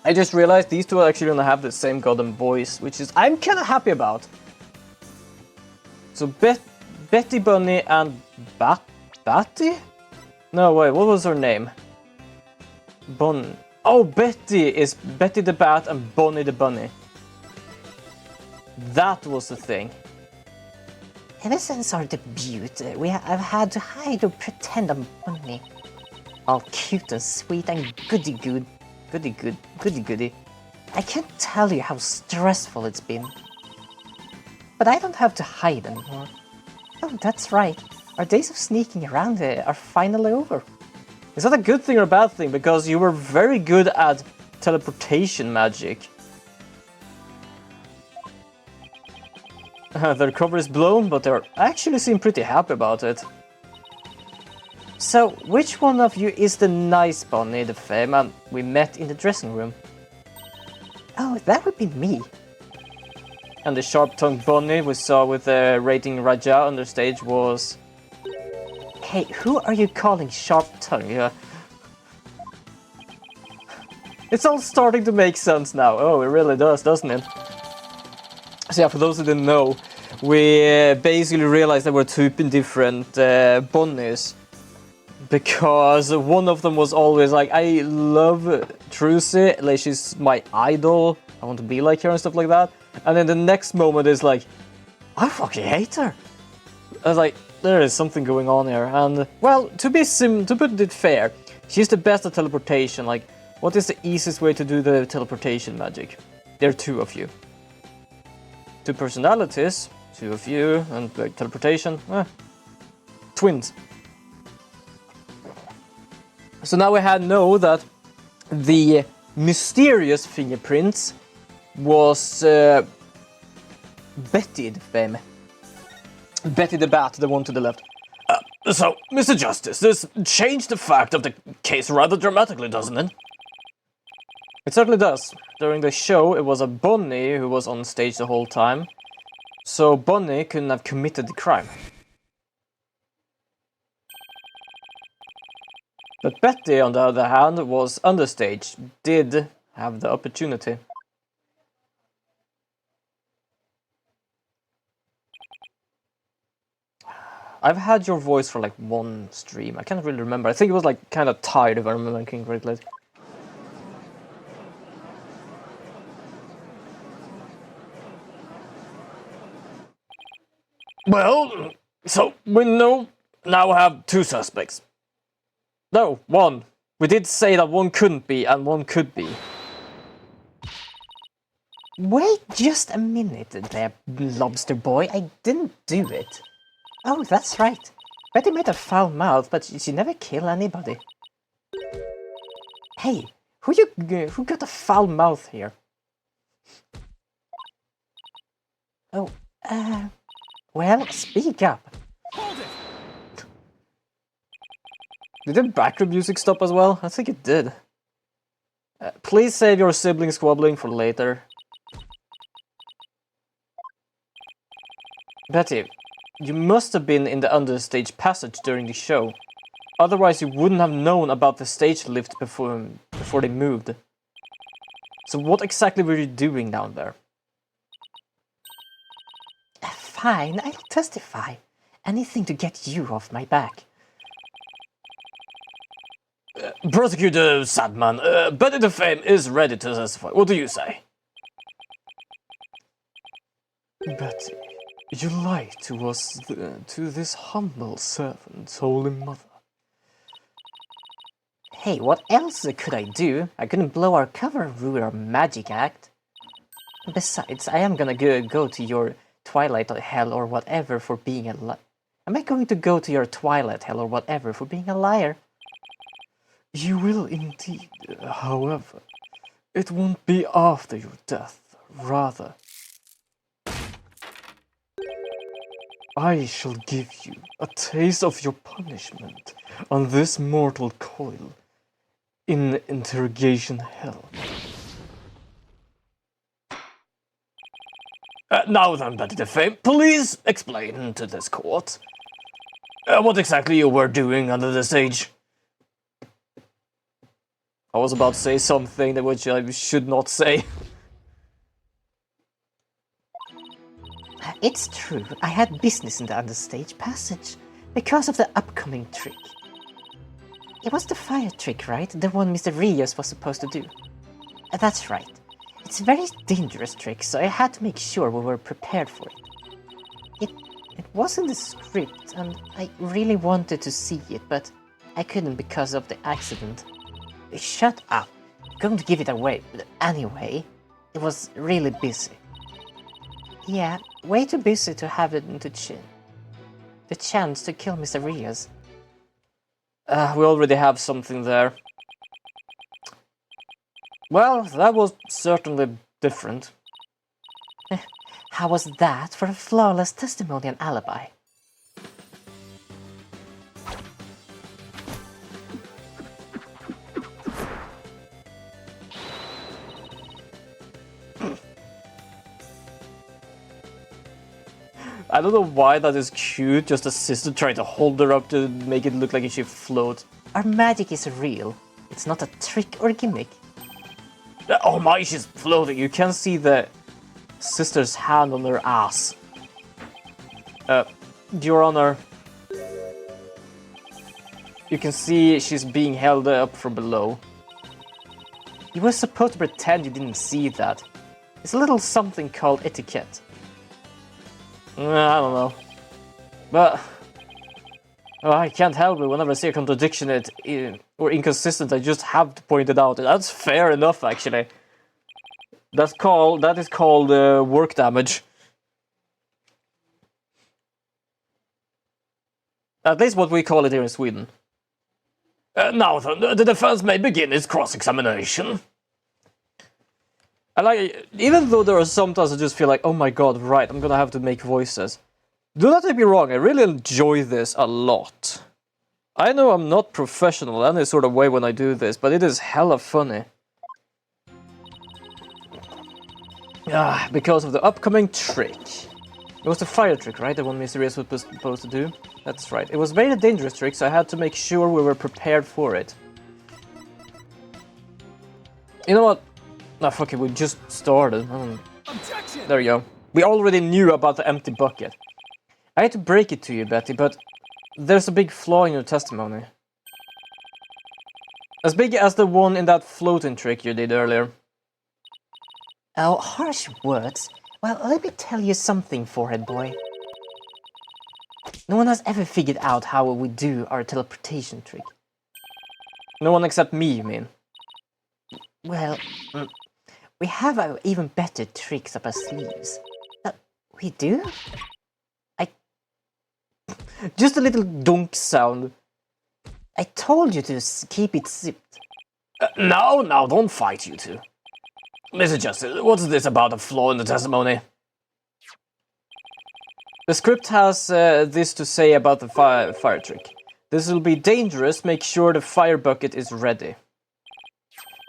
I just realized these two are actually gonna have the same goddamn voice, which is I'm kind of happy about. So Betty Bunny and Batty? No, wait, what was her name? Oh, Betty is Betty the Bat and Bonnie the Bunny. That was the thing. Ever since our debut, I've had to hide or pretend I'm Bunny. All cute and sweet and goody-good. Goody-goody. I can't tell you how stressful it's been. But I don't have to hide anymore. Oh, that's right. Our days of sneaking around are finally over. Is that a good thing or a bad thing? Because you were very good at teleportation magic. Their cover is blown, but they actually seem pretty happy about it. So, which one of you is the nice Bunny, the fame we met in the dressing room? Oh, that would be me. And the sharp-tongued Bunny we saw with the rating Raja on the stage was... Hey, who are you calling sharp-tongued? It's all starting to make sense now. Oh, it really does, doesn't it? So yeah, for those who didn't know, we basically realized there were two different bunnies. Because one of them was always like, I love Trucy, like she's my idol, I want to be like her and stuff like that. And then the next moment is like, I fucking hate her. I was like, there is something going on here. And well, to put it fair, she's the best at teleportation. Like, what is the easiest way to do the teleportation magic? There are two of you. Two personalities, two of you, and like, teleportation, twins. So now we know that the mysterious fingerprints was Betty the fame. Betty the Bat, the one to the left. So, Mr. Justice, this changed the fact of the case rather dramatically, doesn't it? It certainly does. During the show, it was a Bunny who was on stage the whole time. So Bunny couldn't have committed the crime. But Betty, on the other hand, was understage, did have the opportunity. I've had your voice for like one stream, I can't really remember. I think it was like kind of tired if I remember correctly. Well, so we now have two suspects. No, one. We did say that one couldn't be and one could be. Wait just a minute there, lobster boy. I didn't do it. Oh, that's right. Betty made a foul mouth, but she never killed anybody. Hey, who got a foul mouth here? Oh, well, speak up. Hold it! Did the background music stop as well? I think it did. Please save your sibling squabbling for later. Betty, you must have been in the understage passage during the show. Otherwise you wouldn't have known about the stage lift before they moved. So what exactly were you doing down there? Fine, I'll testify. Anything to get you off my back. Prosecutor Sadman, Betty the Fame is ready to testify. What do you say? Betty, you lied to us, to this humble servant, Holy Mother. Hey, what else could I do? I couldn't blow our cover and ruin our magic act. Besides, I am gonna go to your Twilight Hell or whatever for being a liar. Am I going to go to your Twilight Hell or whatever for being a liar? You will indeed, however. It won't be after your death, rather. I shall give you a taste of your punishment on this mortal coil in interrogation hell. Now then, Betty the Fame, please explain to this court what exactly you were doing under the stage. I was about to say something that which I should not say. It's true, I had business in the understage passage because of the upcoming trick. It was the fire trick, right? The one Mr. Rios was supposed to do. That's right. It's a very dangerous trick, so I had to make sure we were prepared for it. It was in the script, and I really wanted to see it, but I couldn't because of the accident. Shut up. I'm going to give it away. But anyway, it was really busy. Yeah, way too busy to have it into the chance to kill Mr. Rios. We already have something there. Well, that was certainly different. How was that for a flawless testimony and alibi? I don't know why that is cute, just a sister trying to hold her up to make it look like she floats. Our magic is real. It's not a trick or gimmick. Oh my, she's floating. You can see the sister's hand on her ass. Your Honor. You can see she's being held up from below. You were supposed to pretend you didn't see that. It's a little something called etiquette. I don't know. But I can't help it. Whenever I see a contradiction or inconsistent, I just have to point it out. That's fair enough, actually. That is called work damage. At least what we call it here in Sweden. Now then, the defense may begin its cross-examination. I like, even though there are sometimes I just feel like, oh my god, right, I'm gonna have to make voices. Do not take me wrong, I really enjoy this a lot. I know I'm not professional in any sort of way when I do this, but it is hella funny. Because of the upcoming trick. It was the fire trick, right? The one Mr. Rios was supposed to do? That's right. It was a very dangerous trick, so I had to make sure we were prepared for it. You know what? No, fuck it, we just started. There you go. We already knew about the empty bucket. I hate to break it to you, Betty, but there's a big flaw in your testimony. As big as the one in that floating trick you did earlier. Oh, harsh words. Well, let me tell you something, forehead boy. No one has ever figured out how we do our teleportation trick. No one except me, you mean? Well, we have our even better tricks up our sleeves. We do? Just a little dunk sound. I told you to keep it zipped. Now, don't fight, you two. Mr. Justice, what's this about a flaw in the testimony? The script has this to say about the fire trick. This will be dangerous, make sure the fire bucket is ready.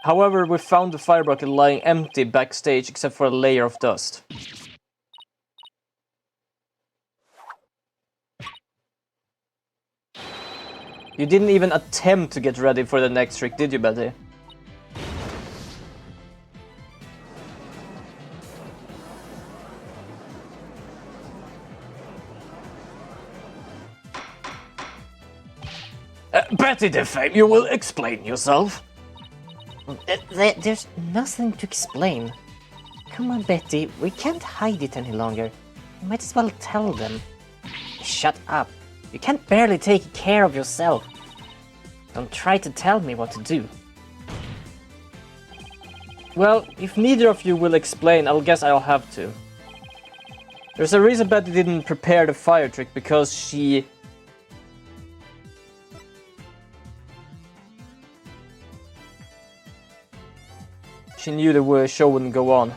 However, we found the fire bucket lying empty backstage except for a layer of dust. You didn't even attempt to get ready for the next trick, did you, Betty? Betty DeFame, you will explain yourself. There's nothing to explain. Come on, Betty, we can't hide it any longer. You might as well tell them. Shut up. You can't barely take care of yourself. Don't try to tell me what to do. Well, if neither of you will explain, I'll guess I'll have to. There's a reason Betty didn't prepare the fire trick, because she knew the show wouldn't go on.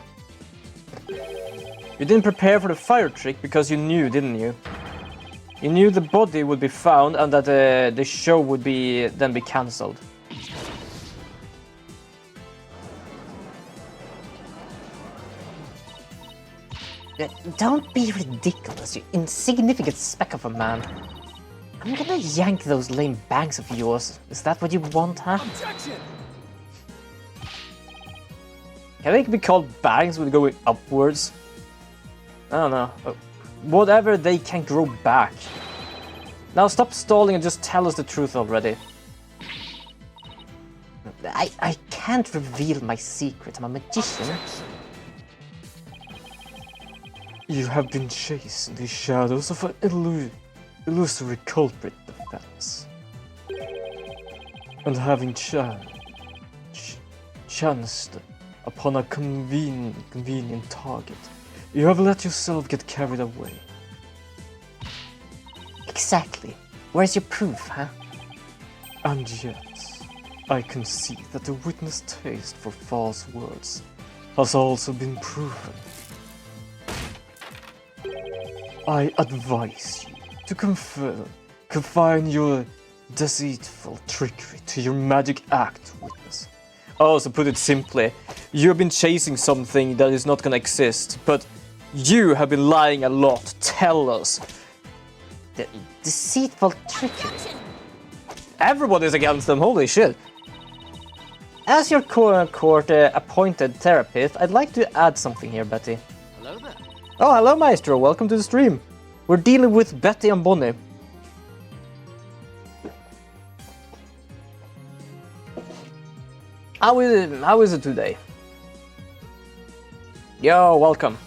You didn't prepare for the fire trick because you knew, didn't you? You knew the body would be found and that the show would then be cancelled. Don't be ridiculous, you insignificant speck of a man. I'm gonna yank those lame bangs of yours. Is that what you want, huh? Objection! Can they be called bangs when going upwards? I don't know. Whatever, they can grow back. Now stop stalling and just tell us the truth already. I can't reveal my secret. I'm a magician. You have been chased in the shadows of an illusory culprit defense. And having chanced upon a convenient target, you have let yourself get carried away. Exactly. Where's your proof, huh? And yet, I can see that the witness' taste for false words has also been proven. I advise you to confine your deceitful trickery to your magic act, witness. Oh, so put it simply, you have been chasing something that is not gonna exist, but you have been lying a lot. Tell us. The deceitful trickery. Everyone is against them, holy shit. As your court-appointed therapist, I'd like to add something here, Betty. Hello there. Oh, hello, Maestro. Welcome to the stream. We're dealing with Betty and Bonnie. How is it today? Yo, welcome.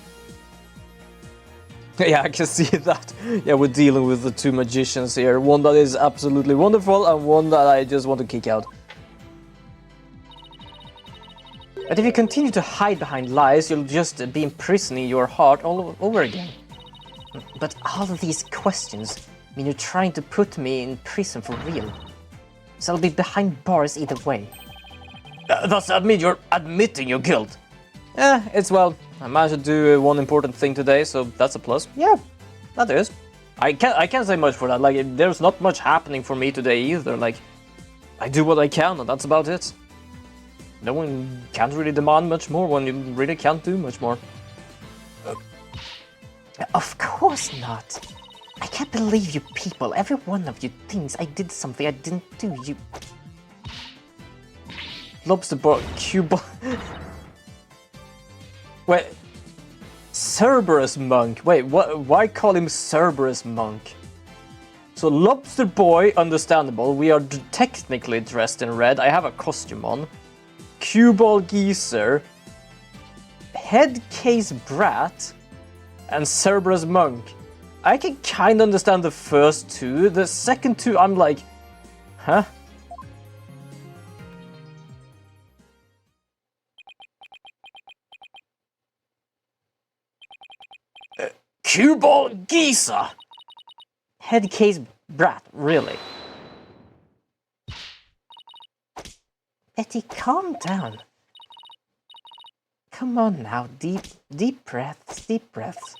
Yeah, I can see that. Yeah, we're dealing with the two magicians here. One that is absolutely wonderful and one that I just want to kick out. But if you continue to hide behind lies, you'll just be imprisoning your heart all over again. But all of these questions mean you're trying to put me in prison for real. So I'll be behind bars either way. Does that mean you're admitting your guilt? Yeah, it's well, I managed to do one important thing today, so that's a plus. Yeah, that is. I can't say much for that. Like, there's not much happening for me today either. Like, I do what I can, and that's about it. No one can't really demand much more when you really can't do much more. Of course not. I can't believe you people. Every one of you thinks I did something I didn't do. You... Lobster bar, Cuba. Wait, Cerberus monk. Wait, what? Why call him Cerberus monk? So lobster boy, understandable. We are technically dressed in red. I have a costume on. Cue ball geezer, head case brat, and Cerberus monk. I can kind of understand the first two. The second two, I'm like, huh? Cue ball geezer, Head case brat, really? Betty, calm down. Come on now, deep breaths, deep breaths.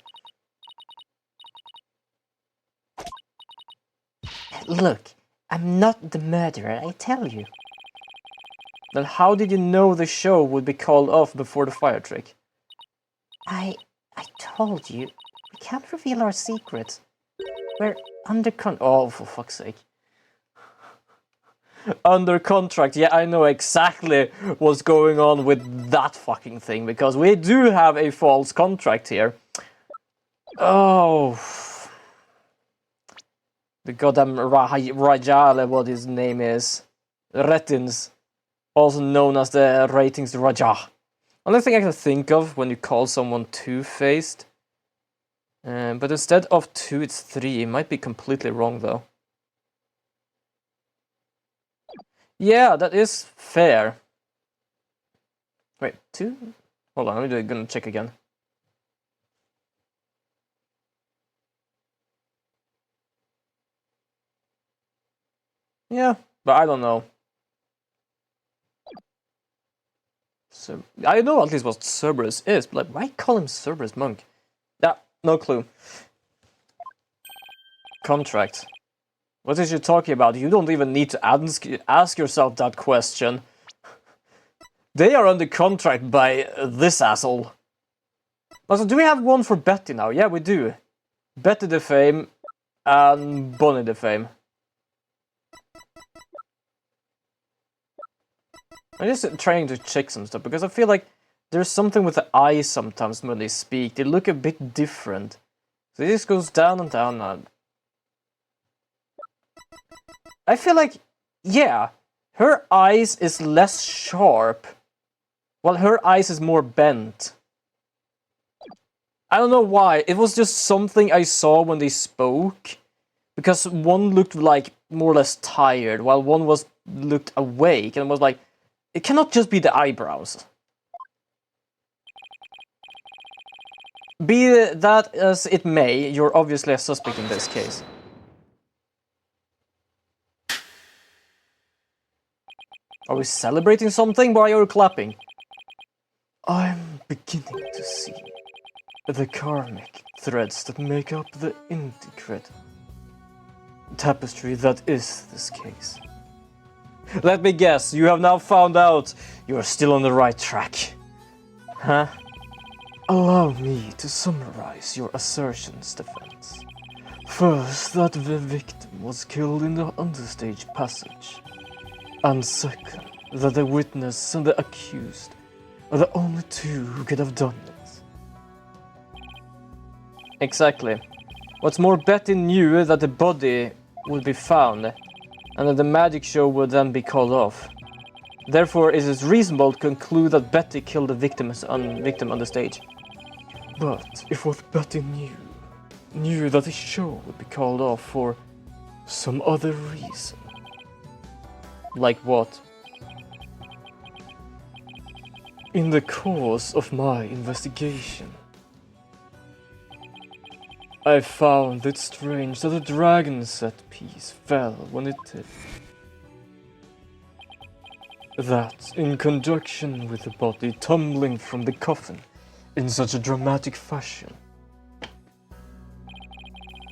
Look, I'm not the murderer, I tell you. Then how did you know the show would be called off before the fire trick? I told you, we can't reveal our secrets. We're under oh, for fuck's sake. Under contract, yeah, I know exactly what's going on with that fucking thing, because we do have a false contract here. Oh. The goddamn Rajale, what his name is. Retins. Also known as the ratings Raja. Only thing I can think of when you call someone two-faced. But instead of 2, it's 3. It might be completely wrong, though. Yeah, that is fair. Wait, 2? Hold on, I'm gonna check again. Yeah, but I don't know. So I know at least what Cerberus is, but like, why call him Cerberus monk? Yeah, no clue. Contract. What is you talking about? You don't even need to ask yourself that question. They are under contract by this asshole. Also, do we have one for Betty now? Yeah, we do. Betty the Fame and Bonnie the Fame. I'm just trying to check some stuff because I feel like there's something with the eyes sometimes when they speak. They look a bit different. So this goes down and down now. I feel like, yeah, her eyes is less sharp, while her eyes is more bent. I don't know why. It was just something I saw when they spoke, because one looked like more or less tired, while one looked awake and was like, it cannot just be the eyebrows. Be that as it may, you're obviously a suspect in this case. Are we celebrating something? Why are you clapping? I'm beginning to see the karmic threads that make up the intricate tapestry that is this case. Let me guess, you have now found out you are still on the right track. Huh? Allow me to summarize your assertions, defense. First, that the victim was killed in the understage passage. And second, that the witness and the accused are the only two who could have done it. Exactly. What's more, Betty knew that the body would be found, and that the magic show would then be called off. Therefore, it is reasonable to conclude that Betty killed the victim on the stage. But if what Betty knew that the show would be called off for some other reason. Like what? In the course of my investigation, I found it strange that the dragon set piece fell when it did. That, in conjunction with the body tumbling from the coffin in such a dramatic fashion,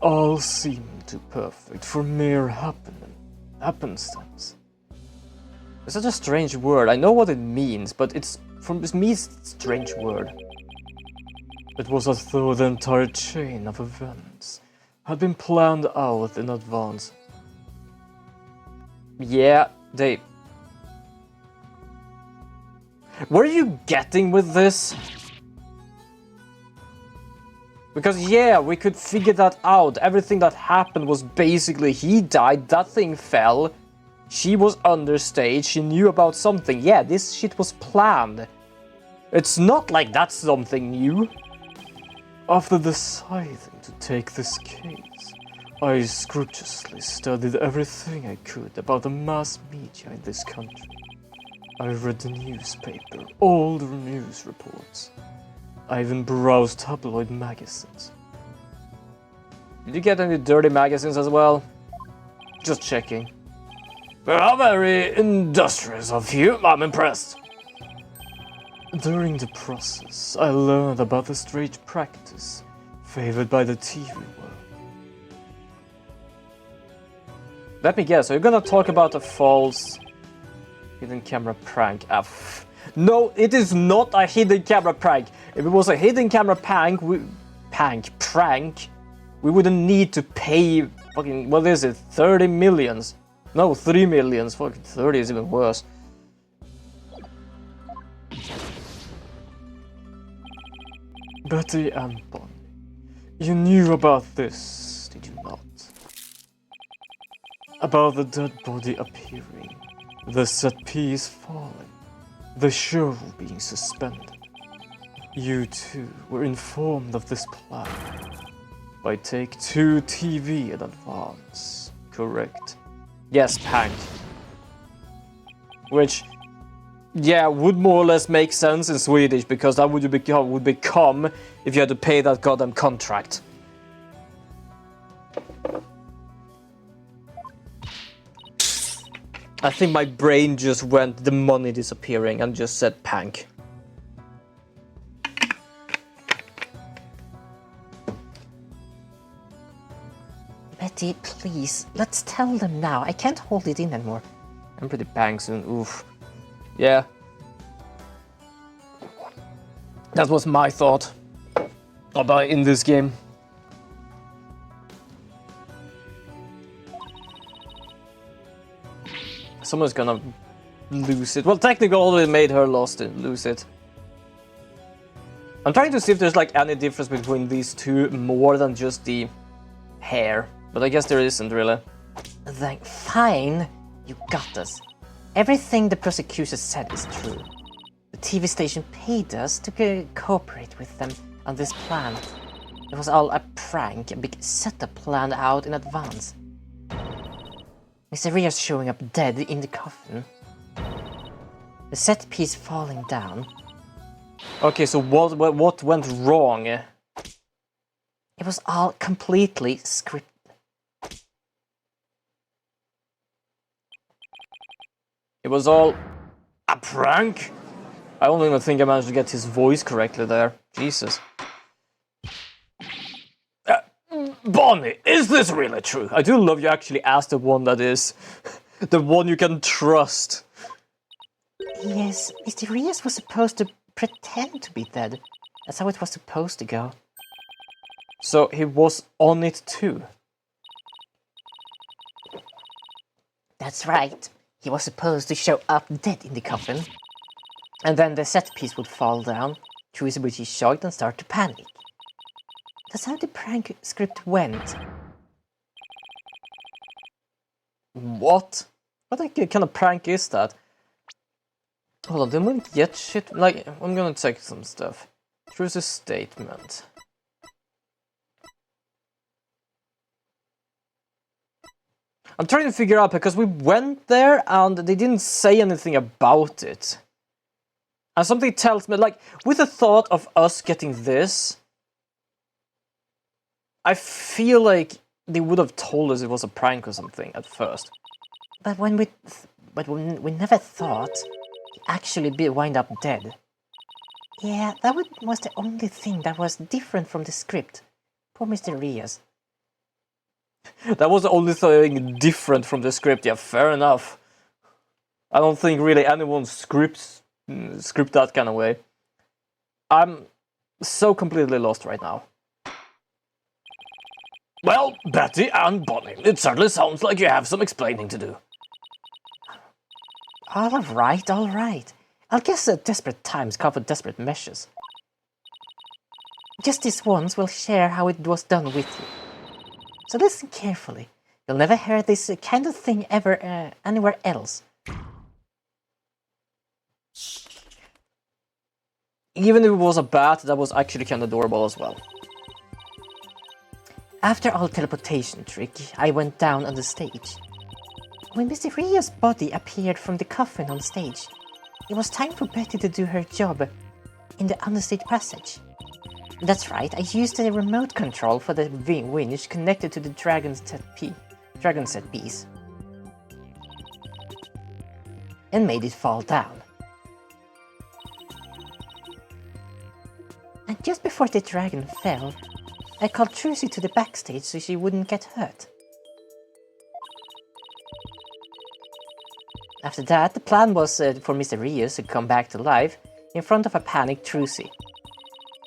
all seemed too perfect for mere happenstance. It's such a strange word. I know what it means, but it's a strange word. It was as though the entire chain of events had been planned out in advance. Yeah, they... Where are you getting with this? Because yeah, we could figure that out. Everything that happened was basically he died, that thing fell, she was understage, she knew about something. Yeah, this shit was planned. It's not like that's something new. After deciding to take this case, I scrupulously studied everything I could about the mass media in this country. I read the newspaper, all the news reports. I even browsed tabloid magazines. Did you get any dirty magazines as well? Just checking. How very industrious of you, I'm impressed. During the process, I learned about the strange practice favored by the TV world. Let me guess, are you gonna talk about a false hidden camera prank? No, it is not a hidden camera prank. If it was a hidden camera prank, we wouldn't need to pay fucking, what is it, 30 millions? No, 3 millions. Fucking 30 is even worse. Betty and Bonnie, you knew about this, did you not? About the dead body appearing, the set piece falling, the show being suspended. You too were informed of this plan by Take-Two TV in advance, correct? Yes, Pank. Which, yeah, would more or less make sense in Swedish, because that would become if you had to pay that goddamn contract. I think my brain just went the money disappearing and just said Pank. Betty, please, let's tell them now. I can't hold it in anymore. I'm pretty Pank soon, oof. Yeah. That was my thought about in this game. Someone's gonna lose it. Well, technically already made her lose it. I'm trying to see if there's like any difference between these two more than just the hair, but I guess there isn't really. Then fine, you got us. Everything the prosecutor said is true. The TV station paid us to cooperate with them on this plan. It was all a prank, a big setup planned out in advance. Mr. Rios showing up dead in the coffin. The set piece falling down. Okay, so what went wrong? It was all completely scripted. It was all a prank? I don't even think I managed to get his voice correctly there. Jesus. Bonnie, is this really true? I do love you actually asked the one that is the one you can trust. Yes, Mr. Rios was supposed to pretend to be dead. That's how it was supposed to go. So he was on it too? That's right. He was supposed to show up dead in the coffin. And then the set piece would fall down, Trucy would be shocked and start to panic. That's how the prank script went. What? What kind of prank is that? Hold on, didn't we get shit? Like, I'm gonna check some stuff. Trucy's statement. I'm trying to figure out because we went there and they didn't say anything about it. And something tells me, like, with the thought of us getting this, I feel like they would have told us it was a prank or something at first. But when we never thought he'd actually wind up dead. Yeah, that was the only thing that was different from the script. Poor Mr. Rios. That was the only thing different from the script, yeah, fair enough. I don't think really anyone script that kind of way. I'm so completely lost right now. Well, Betty and Bonnie, it certainly sounds like you have some explaining to do. All right, all right. I'll guess desperate times call for desperate measures. Just this once, we'll share how it was done with you. So listen carefully. You'll never hear this kind of thing ever anywhere else. Even if it was a bat, that was actually kind of adorable as well. After all teleportation trick, I went down on the stage. When Mr. Rios' body appeared from the coffin on stage, it was time for Betty to do her job in the understage passage. That's right, I used the remote control for the winch connected to the dragon set piece. And made it fall down. And just before the dragon fell, I called Trucy to the backstage so she wouldn't get hurt. After that, the plan was for Mr. Rios to come back to life in front of a panicked Trucy.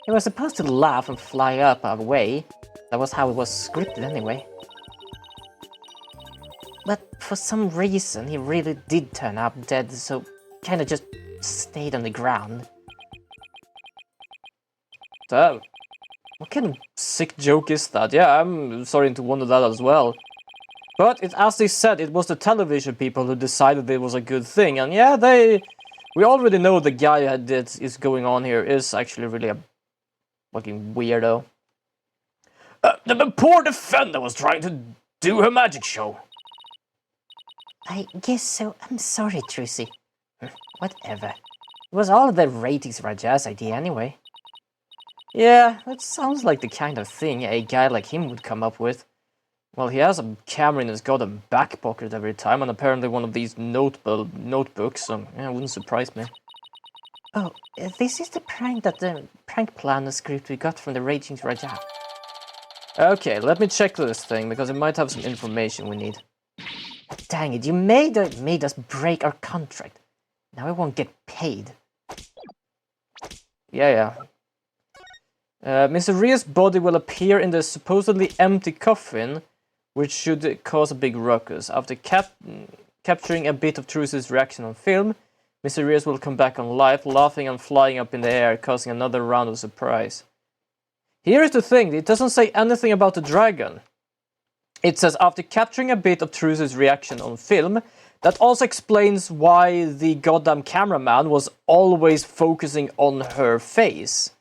He was supposed to laugh and fly up away. That was how it was scripted anyway. But for some reason, he really did turn up dead, so kinda just stayed on the ground. Damn. What kind of sick joke is that? Yeah, I'm starting to wonder that as well. But as they said, it was the television people who decided it was a good thing. And yeah, we already know the guy that is going on here is actually really a fucking weirdo. The poor defender was trying to do her magic show. I guess so. I'm sorry, Trucy. Whatever. It was all the ratings Raja's idea anyway. Yeah, it sounds like the kind of thing a guy like him would come up with. Well, he has a camera in his goddamn back pocket every time, and apparently one of these notebooks, so yeah, it wouldn't surprise me. Oh, this is the prank plan script we got from the Raging Raja. Okay, let me check this thing, because it might have some information we need. Dang it, you made us break our contract. Now we won't get paid. Yeah. Mr. Rios' body will appear in the supposedly empty coffin, which should cause a big ruckus. After capturing a bit of Trucy's reaction on film, Mysterious will come back on life, laughing and flying up in the air, causing another round of surprise. Here is the thing, it doesn't say anything about the dragon. It says, after capturing a bit of Truce's reaction on film, that also explains why the goddamn cameraman was always focusing on her face.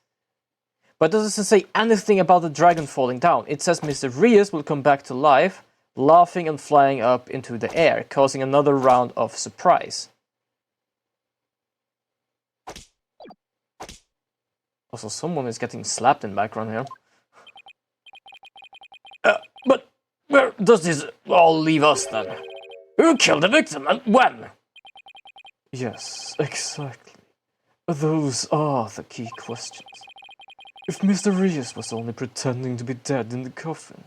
But it doesn't say anything about the dragon falling down. It says Mysterious will come back to life, laughing and flying up into the air, causing another round of surprise. Also, someone is getting slapped in the background here. But where does this all leave us then? Who killed the victim and when? Yes, exactly. Those are the key questions. If Mysterious was only pretending to be dead in the coffin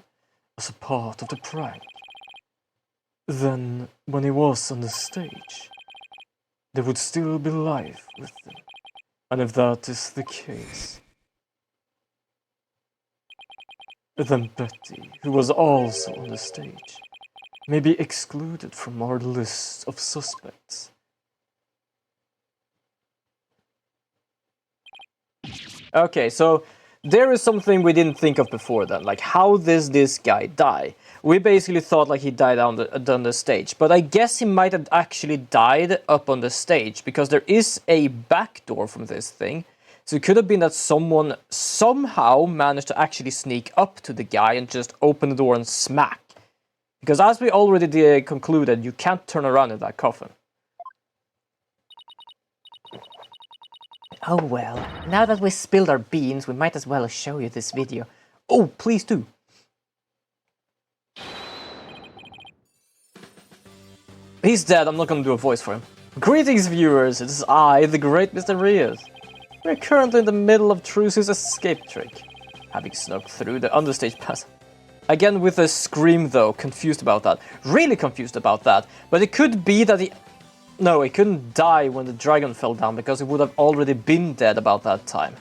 as a part of the prank, then when he was on the stage, there would still be life with him. And if that is the case, then Betty, who was also on the stage, may be excluded from our list of suspects. Okay, so there is something we didn't think of before then, like how does this guy die? We basically thought like he died on the stage, but I guess he might have actually died up on the stage because there is a back door from this thing. So it could have been that someone somehow managed to actually sneak up to the guy and just open the door and smack. Because as we already concluded, you can't turn around in that coffin. Oh well, now that we spilled our beans, we might as well show you this video. Oh, please do. He's dead, I'm not gonna do a voice for him. Greetings viewers, it is I, the great Mysterious. We're currently in the middle of Truce's escape trick, having snuck through the understage pass. Again with a scream though, confused about that. Really confused about that, but it could be that he... No, he couldn't die when the dragon fell down because he would have already been dead about that time.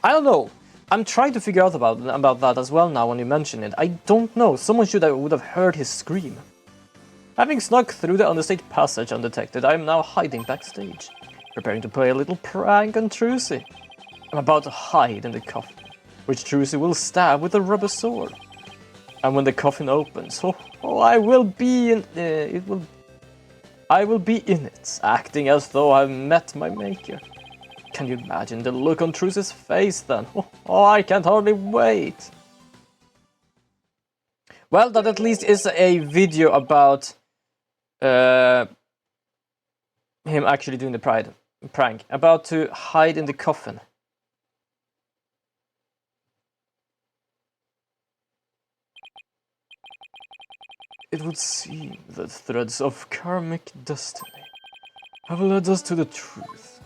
I don't know. I'm trying to figure out about that as well now when you mention it. I don't know. Someone would have heard his scream. Having snuck through the understage passage undetected, I am now hiding backstage, preparing to play a little prank on Trucy. I'm about to hide in the coffin, which Trucy will stab with a rubber sword. And when the coffin opens, I will be in it, acting as though I've met my maker. Can you imagine the look on Truce's face then? Oh, I can't hardly wait. Well, that at least is a video about him actually doing the prank, about to hide in the coffin. It would seem that threads of karmic destiny have led us to the truth.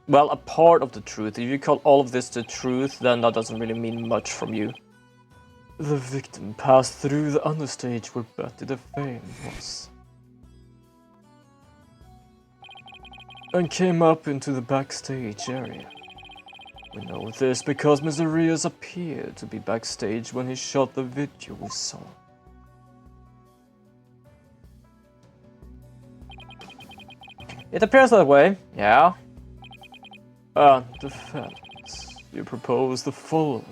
Well, a part of the truth. If you call all of this the truth, then that doesn't really mean much from you. The victim passed through the understage where Betty the Fame was, and came up into the backstage area. We know this because Mysterious appeared to be backstage when he shot the video we saw. It appears that way, yeah. Defense, you propose the following,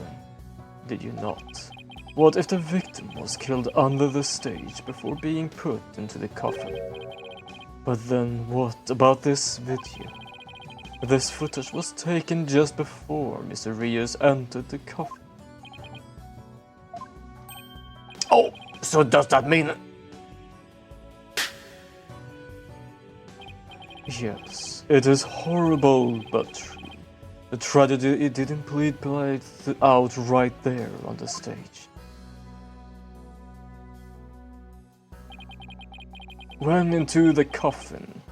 did you not? What if the victim was killed under the stage before being put into the coffin? But then what about this video? This footage was taken just before Mysterious entered the coffin. Oh, so does that mean... Yes, it is horrible but true. The tragedy it didn't play out right there on the stage. Went into the coffin,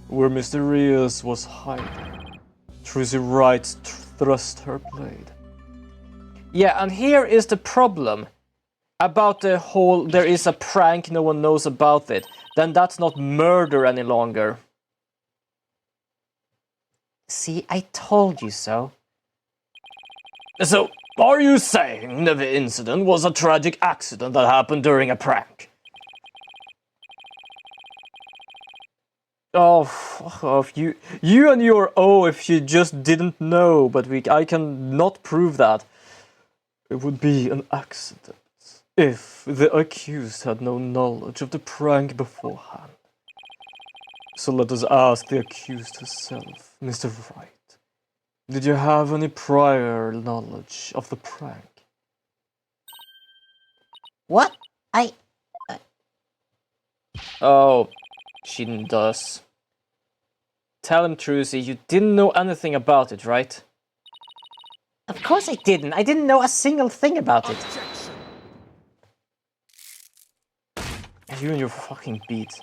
where Mysterious was hiding. Trucy right thrust her blade. Yeah, and here is the problem. About the whole, there is a prank, no one knows about it. Then that's not murder any longer. See, I told you so. So, are you saying the incident was a tragic accident that happened during a prank? Oh, fuck off. You and your oh if you just didn't know, but I can not prove that. It would be an accident if the accused had no knowledge of the prank beforehand. So let us ask the accused herself, Mr. Wright. Did you have any prior knowledge of the prank? What? Oh, she does. Tell him, Trucy, you didn't know anything about it, right? Of course I didn't. I didn't know a single thing about it. You and your fucking beat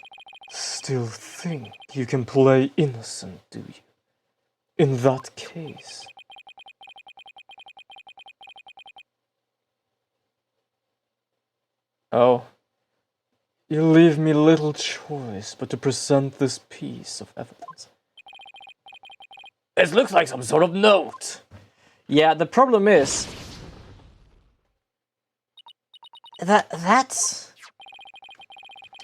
still think you can play innocent, do you? In that case. Oh. You leave me little choice but to present this piece of evidence. This looks like some sort of note. Yeah, the problem is... That's...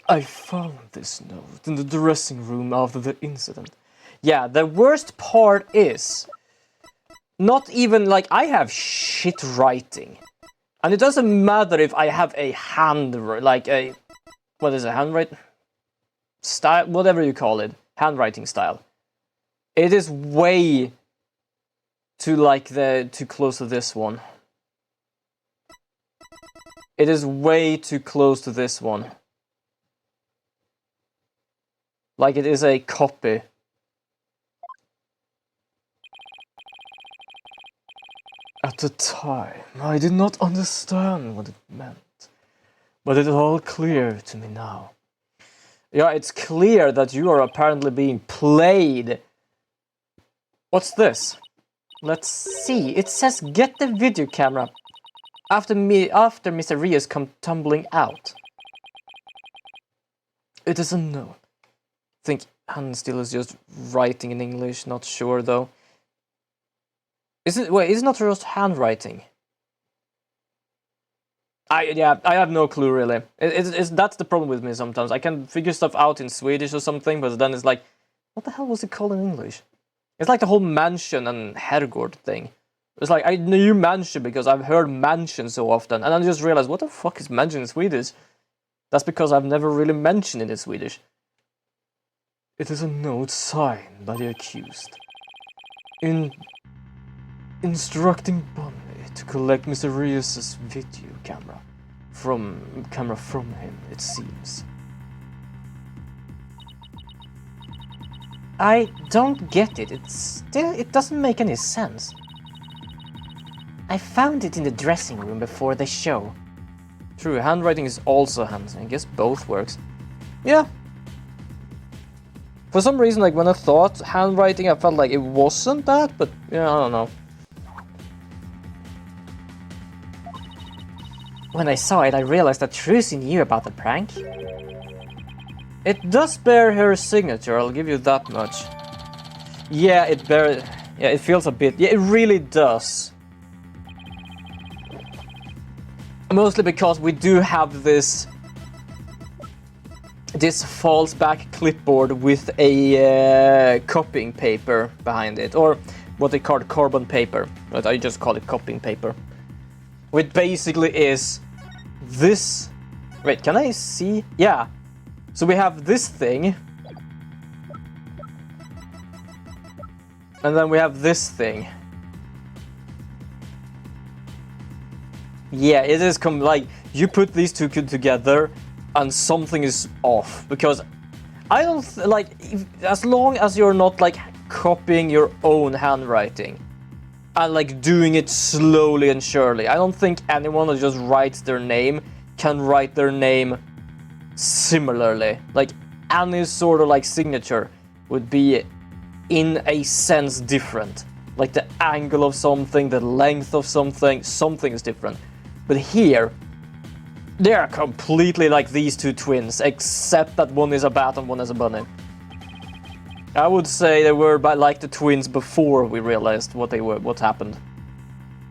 I found this note in the dressing room after the incident. Yeah, the worst part is... Not even, like, I have shit writing. And it doesn't matter if I have a like a... What is it, handwriting? Style, whatever you call it. Handwriting style. It is way too close to this one. It is way too close to this one. Like it is a copy. At the time, I did not understand what it meant. But it's all clear to me now. Yeah, it's clear that you are apparently being played. What's this? Let's see. It says get the video camera after Mr. Rios come tumbling out. It is a no. I think Handstill is just writing in English, not sure though. Is it not just handwriting? I have no clue really. That's the problem with me sometimes. I can figure stuff out in Swedish or something, but then it's like, what the hell was it called in English? It's like the whole mansion and herrgård thing. It's like, I knew mansion because I've heard mansion so often, and I just realized, what the fuck is mansion in Swedish? That's because I've never really mentioned it in Swedish. It is a note signed by the accused. Instructing Bonnie to collect Mr. Rios' video camera from him, it seems. I don't get it. It doesn't make any sense. I found it in the dressing room before the show. True, handwriting is also handwriting. I guess both works. Yeah. For some reason, like when I thought handwriting, I felt like it wasn't that, but yeah, I don't know. When I saw it, I realized that Trucy knew about the prank. It does bear her signature, I'll give you that much. Yeah, it feels a bit... Yeah, it really does. Mostly because we do have this false back clipboard with a copying paper behind it, or what they call carbon paper, but I just call it copying paper. Which basically is this... Wait, can I see? Yeah. So we have this thing. And then we have this thing. Yeah, it is like, you put these two together and something is off. Because I don't, as long as you're not, like, copying your own handwriting. And like doing it slowly and surely. I don't think anyone who just writes their name can write their name similarly. Like any sort of like signature would be in a sense different. Like the angle of something, the length of something is different. But here, they are completely like these two twins, except that one is a bat and one is a bunny. I would say they were like the twins before we realized what happened.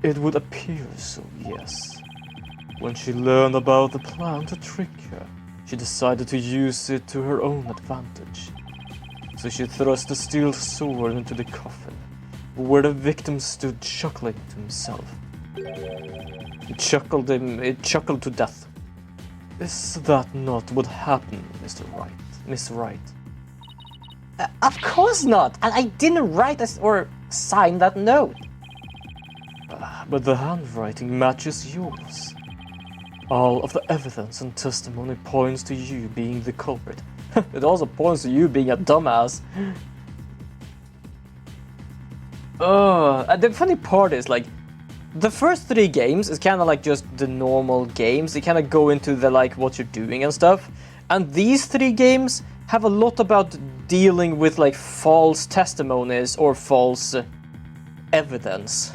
It would appear so, yes. When she learned about the plan to trick her, she decided to use it to her own advantage. So she thrust the steel sword into the coffin, where the victim stood chuckling to himself. It chuckled to death. Is that not what happened, Mr. Wright? Miss Wright? Of course not! And I didn't write or sign that note. But the handwriting matches yours. All of the evidence and testimony points to you being the culprit. It also points to you being a dumbass. And the funny part is, like, the first 3 games is kind of like just the normal games. They kind of go into the, like, what you're doing and stuff. And these 3 games have a lot about dealing with, like, false testimonies or false evidence.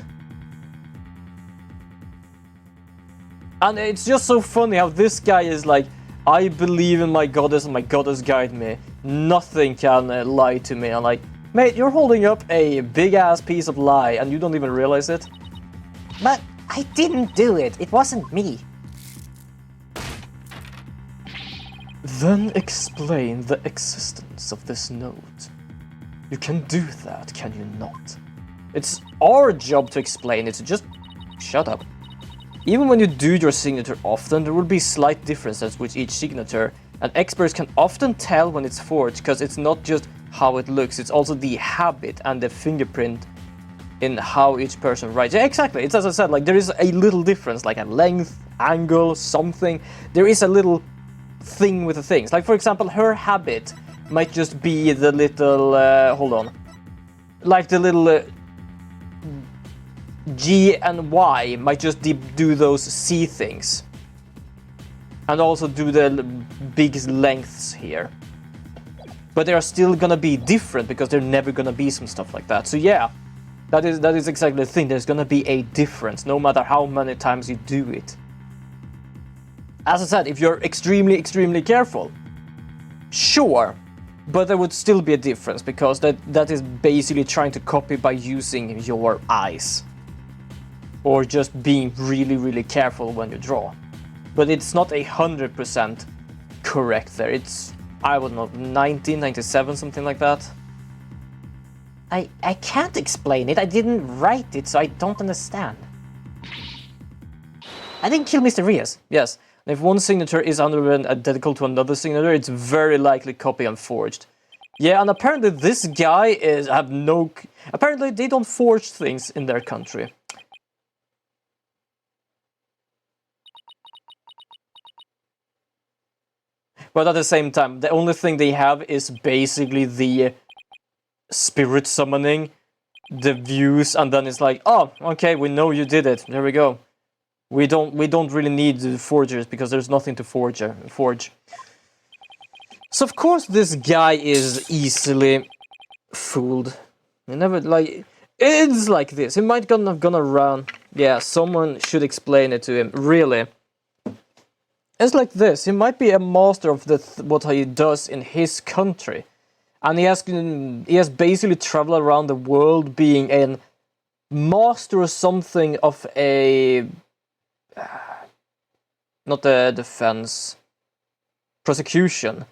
And it's just so funny how this guy is like, I believe in my goddess and my goddess guide me. Nothing can lie to me. I'm like, mate, you're holding up a big-ass piece of lie and you don't even realize it. But I didn't do it. It wasn't me. Then explain the existence of this note. You can do that, can you not? It's our job to explain it, so just shut up. Even when you do your signature often, there will be slight differences with each signature, and experts can often tell when it's forged, because it's not just how it looks, it's also the habit and the fingerprint in how each person writes. Yeah, exactly, it's as I said, like there is a little difference, like a length, angle, something. There is a little thing with the things. Like for example, her habit might just be the little, hold on, like the little G and Y might just do those C things. And also do the big lengths here. But they are still gonna be different because they're never gonna be some stuff like that. So yeah, that is exactly the thing. There's gonna be a difference no matter how many times you do it. As I said, if you're extremely careful, sure, but there would still be a difference because that is basically trying to copy by using your eyes. Or just being really careful when you draw. But it's not 100% correct there. It's, I don't know, 90, 97, something like that. I can't explain it. I didn't write it, so I don't understand. I didn't kill Mr. Rios. Yes, and if one signature is identical to another signature, it's very likely copy and forged. Yeah, and apparently this guy apparently they don't forge things in their country. But at the same time, the only thing they have is basically the spirit summoning, the views, and then it's like, oh, okay, we know you did it. There we go. We don't really need the forgers because there's nothing to forge. So of course this guy is easily fooled. You never like it's like this. He might have gone around. Yeah, someone should explain it to him. Really. It's like this. He might be a master of what he does in his country, and he has basically traveled around the world being a master or something of a not a defense, prosecution.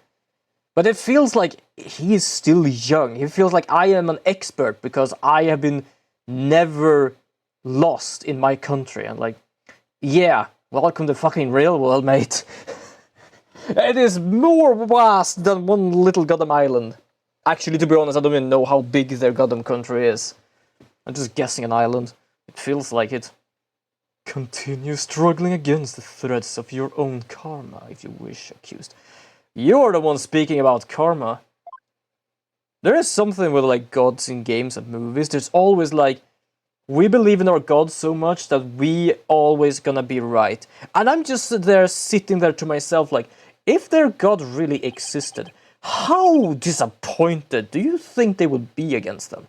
But it feels like he is still young. He feels like I am an expert because I have been never lost in my country. And like, yeah. Welcome to fucking real world, mate. It is more vast than one little goddamn island. Actually, to be honest, I don't even know how big their goddamn country is. I'm just guessing an island. It feels like it. Continue struggling against the threads of your own karma, if you wish, accused. You're the one speaking about karma. There is something with like gods in games and movies. There's always like, we believe in our God so much that we always gonna be right. And I'm just there sitting there to myself like, if their God really existed, how disappointed do you think they would be against them?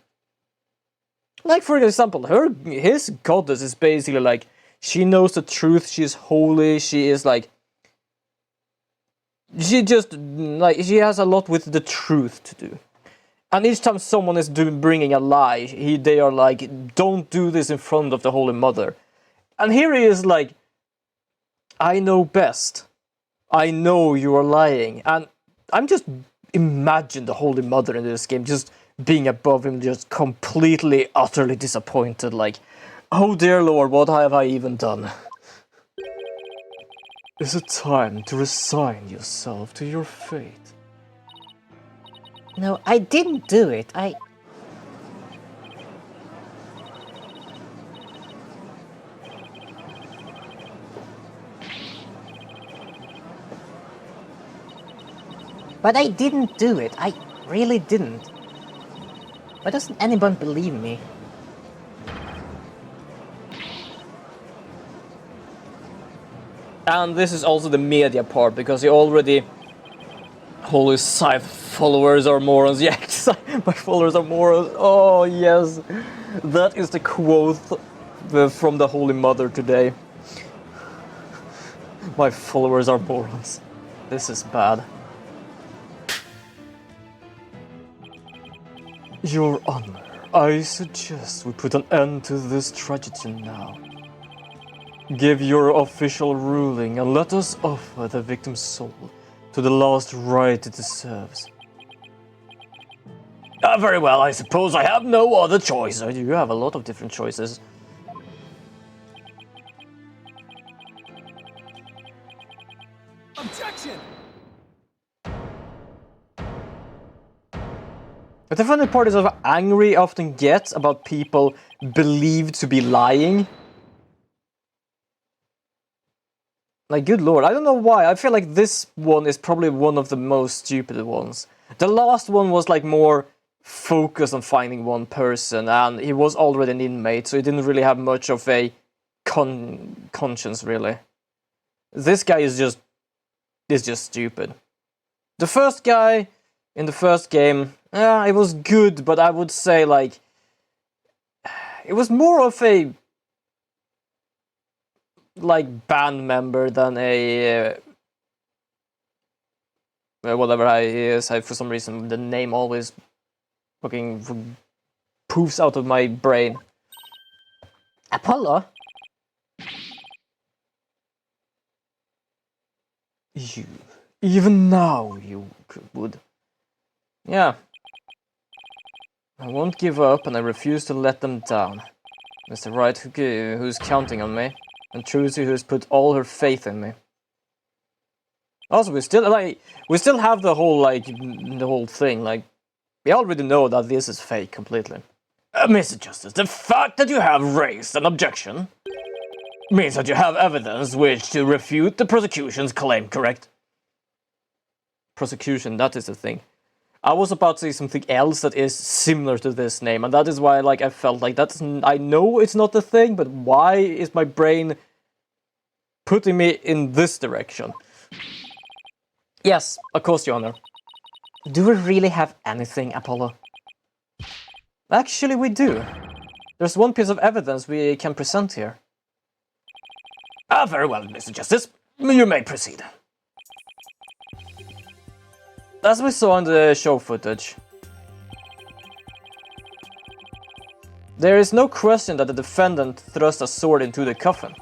Like for example, his goddess is basically like, she knows the truth, she's holy, she is like, she has a lot with the truth to do. And each time someone is bringing a lie, they are like, don't do this in front of the Holy Mother. And here he is like, I know best. I know you are lying. And I'm just imagine the Holy Mother in this game just being above him, just completely, utterly disappointed, like, oh dear Lord, what have I even done? Is it time to resign yourself to your fate? No, I didn't do it. But I didn't do it. I really didn't. Why doesn't anyone believe me? And this is also the media part, because he already... Holy Scythe followers are morons. Yeah, my followers are morons. Oh, yes. That is the quote from the Holy Mother today. My followers are morons. This is bad. Your Honor, I suggest we put an end to this tragedy now. Give your official ruling and let us offer the victim's soul to the last rite it deserves. Very well, I suppose I have no other choice. You have a lot of different choices. Objection! But the funny part is how angry I often get about people believed to be lying. Like, good lord, I don't know why. I feel like this one is probably one of the most stupid ones. The last one was like more focused on finding one person, and he was already an inmate, so he didn't really have much of a conscience, really. This guy is just stupid. The first guy in the first game, it was good, but I would say like it was more of a like band member than a whatever he is. For some reason the name always fucking poofs out of my brain. Apollo? You, even now you would. Yeah. I won't give up, and I refuse to let them down. Mr. Wright, who's counting on me, and Trucy, who's put all her faith in me. Also, we still have the whole thing. Like, we already know that this is fake completely. Mr. Justice, the fact that you have raised an objection means that you have evidence which to refute the prosecution's claim, correct? Prosecution, that is the thing. I was about to say something else that is similar to this name, and that is why I felt like I know it's not the thing, but why is my brain putting me in this direction? Yes, of course, Your Honor. Do we really have anything, Apollo? Actually, we do. There's one piece of evidence we can present here. Very well, Mr. Justice. You may proceed. As we saw in the show footage, there is no question that the defendant thrust a sword into the coffin.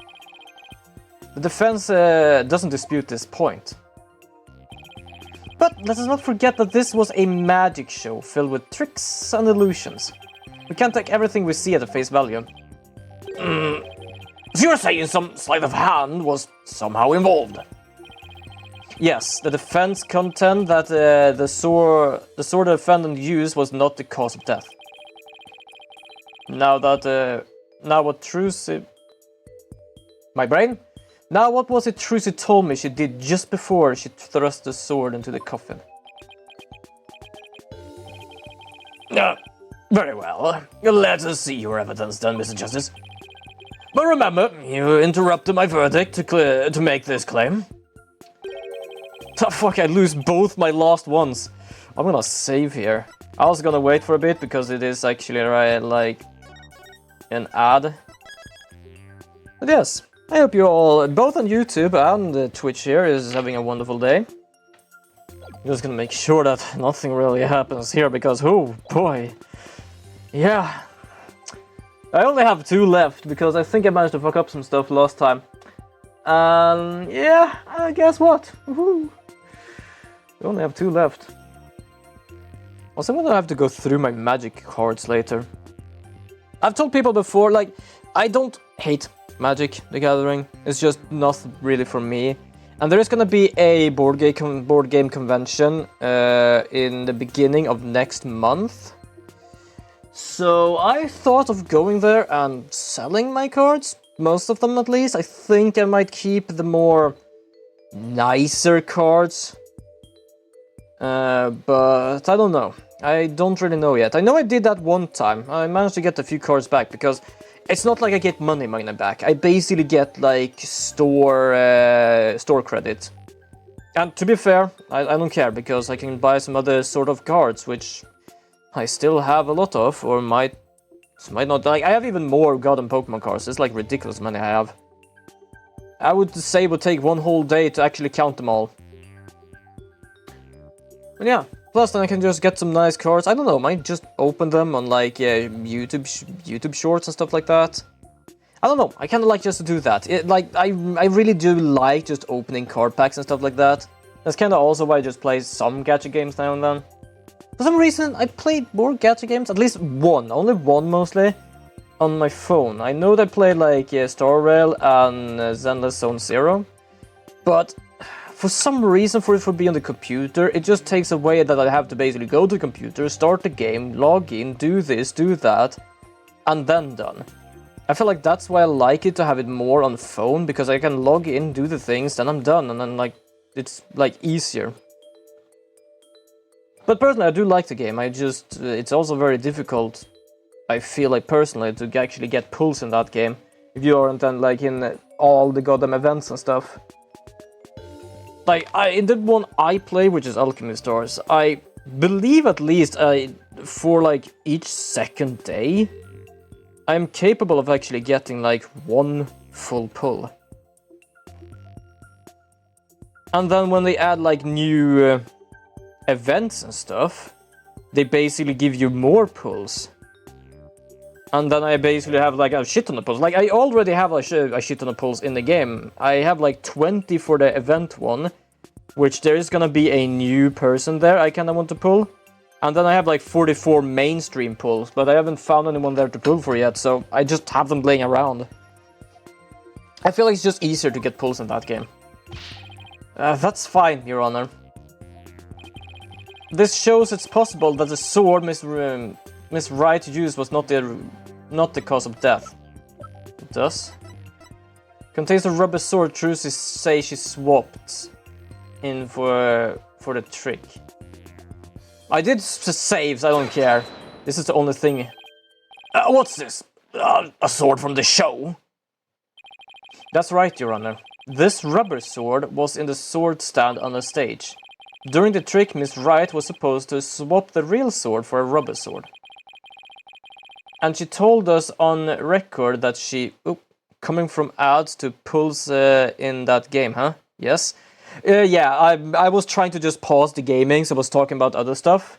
The defense doesn't dispute this point. But let us not forget that this was a magic show filled with tricks and illusions. We can't take everything we see at the face value. So you're saying some sleight of hand was somehow involved? Yes, the defense contend that the sword the defendant used was not the cause of death. Now what Trucy... My brain? Now what was it Trucy told me she did just before she thrust the sword into the coffin? Very well. Let us see your evidence then, Mr. Justice. But remember, you interrupted my verdict to make this claim. Oh, fuck, I lose both my last ones. I'm gonna save here. I was gonna wait for a bit because it is actually like an ad. But yes, I hope you all, both on YouTube and Twitch here, is having a wonderful day. I'm just gonna make sure that nothing really happens here because, oh boy. Yeah. I only have 2 left because I think I managed to fuck up some stuff last time. Yeah, guess what? Woohoo. We only have 2 left. Also, I'm gonna have to go through my magic cards later. I've told people before, like, I don't hate Magic the Gathering. It's just not really for me. And there is gonna be a board game convention in the beginning of next month. So I thought of going there and selling my cards, most of them at least. I think I might keep the more nicer cards. But I don't know. I don't really know yet. I know I did that one time. I managed to get a few cards back because it's not like I get money back. I basically get like store credit. And to be fair, I don't care because I can buy some other sort of cards which I still have a lot of, or might not. Like I have even more goddamn Pokemon cards. It's like ridiculous money I have. I would say it would take one whole day to actually count them all. But yeah, plus then I can just get some nice cards. I don't know, might just open them on like YouTube shorts and stuff like that. I don't know, I kind of like just to do that. I really do like just opening card packs and stuff like that. That's kind of also why I just play some gacha games now and then. For some reason, I played more gacha games, at least one, only one mostly, on my phone. I know that I played like Star Rail and Zenless Zone Zero, but for some reason for it to be on the computer, it just takes away that I have to basically go to the computer, start the game, log in, do this, do that, and then done. I feel like that's why I like it to have it more on phone, because I can log in, do the things, then I'm done, and then like it's like easier. But personally, I do like the game. It's also very difficult, I feel like personally, to actually get pulls in that game if you aren't then like in all the goddamn events and stuff. Like, in the one I play, which is Alchemy Stars, I believe at least for like each second day, I'm capable of actually getting like one full pull. And then when they add like new events and stuff, they basically give you more pulls. And then I basically have like a shit ton of pulls. Like I already have a shit ton of pulls in the game. I have like 20 for the event one, which there is gonna be a new person there I kinda want to pull. And then I have like 44 mainstream pulls, but I haven't found anyone there to pull for yet, so I just have them laying around. I feel like it's just easier to get pulls in that game. That's fine, Your Honor. This shows it's possible that the sword Miss Wright used was not the cause of death. It does. Contains a rubber sword Trucy say she swapped in for the trick. I did saves, I don't care. This is the only thing. What's this? A sword from the show? That's right, Your Honor. This rubber sword was in the sword stand on the stage. During the trick, Miss Wright was supposed to swap the real sword for a rubber sword. And she told us on record that she... coming from ads to pulls in that game, huh? Yes? Yeah, I was trying to just pause the gaming, so I was talking about other stuff.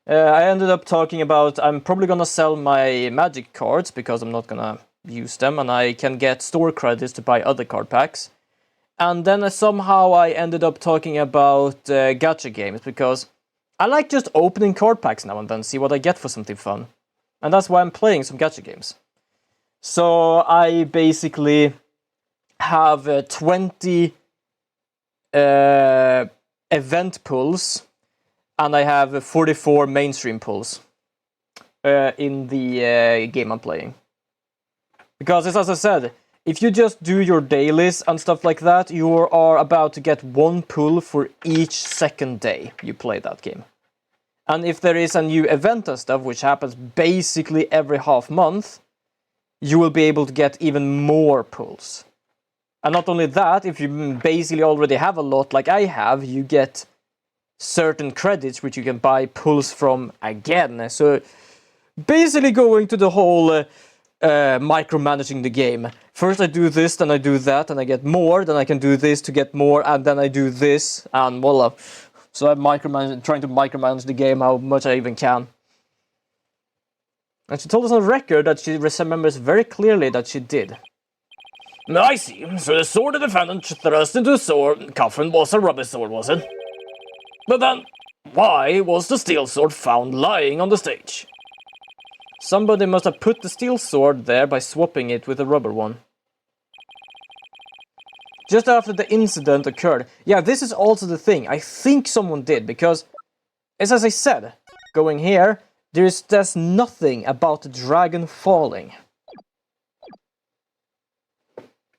I ended up talking about I'm probably gonna sell my magic cards, because I'm not gonna use them, and I can get store credits to buy other card packs. And then somehow I ended up talking about gacha games, because I like just opening card packs now and then, see what I get for something fun. And that's why I'm playing some gacha games. So I basically have 20 event pulls, and I have 44 mainstream pulls in the game I'm playing. Because as I said, if you just do your dailies and stuff like that, you are about to get one pull for each second day you play that game. And if there is a new event and stuff, which happens basically every half month, you will be able to get even more pulls. And not only that, if you basically already have a lot like I have, you get certain credits which you can buy pulls from again. So basically going to the whole micromanaging the game. First I do this, then I do that, and I get more, then I can do this to get more, and then I do this, and voila. So I'm trying to micromanage the game how much I even can. And she told us on record that she remembers very clearly that she did. I see. So the sword the defendant thrust into the sword coffin was a rubber sword, was it? But then, Why was the steel sword found lying on the stage? Somebody must have put the steel sword there by swapping it with a rubber one. Just after the incident occurred. Yeah, this is also the thing. I think someone did, because, as I said, going here, there's nothing about the dragon falling.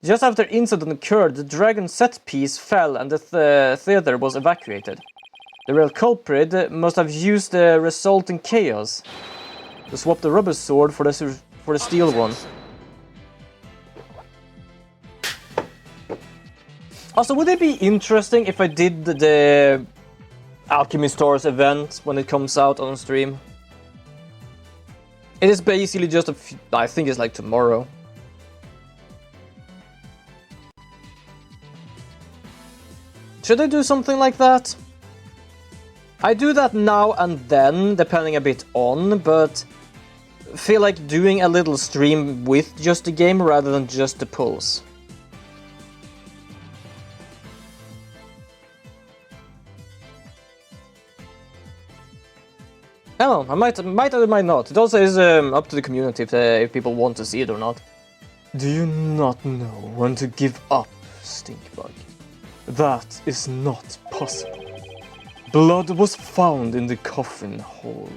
Just after the incident occurred, the dragon set piece fell and the theater was evacuated. The real culprit must have used the resulting chaos to swap the rubber sword for the steel one. Also, would it be interesting if I did the Alchemy Stars event when it comes out on stream? It is basically just I think it's like tomorrow. Should I do something like that? I do that now and then, depending a bit on, but feel like doing a little stream with just the game rather than just the pulls. I don't know, I might or might not. It also is up to the community if people want to see it or not. Do you not know when to give up, Stinkbug? That is not possible. Blood was found in the coffin hole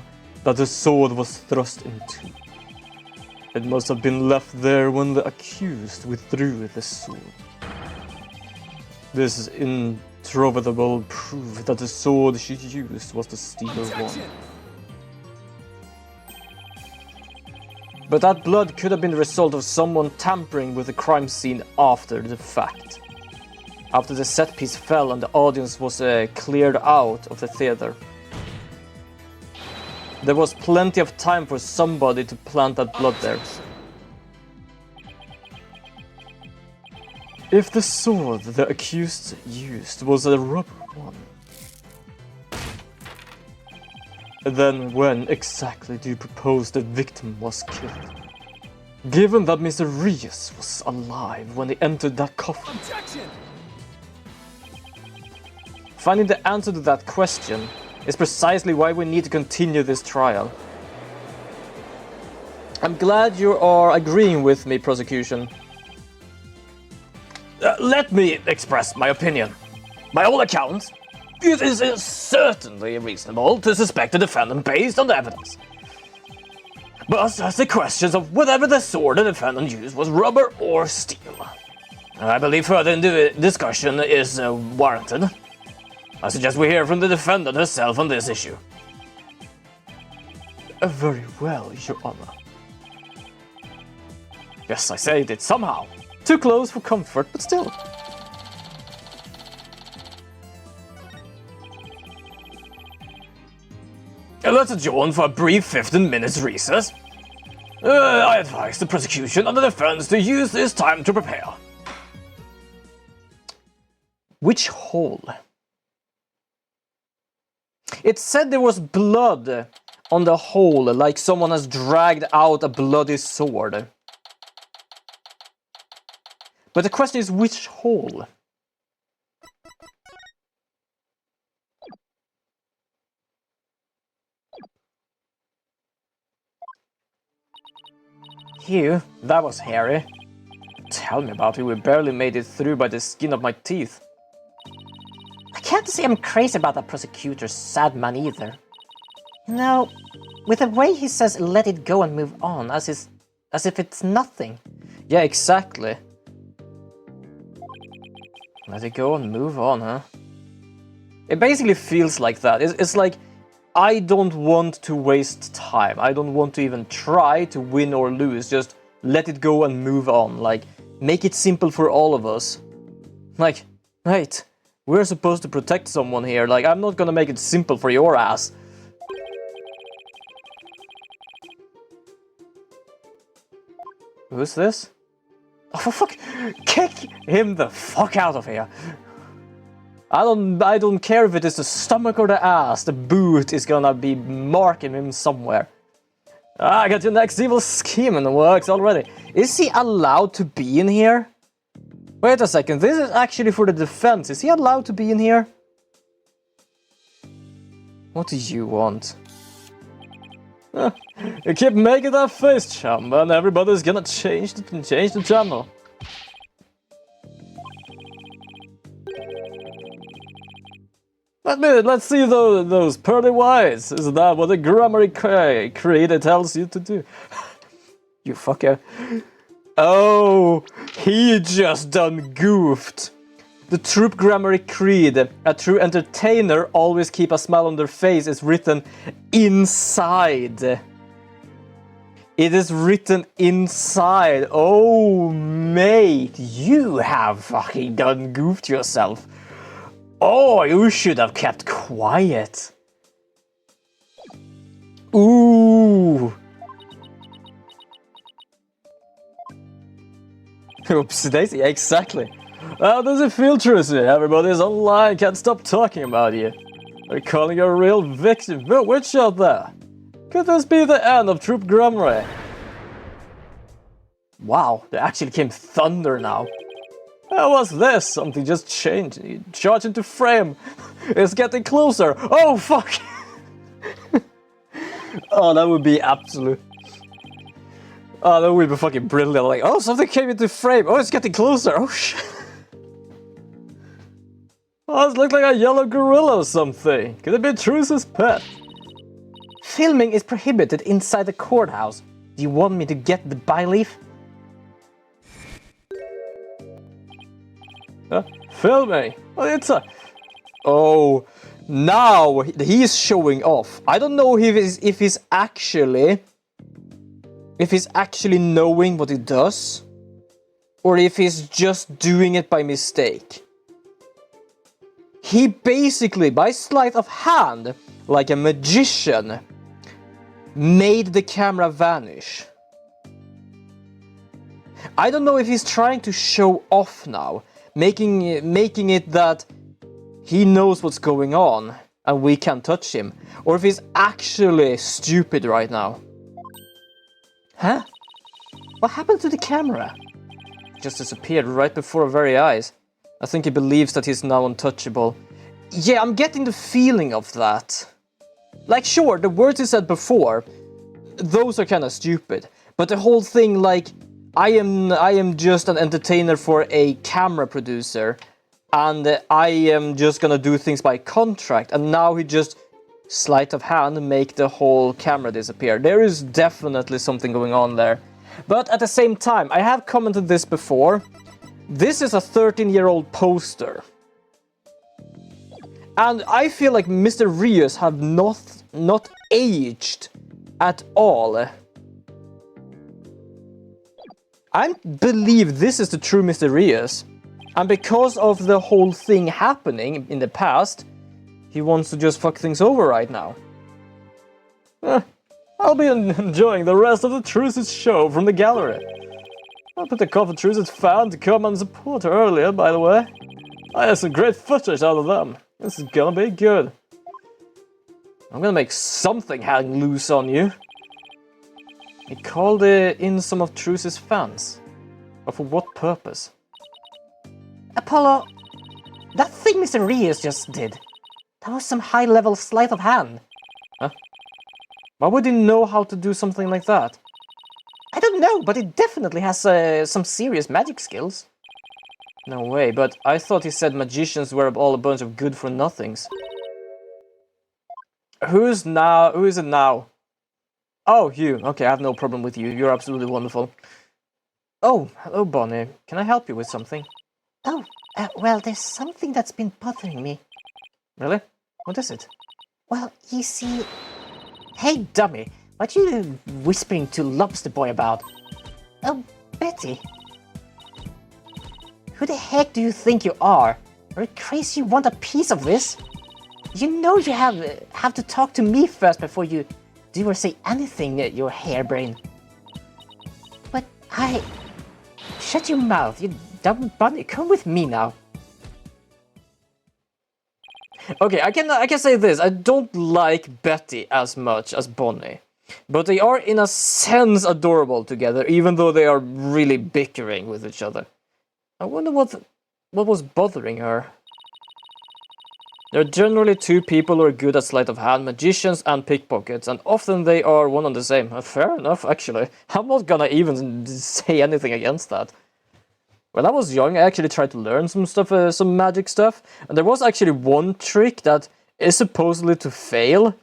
that the sword was thrust into. It must have been left there when the accused withdrew the sword. This is introvable proof that the sword she used was the steel one. But that blood could have been the result of someone tampering with the crime scene after the fact. After the set piece fell and the audience was cleared out of the theater. There was plenty of time for somebody to plant that blood there. If the sword the accused used was a rubber one, then when exactly do you propose the victim was killed? Given that Mr. Reus was alive when he entered that coffin. Objection! Finding the answer to that question is precisely why we need to continue this trial. I'm glad you are agreeing with me, prosecution. Let me express my opinion. By all accounts, it is certainly reasonable to suspect the defendant based on the evidence. But as the questions of whether the sword the defendant used was rubber or steel, I believe further discussion is warranted. I suggest we hear from the defendant herself on this issue. Very well, Your Honor. Yes, I saved it somehow. Too close for comfort, but still. Let's adjourn for a brief 15 minutes recess. I advise the prosecution and the defense to use this time to prepare. Which hole? It said there was blood on the hole, like someone has dragged out a bloody sword. But the question is, which hole? Phew, that was hairy. Tell me about it, we barely made it through by the skin of my teeth. I can't say I'm crazy about that prosecutor's sad man either. You know, with the way he says let it go and move on, as if it's nothing. Yeah, exactly. Let it go and move on, huh? It basically feels like that. It's like, I don't want to waste time. I don't want to even try to win or lose. Just let it go and move on. Like, make it simple for all of us. Like, wait, we're supposed to protect someone here. Like, I'm not gonna make it simple for your ass. Who's this? Oh, for fuck! Kick him the fuck out of here! I don't care if it is the stomach or the ass. The boot is gonna be marking him somewhere. I got your next evil scheme in the works already. Is he allowed to be in here? Wait a second, this is actually for the defense. Is he allowed to be in here? What do you want? You keep making that face, chum, and everybody's gonna change the channel. Let's see those pearly whites. Is that what the grammar creator tells you to do? You fucker. Oh, he just done goofed. The Troop Grammar Creed, a true entertainer always keep a smile on their face, is written inside. It is written inside. Oh, mate, you have fucking done goofed yourself. Oh, you should have kept quiet. Ooh. Oops, Daisy, exactly. How does it feel, Trucy? Everybody's online, can't stop talking about you. They're calling you a real victim. Witch out there. Could this be the end of Troop Grammar? Wow, there actually came thunder now. What's this? Something just changed. You charge into frame. It's getting closer. Oh, fuck! Oh, that would be absolute. Oh, that would be fucking brilliant. Like, oh, something came into frame. Oh, it's getting closer. Oh, shit. Oh, it looks like a yellow gorilla or something. Could it be Truce's pet? Filming is prohibited inside the courthouse. Do you want me to get the byleaf? Filming? Well, it's a... Oh, now he's showing off. I don't know if he's actually knowing what he does, or if he's just doing it by mistake. He basically, by sleight of hand, like a magician, made the camera vanish. I don't know if he's trying to show off now, making it that he knows what's going on and we can't touch him, or if he's actually stupid right now. Huh? What happened to the camera? It just disappeared right before our very eyes. I think he believes that he's now untouchable. Yeah, I'm getting the feeling of that. Like, sure, the words he said before, those are kind of stupid. But the whole thing, like, I am just an entertainer for a camera producer, and I am just gonna do things by contract, and now he just sleight of hand make the whole camera disappear. There is definitely something going on there. But at the same time, I have commented this before. This is a 13-year-old poster. And I feel like Mr. Rios have not aged at all. I believe this is the true Mr. Rios. And because of the whole thing happening in the past, he wants to just fuck things over right now. I'll be enjoying the rest of the Truce's show from the gallery. I put the Coffee Truce's fan to come and support her earlier, by the way. I had some great footage out of them. This is gonna be good. I'm gonna make something hang loose on you. He called in some of Truce's fans. But for what purpose? Apollo, that thing Mr. Rios just did, that was some high-level sleight of hand. Huh? Why would he know how to do something like that? I don't know, but he definitely has some serious magic skills. No way, but I thought he said magicians were all a bunch of good-for-nothings. Who is it now? Oh, you. Okay, I have no problem with you. You're absolutely wonderful. Oh, hello, Bonnie. Can I help you with something? Oh, well, there's something that's been bothering me. Really? What is it? Well, you see... Hey, dummy, what you whispering to Lobster Boy about? Oh, Betty. Who the heck do you think you are? Are you crazy you want a piece of this? You know you have to talk to me first before you do or say anything, your harebrain. But shut your mouth, you dumb bunny. Come with me now. Okay, I can say this. I don't like Betty as much as Bonnie. But they are in a sense adorable together, even though they are really bickering with each other. I wonder what was bothering her. There are generally two people who are good at sleight of hand, magicians and pickpockets, and often they are one and the same. Fair enough, actually. I'm not gonna even say anything against that. When I was young, I actually tried to learn some stuff, some magic stuff, and there was actually one trick that is supposedly to fail,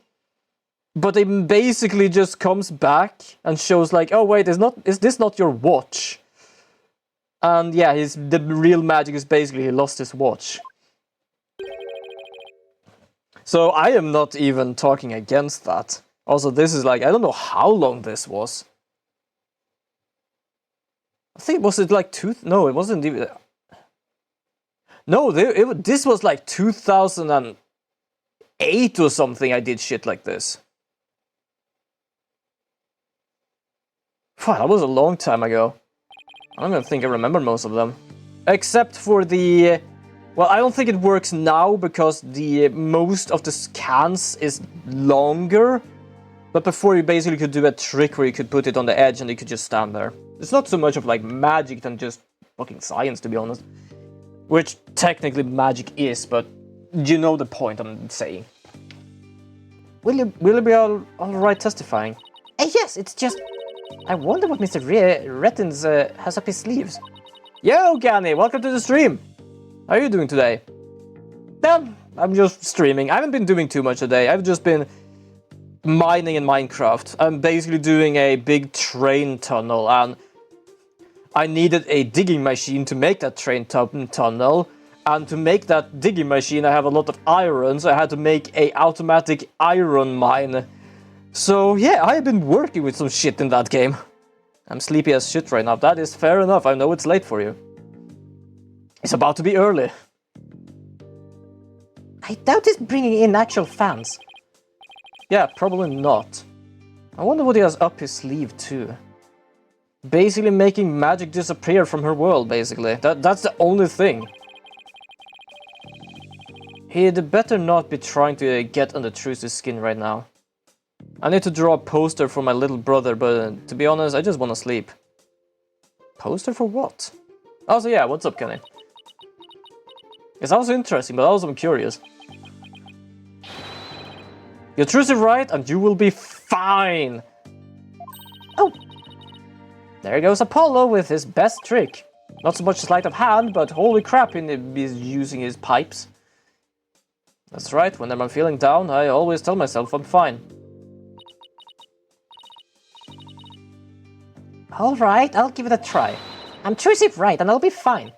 but it basically just comes back and shows like, oh wait, is this not your watch? And yeah, the real magic is basically he lost his watch. So I am not even talking against that. Also, this is like, I don't know how long this was. I think, was it like no, it wasn't even... No, this was like 2008 or something I did shit like this. Fuck, that was a long time ago. I don't even think I remember most of them. Except for the... Well, I don't think it works now because the most of the scans is longer. But before you basically could do a trick where you could put it on the edge and you could just stand there. It's not so much of like magic than just fucking science, to be honest. Which technically magic is, but you know the point I'm saying. Will you be alright testifying? Yes, it's just... I wonder what Mr. Rettins has up his sleeves. Yo, Gani, welcome to the stream! How are you doing today? Well, I'm just streaming. I haven't been doing too much today. I've just been mining in Minecraft. I'm basically doing a big train tunnel, and I needed a digging machine to make that train tunnel. And to make that digging machine, I have a lot of iron, so I had to make a automatic iron mine. So yeah, I've been working with some shit in that game. I'm sleepy as shit right now. That is fair enough. I know it's late for you. It's about to be early. I doubt he's bringing in actual fans. Yeah, probably not. I wonder what he has up his sleeve too. Basically making magic disappear from her world, basically. That's the only thing. He'd better not be trying to get under Truce's skin right now. I need to draw a poster for my little brother, but to be honest, I just want to sleep. Poster for what? Oh, so yeah, what's up, Kenny? It sounds interesting, but also I'm curious. You're Truce right, and you will be fine! Oh! There goes Apollo with his best trick. Not so much sleight of hand, but holy crap, he's using his pipes. That's right, whenever I'm feeling down, I always tell myself I'm fine. Alright, I'll give it a try. I'm Truce right, and I'll be fine.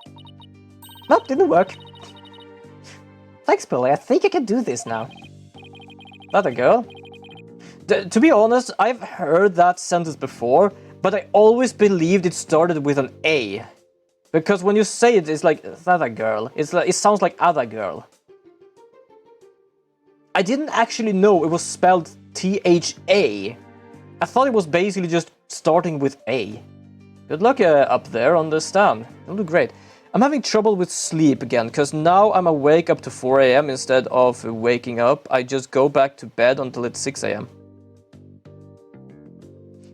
Nope, didn't work. Thanks, Billy, I think I can do this now. That a girl? To be honest, I've heard that sentence before, but I always believed it started with an A. Because when you say it, it's like, that a girl. It sounds like other girl. I didn't actually know it was spelled T-H-A. I thought it was basically just starting with A. Good luck up there on the stand. You'll do great. I'm having trouble with sleep again, because now I'm awake up to 4 AM instead of waking up. I just go back to bed until it's 6 AM.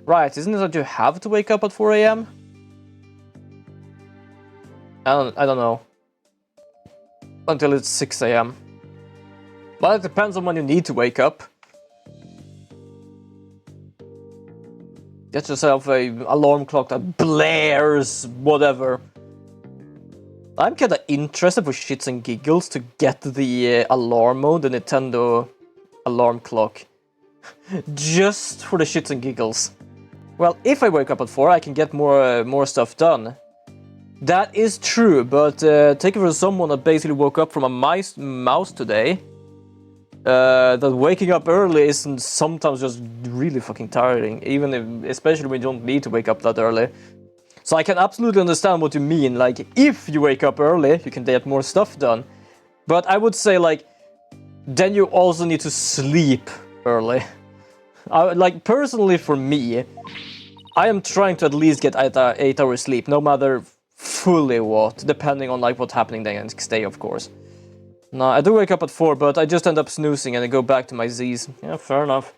Right, isn't it that you have to wake up at 4 AM? I don't know. Until it's 6 AM. Well, it depends on when you need to wake up. Get yourself an alarm clock that blares, whatever. I'm kinda interested for shits and giggles to get the alarm mode, the Nintendo alarm clock. Just for the shits and giggles. Well, if I wake up at 4, I can get more stuff done. That is true, but take it from someone that basically woke up from a mouse today. That waking up early is sometimes just really fucking tiring, especially when you don't need to wake up that early. So I can absolutely understand what you mean, like, if you wake up early, you can get more stuff done. But I would say, like, then you also need to sleep early. Like, personally for me, I am trying to at least get 8 hours sleep, no matter fully what, depending on, like, what's happening the next day, of course. No, I do wake up at 4, but I just end up snoozing and I go back to my Z's. Yeah, fair enough.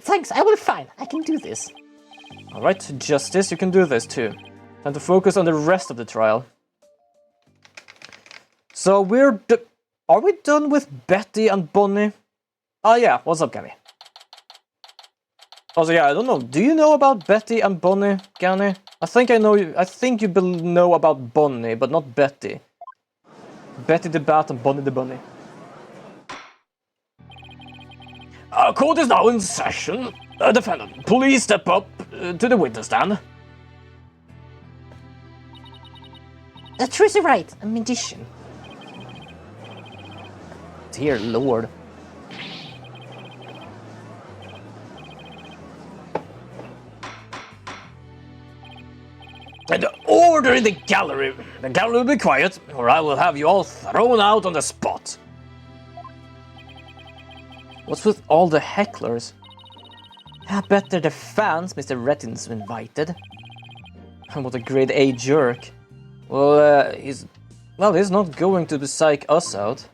Thanks, I will be fine. I can do this. Alright, Justice, you can do this too. Time to focus on the rest of the trial. So we're... Are we done with Betty and Bonnie? Oh yeah, what's up, Gabby? Also, yeah, I don't know. Do you know about Betty and Bonnie, Gani? I think I know you. I think you know about Bonnie, but not Betty. Betty the Bat and Bonnie the Bunny. Court is now in session. Defendant, please step up to the witness stand. Tracy Wright, a magician. Dear Lord. And order in the gallery. The gallery will be quiet, or I will have you all thrown out on the spot. What's with all the hecklers? I bet they're the fans Mr. Rettin's invited. What a grade A jerk. Well, he's not going to psych us out.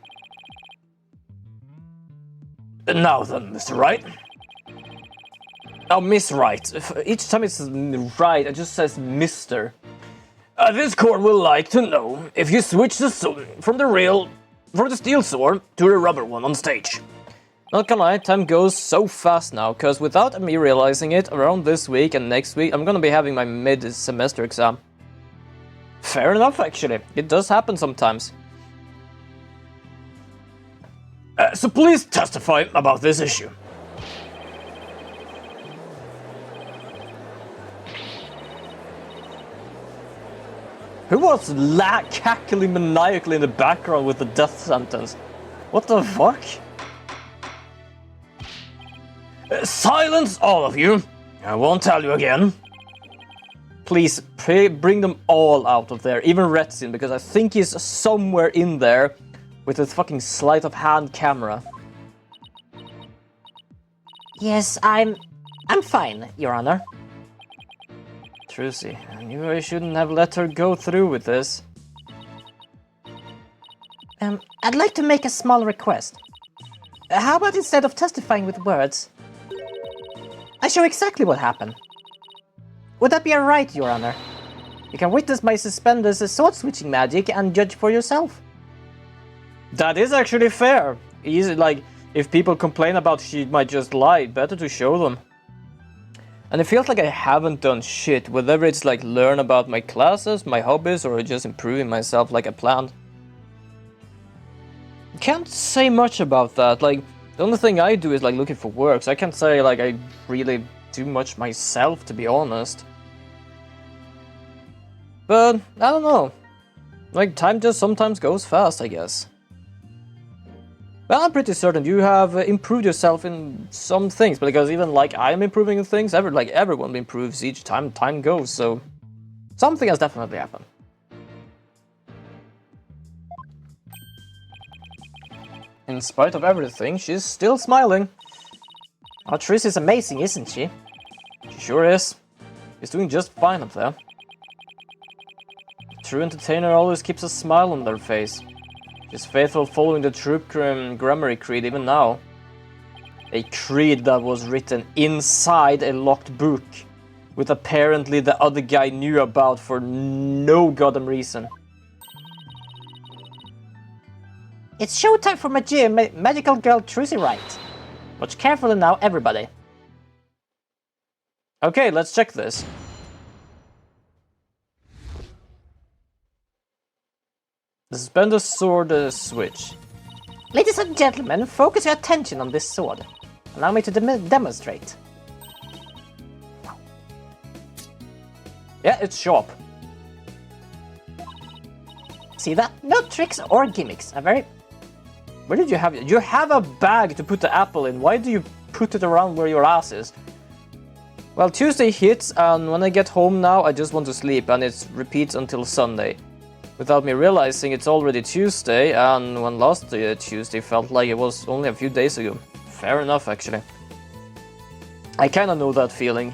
Now then, Mr. Wright. Oh, Miss Wright. Each time it says Wright, it just says Mr. This court will like to know if you switch the sword from the steel sword to the rubber one on stage. Not gonna lie, time goes so fast now, cause without me realizing it, around this week and next week, I'm gonna be having my mid-semester exam. Fair enough, actually. It does happen sometimes. So please testify about this issue. Who was cackling maniacally in the background with the death sentence? What the fuck? Silence, all of you! I won't tell you again. Please, bring them all out of there, even Retsin, because I think he's somewhere in there with his fucking sleight of hand camera. Yes, I'm fine, Your Honor. Trucy, I knew I shouldn't have let her go through with this. I'd like to make a small request. How about instead of testifying with words, I show exactly what happened? Would that be alright, Your Honor? You can witness my suspenders' sword-switching magic and judge for yourself. That is actually fair. Easy, like, if people complain about she might just lie, better to show them. And it feels like I haven't done shit, whether it's like learn about my classes, my hobbies, or just improving myself like I planned. Can't say much about that, like, the only thing I do is like looking for work, so I can't say like I really do much myself, to be honest. But, I don't know. Like, time just sometimes goes fast, I guess. Well, I'm pretty certain you have improved yourself in some things, because even like I'm improving in things, everyone improves each time time goes, so something has definitely happened. In spite of everything, she's still smiling. Oh, Trish is amazing, isn't she? She sure is. She's doing just fine up there. A true entertainer always keeps a smile on their face. She's faithful following the troop grammar creed even now. A creed that was written inside a locked book, which apparently the other guy knew about for no goddamn reason. It's showtime for magical girl Trucy Wright. Watch carefully now, everybody. Okay, let's check this. The suspender sword switch. Ladies and gentlemen, focus your attention on this sword. Allow me to demonstrate. Yeah, it's sharp. See that? No tricks or gimmicks. A very... Where did you have it? You have a bag to put the apple in. Why do you put it around where your ass is? Well, Tuesday hits, and when I get home now, I just want to sleep, and it repeats until Sunday. Without me realizing it's already Tuesday, and when last Tuesday felt like it was only a few days ago. Fair enough, actually. I kinda know that feeling.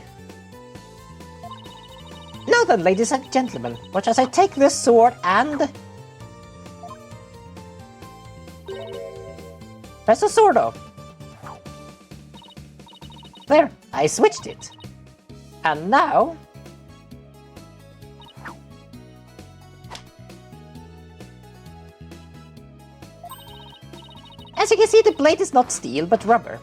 Now then, ladies and gentlemen, watch as I take this sword and... press the sword off. There, I switched it. And now... As you can see, the blade is not steel, but rubber.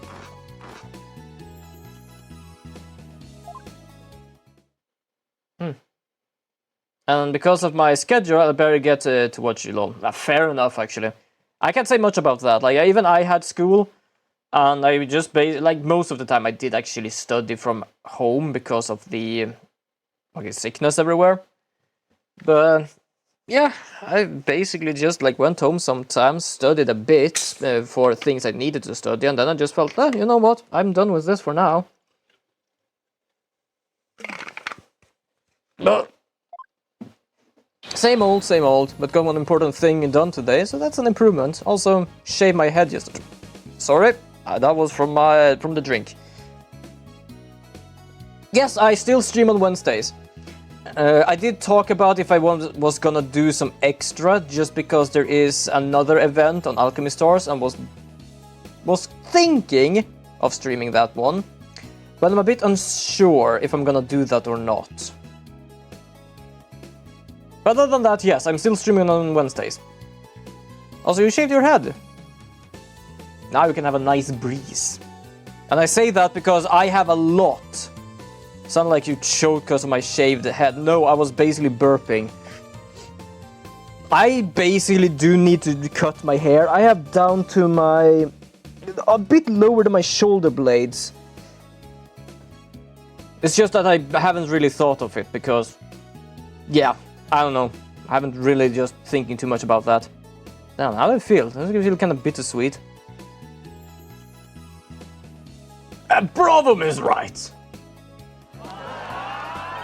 And because of my schedule, I better get to watch LOL. Fair enough, actually. I can't say much about that. Like, even I had school, and I just like most of the time I did actually study from home because of the sickness everywhere. But yeah, I basically just like went home sometimes, studied a bit for things I needed to study, and then I just felt, you know what, I'm done with this for now. But same old, but got one important thing done today, so that's an improvement. Also, shaved my head yesterday. Sorry, that was from the drink. Yes, I still stream on Wednesdays. I did talk about if I was gonna do some extra, just because there is another event on Alchemy Stars, and was thinking of streaming that one, but I'm a bit unsure if I'm gonna do that or not. But other than that, yes, I'm still streaming on Wednesdays. Also, you shaved your head. Now you can have a nice breeze. And I say that because I have a lot. Sound like you choked because of my shaved head. No, I was basically burping. I basically do need to cut my hair. I have down to a bit lower than my shoulder blades. It's just that I haven't really thought of it because, yeah, I don't know. I haven't really just thinking too much about that. Damn, how do I feel? Does it feel kind of bittersweet? Bravo is right!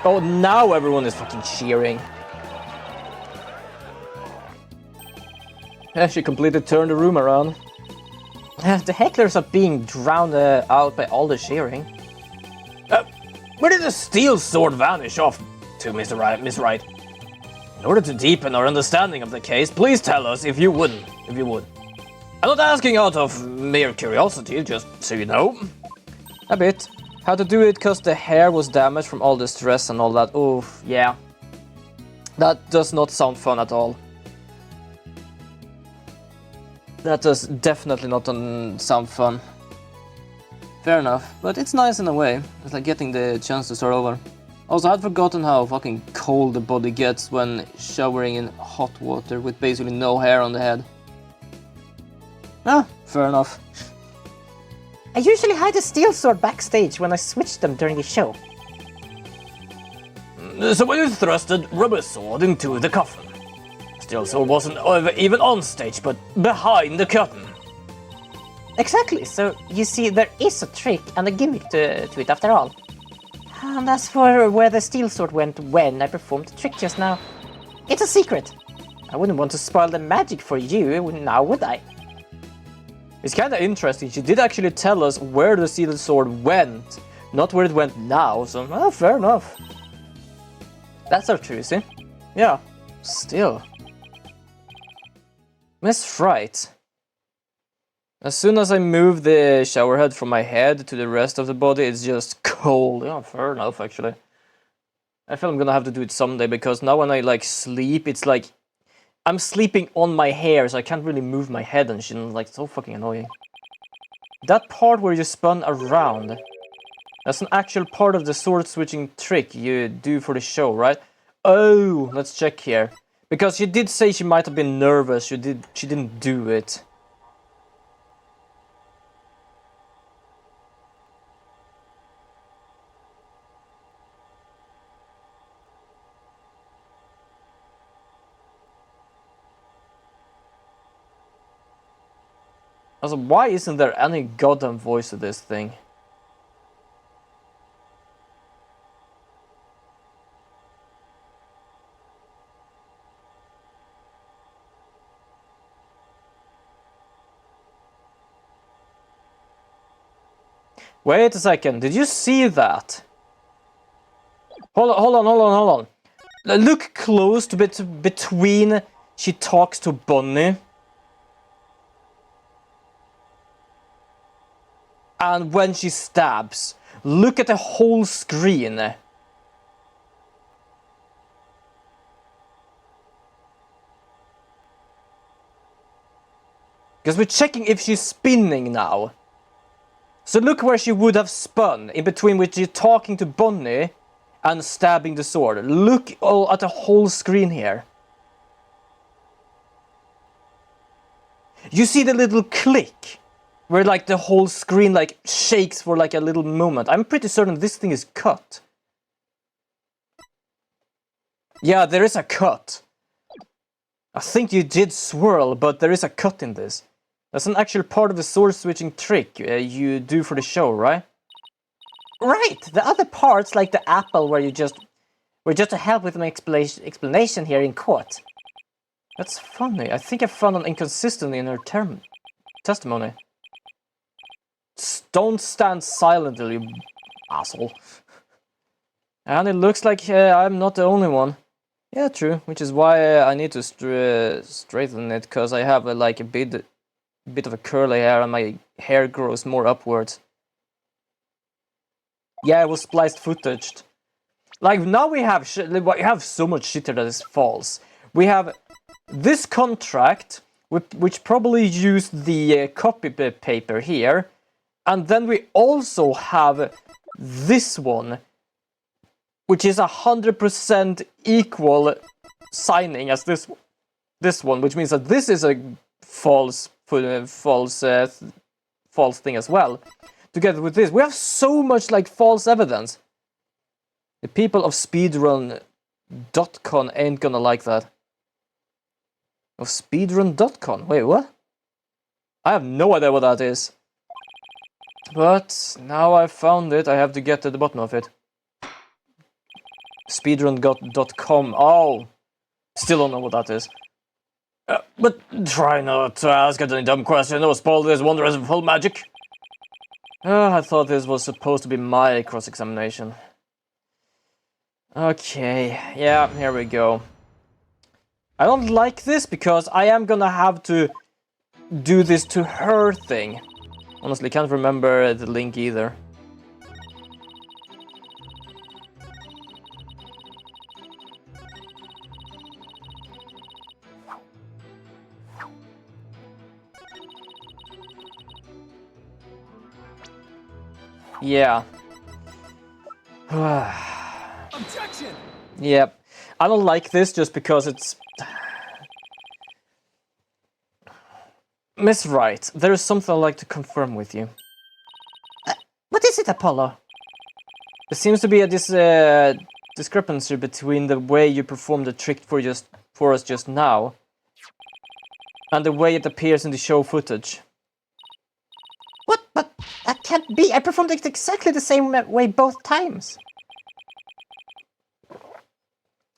Oh, now everyone is fucking cheering. Yeah, she completely turned the room around. The hecklers are being drowned out by all the cheering. Where did the steel sword vanish off to, Miss Wright? In order to deepen our understanding of the case, please tell us if you would. I'm not asking out of mere curiosity, just so you know. A bit. How to do it because the hair was damaged from all the stress and all that. Oh, yeah. That does not sound fun at all. That does definitely not sound fun. Fair enough, but it's nice in a way. It's like getting the chance to start over. Also, I'd forgotten how fucking cold the body gets when showering in hot water with basically no hair on the head. Ah, fair enough. I usually hide the steel sword backstage when I switch them during the show. So when you thrusted rubber sword into the coffin, steel sword wasn't even on stage, but behind the curtain. Exactly, so you see there is a trick and a gimmick to it after all. And as for where the steel sword went when I performed the trick just now, it's a secret. I wouldn't want to spoil the magic for you now, would I? It's kinda interesting, she did actually tell us where the steel sword went, not where it went now, so well, fair enough. That's our truth, see? Yeah, still. Miss Fright. As soon as I move the shower head from my head to the rest of the body, it's just cold. Yeah, fair enough, actually. I feel I'm gonna have to do it someday, because now when I like sleep, it's like I'm sleeping on my hair, so I can't really move my head and shit. Like, so fucking annoying. That part where you spun around, that's an actual part of the sword switching trick you do for the show, right? Oh, let's check here. Because she did say she might have been nervous, she didn't do it. Also, why isn't there any goddamn voice to this thing? Wait a second, did you see that? Hold on. Look close to between she talks to Bonnie and when she stabs. Look at the whole screen. Because we're checking if she's spinning now. So look where she would have spun, in between which you're talking to Bonnie and stabbing the sword. Look all at the whole screen here. You see the little click, where like the whole screen like shakes for like a little moment. I'm pretty certain this thing is cut. Yeah, there is a cut. I think you did swirl, but there is a cut in this. That's an actual part of the sword switching trick you do for the show, right? Right! The other parts, like the apple were just to help with my explanation here in court. That's funny. I think I found an inconsistency in her testimony. Don't stand silently, you asshole. And it looks like I'm not the only one. Yeah, true. Which is why I need to straighten it, because I have like a bit of a curly hair and my hair grows more upwards. Yeah, it was spliced footage. Like now we have so much shit here that is false. We have this contract, which probably used the copy paper here, and then we also have this one, which is 100% equal signing as this one, which means that this is a false thing as well. Together with this, we have so much like false evidence. The people of speedrun.con ain't gonna like that. Of speedrun.con? Wait, what? I have no idea what that is. But now I've found it, I have to get to the bottom of it. Speedrun.com. Oh, still don't know what that is. But try not to ask any dumb question or spoil this wondrous full magic. I thought this was supposed to be my cross-examination. Okay, yeah, here we go. I don't like this because I am gonna have to do this to her thing. Honestly, can't remember the link either. Yeah. Objection! Yep. I don't like this just because it's... Miss Wright, there is something I'd like to confirm with you. What is it, Apollo? There seems to be a discrepancy between the way you performed the trick for us just now and the way it appears in the show footage. What? But that can't be. I performed it exactly the same way both times.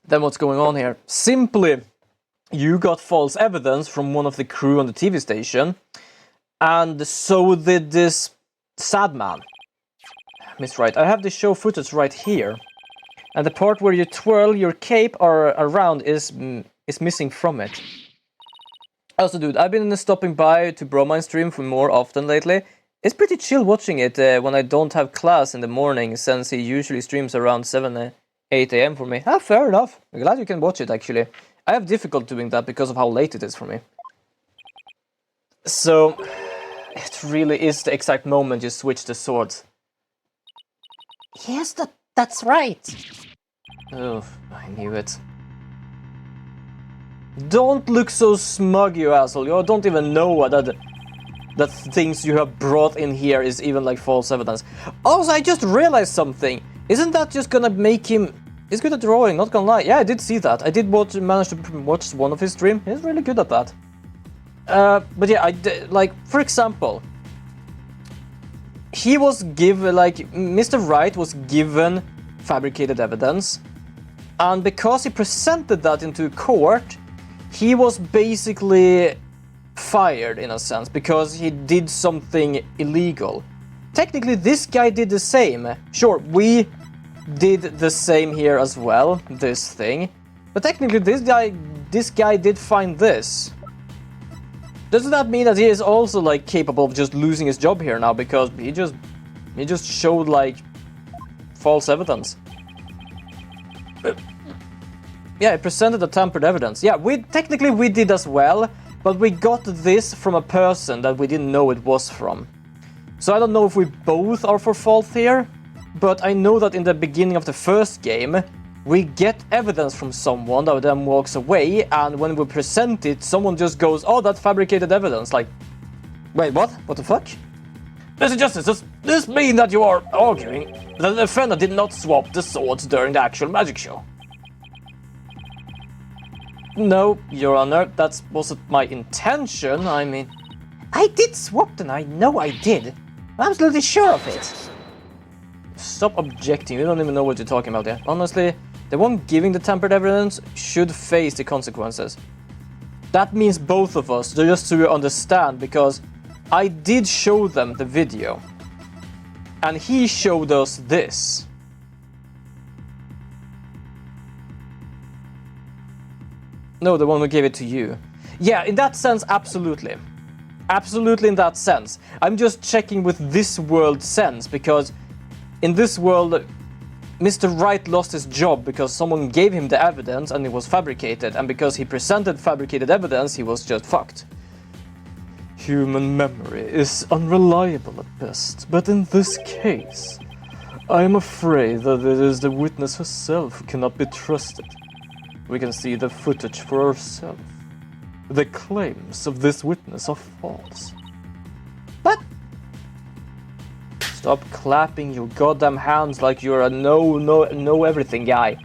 Then what's going on here? Simply, you got false evidence from one of the crew on the TV station, and so did this sad man. Miss Wright, I have the show footage right here, and the part where you twirl your cape around is missing from it. Also, dude, I've been stopping by to Bromine stream for more often lately. It's pretty chill watching it when I don't have class in the morning, since he usually streams around 7, 8 AM for me. Ah, fair enough. I'm glad you can watch it, actually. I have difficulty doing that because of how late it is for me. So, it really is the exact moment you switch the swords. Yes, that's right. Oh, I knew it. Don't look so smug, you asshole. You don't even know that things you have brought in here is even like false evidence. Also, I just realized something. Isn't that just gonna make him... He's good at drawing, not gonna lie. Yeah, I did see that. I did manage to watch one of his streams. He's really good at that. But yeah, like, for example, he was given, like, Mr. Wright was given fabricated evidence, and because he presented that into court, he was basically fired in a sense because he did something illegal. Technically, this guy did the same. Sure, we did the same here as well, this thing. But technically, this guy did find this. Doesn't that mean that he is also like capable of just losing his job here now because he just showed like false evidence? Yeah, he presented the tampered evidence. Yeah, we did as well, but we got this from a person that we didn't know it was from. So I don't know if we both are for fault here, but I know that in the beginning of the first game, we get evidence from someone that then walks away, and when we present it, someone just goes, oh, that's fabricated evidence. Like, wait, what? What the fuck? Mr. Justice, does this mean that you are arguing that the defendant did not swap the swords during the actual magic show? No, Your Honor, that wasn't my intention, I mean... I did swap them, I know I did. I'm absolutely sure of it. Stop objecting, you don't even know what you're talking about there. Honestly, the one giving the tampered evidence should face the consequences. That means both of us, just so you understand, because I did show them the video. And he showed us this. No, the one who gave it to you. Yeah, in that sense, absolutely. Absolutely in that sense. I'm just checking with this world sense, because in this world, Mr. Wright lost his job because someone gave him the evidence and it was fabricated, and because he presented fabricated evidence, he was just fucked. Human memory is unreliable at best, but in this case, I am afraid that it is the witness herself who cannot be trusted. We can see the footage for ourselves. The claims of this witness are false. But... Stop clapping your goddamn hands like you're a know everything guy.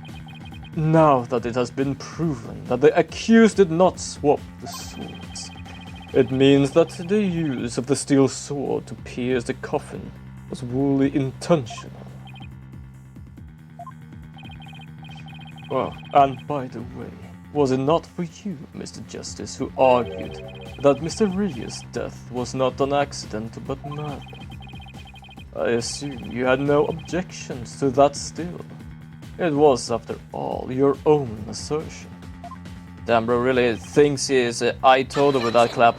Now that it has been proven that the accused did not swap the swords, it means that the use of the steel sword to pierce the coffin was wholly intentional. Oh, and by the way, was it not for you, Mr. Justice, who argued that Mr. Reyes' death was not an accident but murder? I assume you had no objections to that still. It was, after all, your own assertion. Damn, bro really thinks he is I told her with that clap.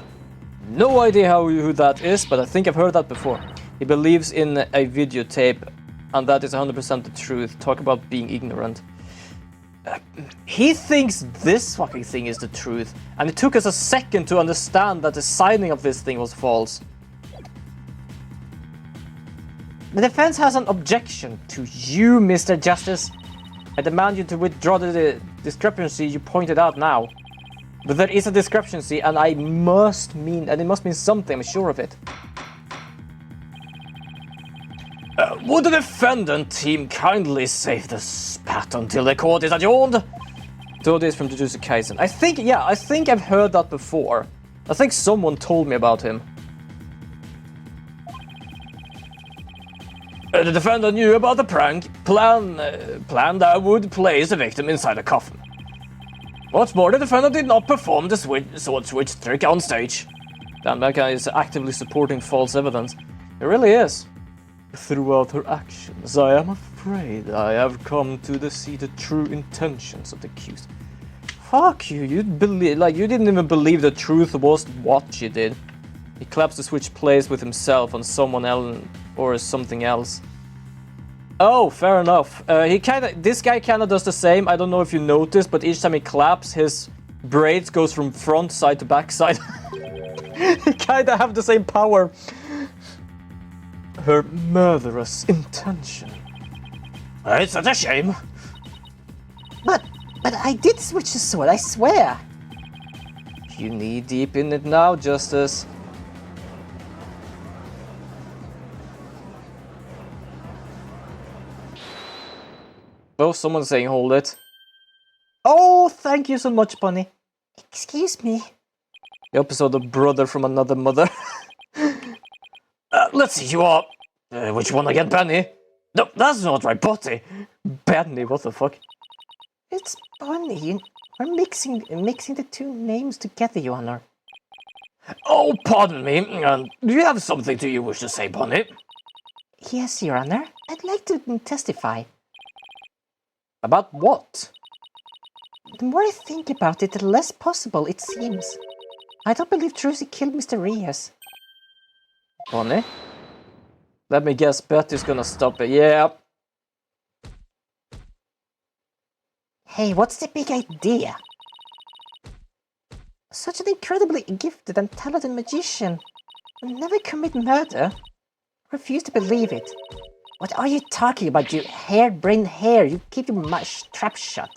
No idea who that is, but I think I've heard that before. He believes in a videotape, and that is 100% the truth. Talk about being ignorant. He thinks this fucking thing is the truth, and it took us a second to understand that the signing of this thing was false. The defense has an objection to you, Mr. Justice. I demand you to withdraw the discrepancy you pointed out now. But there is a discrepancy, and it must mean something, I'm sure of it. Would the defendant team kindly save the spat until the court is adjourned? So this from Jujutsu Kaisen. I think I've heard that before. I think someone told me about him. The defendant knew about the prank, planned that I would place the victim inside a coffin. What's more, the defendant did not perform the sword switch trick on stage. Damn, that guy is actively supporting false evidence. It really is. Throughout her actions, I am afraid I have come to see the true intentions of the accused. Fuck you, you didn't even believe the truth was what she did. He claps the switch plays with himself on someone else or something else. Oh, fair enough. This guy kinda does the same. I don't know if you noticed, but each time he claps, his braids goes from front side to back side. He kinda have the same power. Her murderous intention. It's such a shame. But I did switch the sword, I swear. You knee deep in it now, Justice. Oh, someone's saying hold it. Oh, thank you so much, Bunny. Excuse me. The episode of Brother from Another Mother. Let's see, you are... which one again, Benny? No, that's not right, Botty. Benny, what the fuck? It's Bunny. We're mixing the two names together, Your Honor. Oh, pardon me. Do you have something you wish to say, Bunny? Yes, Your Honor. I'd like to testify. About what? The more I think about it, the less possible it seems. I don't believe Trucy killed Mr. Reyes. Bunny? Let me guess, Betty's gonna stop it. Yeah. Hey, what's the big idea? Such an incredibly gifted and talented magician would never commit murder. Refuse to believe it. What are you talking about, you hair-brained hare? You keep your mouth trap shut.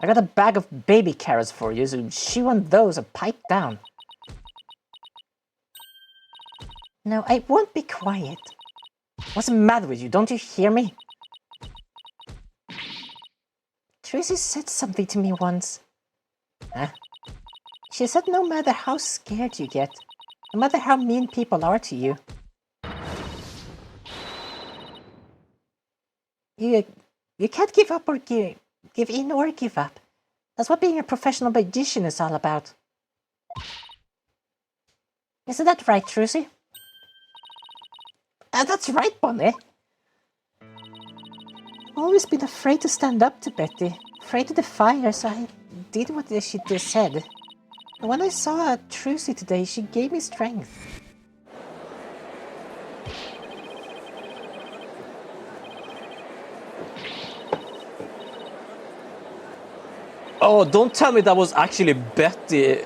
I got a bag of baby carrots for you, so chew on those or pipe down. No, I won't be quiet. What's the matter with you? Don't you hear me? Tracy said something to me once. Huh? She said no matter how scared you get, no matter how mean people are to you, you can't give up or give in or give up. That's what being a professional magician is all about. Isn't that right, Trucy? That's right, Bonnie. Always been afraid to stand up to Betty, afraid to defy her, so I did what she just said. And when I saw Trucy today, she gave me strength. Oh, don't tell me that was actually Betty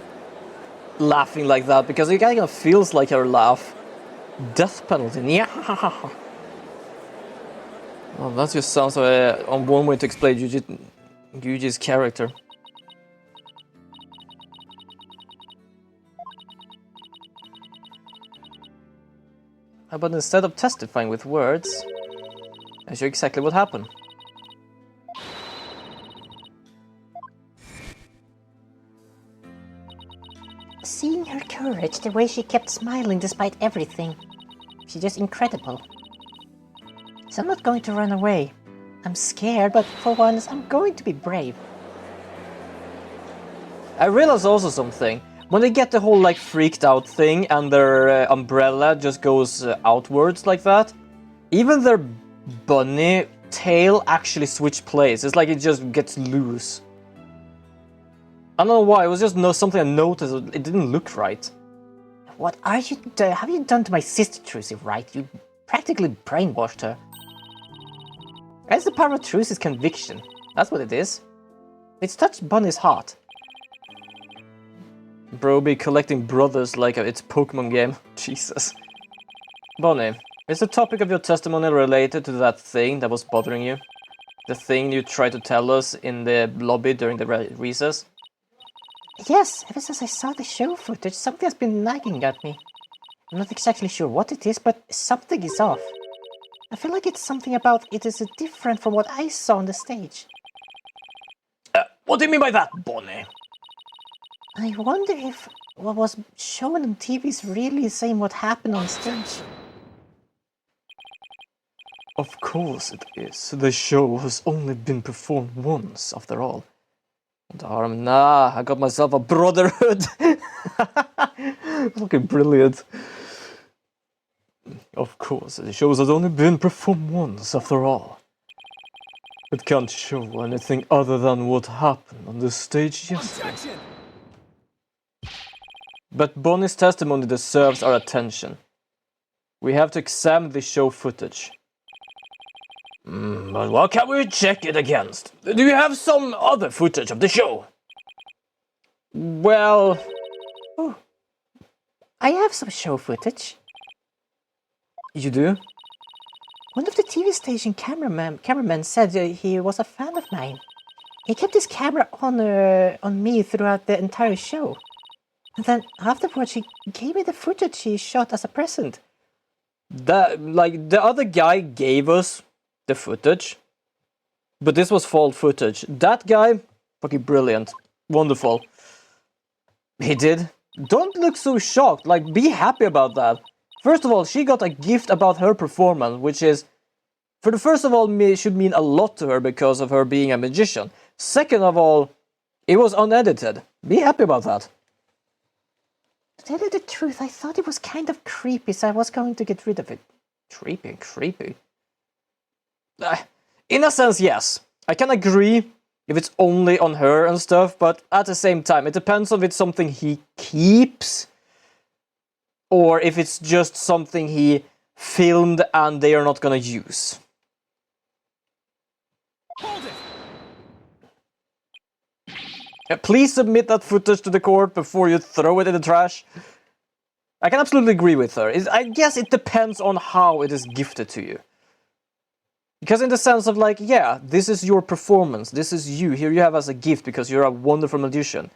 laughing like that, because it kind of feels like her laugh. Death penalty, yeah. Well, that just sounds on one way to explain Yuji's character. But instead of testifying with words, I show exactly what happened. Seeing her courage, the way she kept smiling despite everything, she's just incredible. So I'm not going to run away. I'm scared, but for once, I'm going to be brave. I realized also something. When they get the whole like freaked out thing and their umbrella just goes outwards like that, even their bunny tail actually switched place. It's like it just gets loose. I don't know why, it was just something I noticed. It didn't look right. What are you have you done to my sister, Trucy, right? You practically brainwashed her. That's the power of Trucy's conviction. That's what it is. It's touched Bunny's heart. Bro be collecting brothers like it's a Pokemon game. Jesus. Bunny, is the topic of your testimony related to that thing that was bothering you? The thing you tried to tell us in the lobby during the recess? Yes, ever since I saw the show footage, something has been nagging at me. I'm not exactly sure what it is, but something is off. I feel like it's something about it is different from what I saw on the stage. What do you mean by that, Bonnie? I wonder if what was shown on TV is really the same what happened on stage. Of course it is. The show has only been performed once, after all. Darn, nah, I got myself a brotherhood. Looking brilliant. Of course, the show has only been performed once, after all. It can't show anything other than what happened on the stage yesterday. Objection! But Bonnie's testimony deserves our attention. We have to examine the show footage. But what can we check it against? Do you have some other footage of the show? Well... Oh, I have some show footage. You do? One of the TV station cameramen said he was a fan of mine. He kept his camera on me throughout the entire show. And then afterwards he gave me the footage he shot as a present. The other guy gave us the footage, but this was false footage. That guy, fucking brilliant. Wonderful. He did. Don't look so shocked, like be happy about that. First of all, she got a gift about her performance, which is, for the first of all, should mean a lot to her because of her being a magician. Second of all, it was unedited. Be happy about that. To tell you the truth, I thought it was kind of creepy, so I was going to get rid of it. Creepy. In a sense, yes. I can agree if it's only on her and stuff, but at the same time, it depends on if it's something he keeps or if it's just something he filmed and they are not gonna use. Hold it! Please submit that footage to the court before you throw it in the trash. I can absolutely agree with her. I guess it depends on how it is gifted to you. Because in the sense of like, yeah, this is your performance, this is you, here you have as a gift because you're a wonderful magician.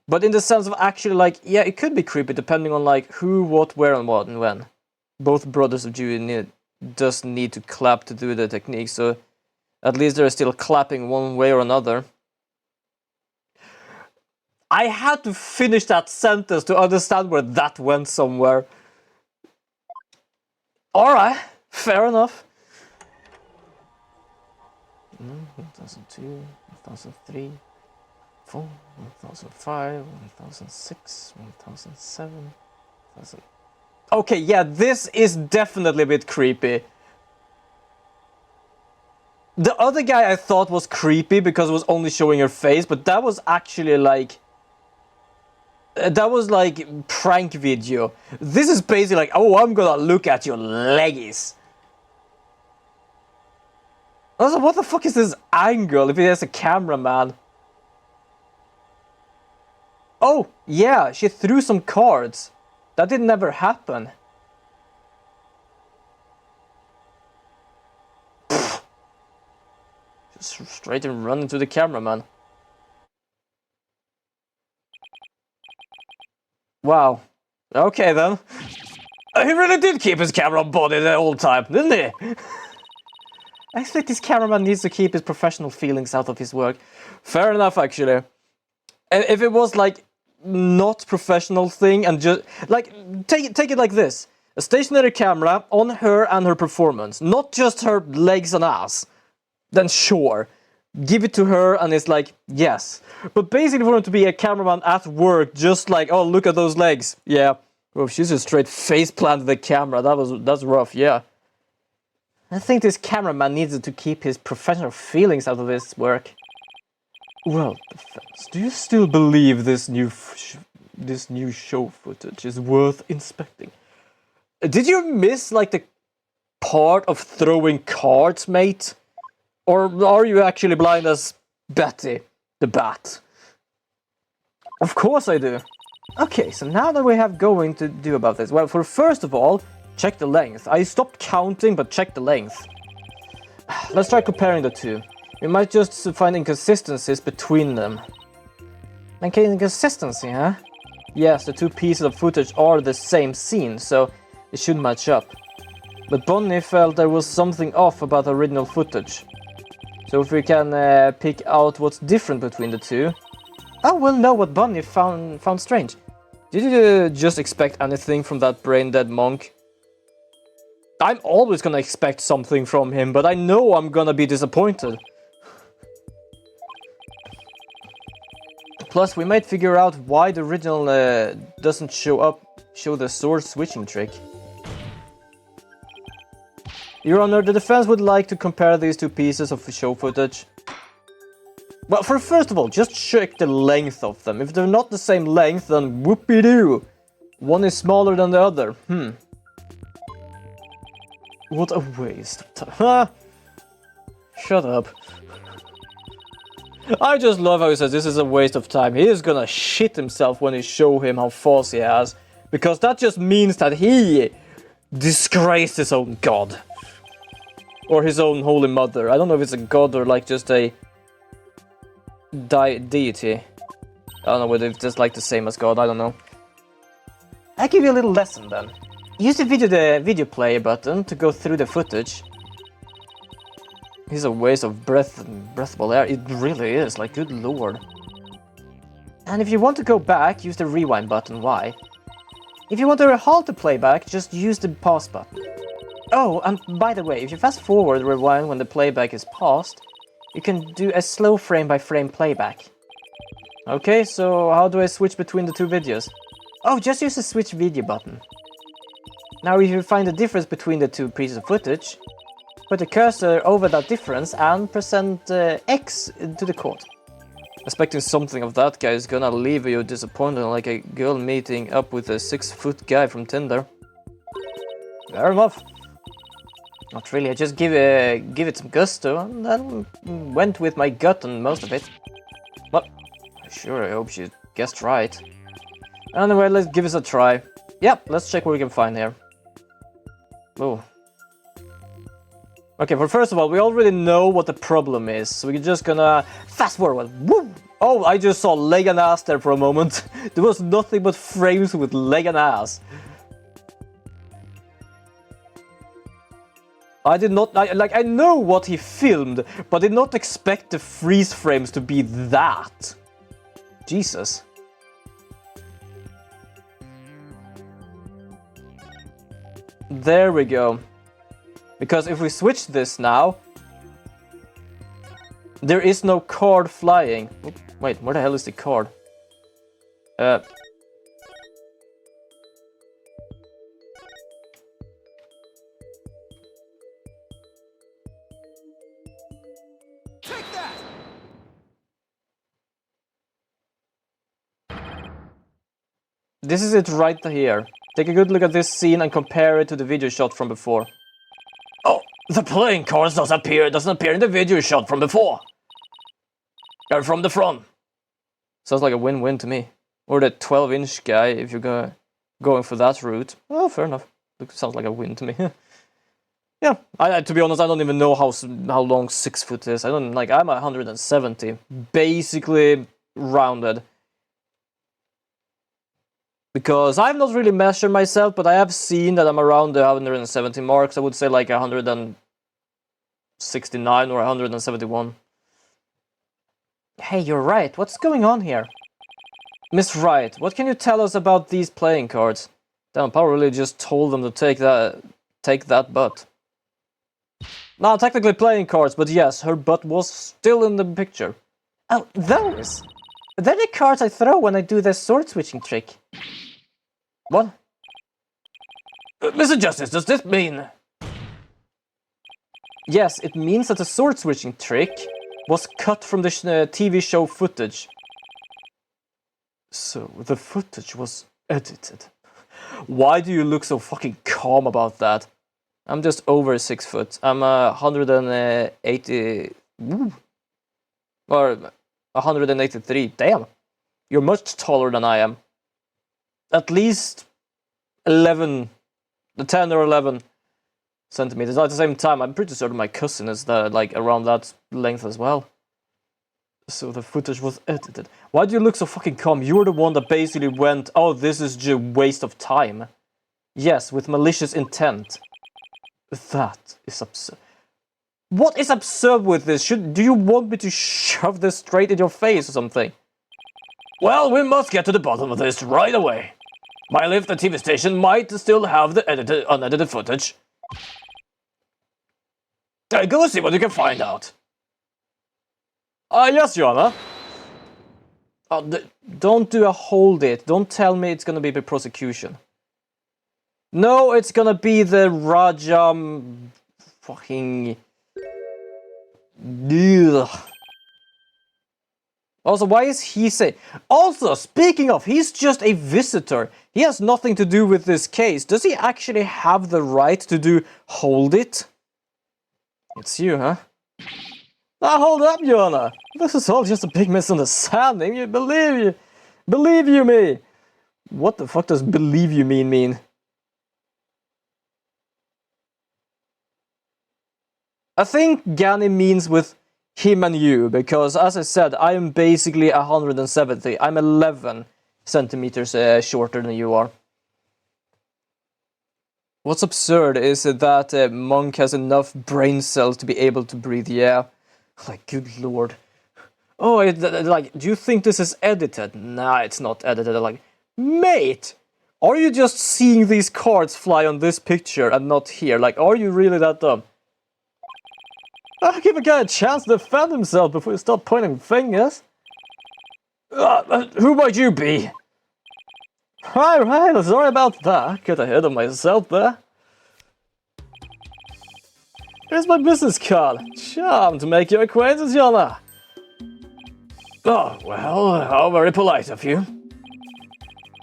But in the sense of actually like, yeah, it could be creepy depending on like who, what, where and what and when. Both brothers of Judy does need to clap to do the technique, so at least they're still clapping one way or another. I had to finish that sentence to understand where that went somewhere. Alright, fair enough. 1002, 1003, 4, 1005, 1006, 1007, 1000. Okay, yeah, this is definitely a bit creepy. The other guy I thought was creepy because it was only showing her face, but that was actually like... that was like prank video. This is basically like, oh, I'm gonna look at your leggies. Also, what the fuck is this angle if he has a cameraman? Oh, yeah, she threw some cards. That did never happen. Pfft. Just straight and run into the cameraman. Wow. Okay then. He really did keep his camera on body the whole time, didn't he? I expect this cameraman needs to keep his professional feelings out of his work. Fair enough, actually. If it was like not professional thing and just like take it like this: a stationary camera on her and her performance, not just her legs and ass. Then sure, give it to her and it's like yes. But basically for him to be a cameraman at work, just like, oh, look at those legs. Yeah. Oh, she's just straight face planted the camera. That's rough. Yeah. I think this cameraman needed to keep his professional feelings out of his work. Well, defense, do you still believe this new show footage is worth inspecting? Did you miss like the part of throwing cards, mate? Or are you actually blind as Betty, the bat? Of course I do. Okay, so now that we have going to do about this, well, first of all, check the length. I stopped counting, but check the length. Let's try comparing the two. We might just find inconsistencies between them. Okay, inconsistency, huh? Yes, the two pieces of footage are the same scene, so it should match up. But Bonnie felt there was something off about the original footage. So if we can pick out what's different between the two... Oh, we'll know what Bonnie found strange. Did you just expect anything from that brain-dead monk? I'm always gonna expect something from him, but I know I'm gonna be disappointed. Plus, we might figure out why the original doesn't show the sword switching trick. Your Honor, the defense would like to compare these two pieces of show footage. Well, first of all, just check the length of them. If they're not the same length, then whoopie-doo. One is smaller than the other. What a waste of time. Shut up. I just love how he says this is a waste of time. He is gonna shit himself when he show him how false he has. Because that just means that he disgraced his own god. Or his own holy mother. I don't know if it's a god or like just a deity. I don't know whether it's just like the same as God, I don't know. I'll give you a little lesson then. Use the video player button to go through the footage. It's a waste of breathable air. It really is, like good lord. And if you want to go back, use the rewind button. Why? If you want to halt the playback, just use the pause button. Oh, and by the way, if you fast forward rewind when the playback is paused, you can do a slow frame-by-frame playback. Okay, so how do I switch between the two videos? Oh, just use the switch video button. Now if you find the difference between the two pieces of footage, put the cursor over that difference and present X to the court. Expecting something of that guy is gonna leave you disappointed like a girl meeting up with a 6-foot guy from Tinder. Fair enough. Not really, I just give it some gusto and then went with my gut on most of it. Well, I Sure, I hope she guessed right. Anyway, let's give this a try. Yep, let's check what we can find here. Oh. Okay, well, first of all, we already know what the problem is, so we're just gonna fast forward. Woo! Oh, I just saw leg and ass there for a moment. There was nothing but frames with leg and ass. I did not, I know what he filmed, but did not expect the freeze frames to be that. Jesus. There we go. Because if we switch this now, there is no card flying. Oop, wait, where the hell is the card? Take that! This is it right here. Take a good look at this scene and compare it to the video shot from before. Oh, the playing cards doesn't appear in the video shot from before. Or from the front. Sounds like a win-win to me. Or the 12-inch guy, if you're going for that route. Oh, fair enough. Sounds like a win to me. Yeah, to be honest, I don't even know how long 6 foot is. I'm 170, basically rounded. Because I've not really measured myself, but I have seen that I'm around the 170 marks. I would say like 169 or 171. Hey, you're right. What's going on here? Miss Wright, what can you tell us about these playing cards? Damn, probably just told them to take that butt. Now, technically playing cards, but yes, her butt was still in the picture. Oh, those! They're the cards I throw when I do the sword switching trick. What? Mr. Justice, does this mean... Yes, it means that the sword switching trick was cut from the TV show footage. So, the footage was edited. Why do you look so fucking calm about that? I'm just over 6 foot. I'm 180... Or 183. Damn. You're much taller than I am. At least 10 or 11 centimeters. At the same time, I'm pretty certain my cousin is around that length as well. So the footage was edited. Why do you look so fucking calm? You're the one that basically went, oh, this is just a waste of time. Yes, with malicious intent. That is absurd. What is absurd with this? Do you want me to shove this straight in your face or something? Well, we must get to the bottom of this right away. My lift and TV station might still have the unedited footage. Go see what you can find out. Yes, Your Honor. Oh, don't do a hold it. Don't tell me it's gonna be the prosecution. No, it's gonna be the Rajam... fucking... Ugh. Also, why is he saying... Also, speaking of, he's just a visitor. He has nothing to do with this case. Does he actually have the right to do hold it? It's you, huh? Now hold up, Your Honor. This is all just a big misunderstanding. You believe you me. What the fuck does believe you mean? I think Gani means with him and you, because as I said, I am basically 170. I'm 11 centimeters shorter than you are. What's absurd is that Monk has enough brain cells to be able to breathe, yeah. Like, good lord. Oh, do you think this is edited? Nah, it's not edited. Like, mate, are you just seeing these cards fly on this picture and not here? Like, are you really that dumb? Give a guy a chance to defend himself before you start pointing fingers. Who might you be? Right, sorry about that. Got ahead of myself there. Here's my business card. Charmed to make your acquaintance, Your Honor. Oh, well, how very polite of you.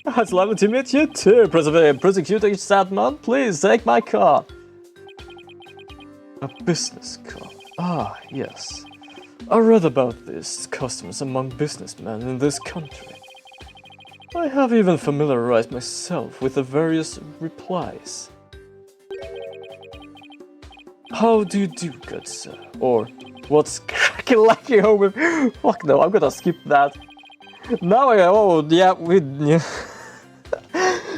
It's lovely to meet you too, Prosecutor Sadman. Please take my card. A business card. Ah, yes. I read about this customs among businessmen in this country. I have even familiarized myself with the various replies. How do you do, good sir? Or, what's cracking like you home with? Fuck no, I'm gonna skip that. Now yeah.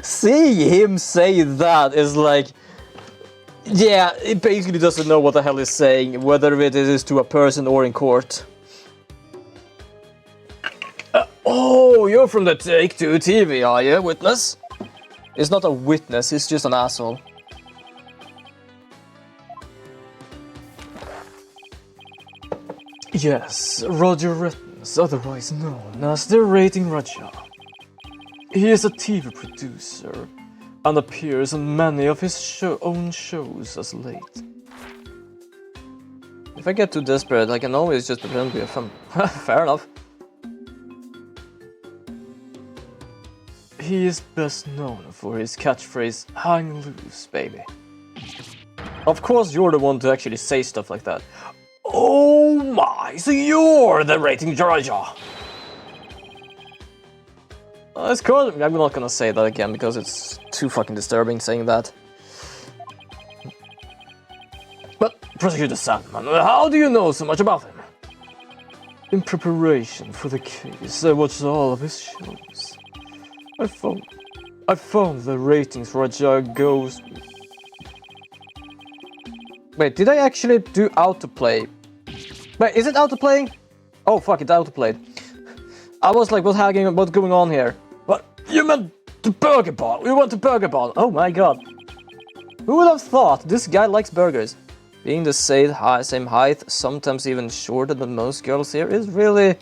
Seeing him say that is like, yeah, it basically doesn't know what the hell he's saying, whether it is to a person or in court. Oh, you're from the Take-Two TV, are you, witness? He's not a witness, he's just an asshole. Yes, Roger Rettens, otherwise known as the Rating Raja. He is a TV producer and appears on many of his own shows as late. If I get too desperate, I can always just pretend to be a fan. Fair enough. He is best known for his catchphrase, hang loose, baby. Of course you're the one to actually say stuff like that. Oh my, so you're the Rating Raja! It's cool. I'm not gonna say that again because it's too fucking disturbing saying that. But, Prosecutor Sandman, how do you know so much about him? In preparation for the case, I watched all of his shows. I found the Ratings Raja goes... Wait, did I actually do autoplay? Wait, is it autoplaying? Oh fuck, it's autoplayed. I was like, what's going on here? What? You meant the Burger Barn? We went to Burger Barn. Oh my god. Who would have thought this guy likes burgers? Being the same height, sometimes even shorter than most girls here, is really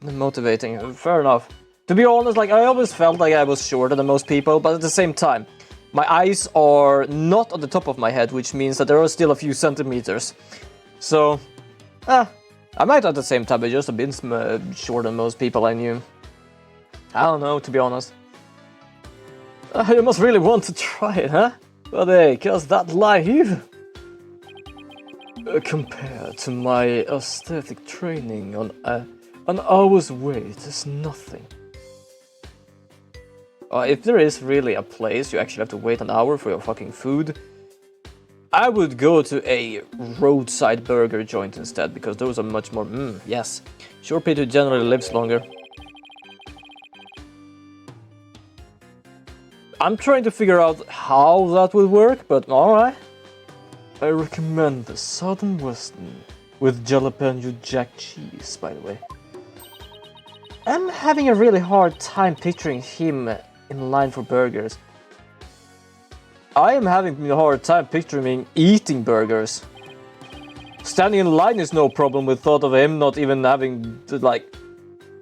motivating. Fair enough. To be honest, like I always felt like I was shorter than most people, but at the same time, my eyes are not on the top of my head, which means that there are still a few centimeters. So, I might at the same time be just a bit shorter than most people I knew. I don't know, to be honest. You must really want to try it, huh? But hey, cause that lie here. Compared to my aesthetic training on an hour's wait is nothing. If there is really a place you actually have to wait an hour for your fucking food, I would go to a roadside burger joint instead, because those are much more, yes. Sure, Peter generally lives longer. I'm trying to figure out how that would work, but alright. I recommend the Southern Western with jalapeno jack cheese, by the way. I'm having a really hard time picturing him in line for burgers. I am having a hard time picturing him eating burgers. Standing in line is no problem with thought of him not even having,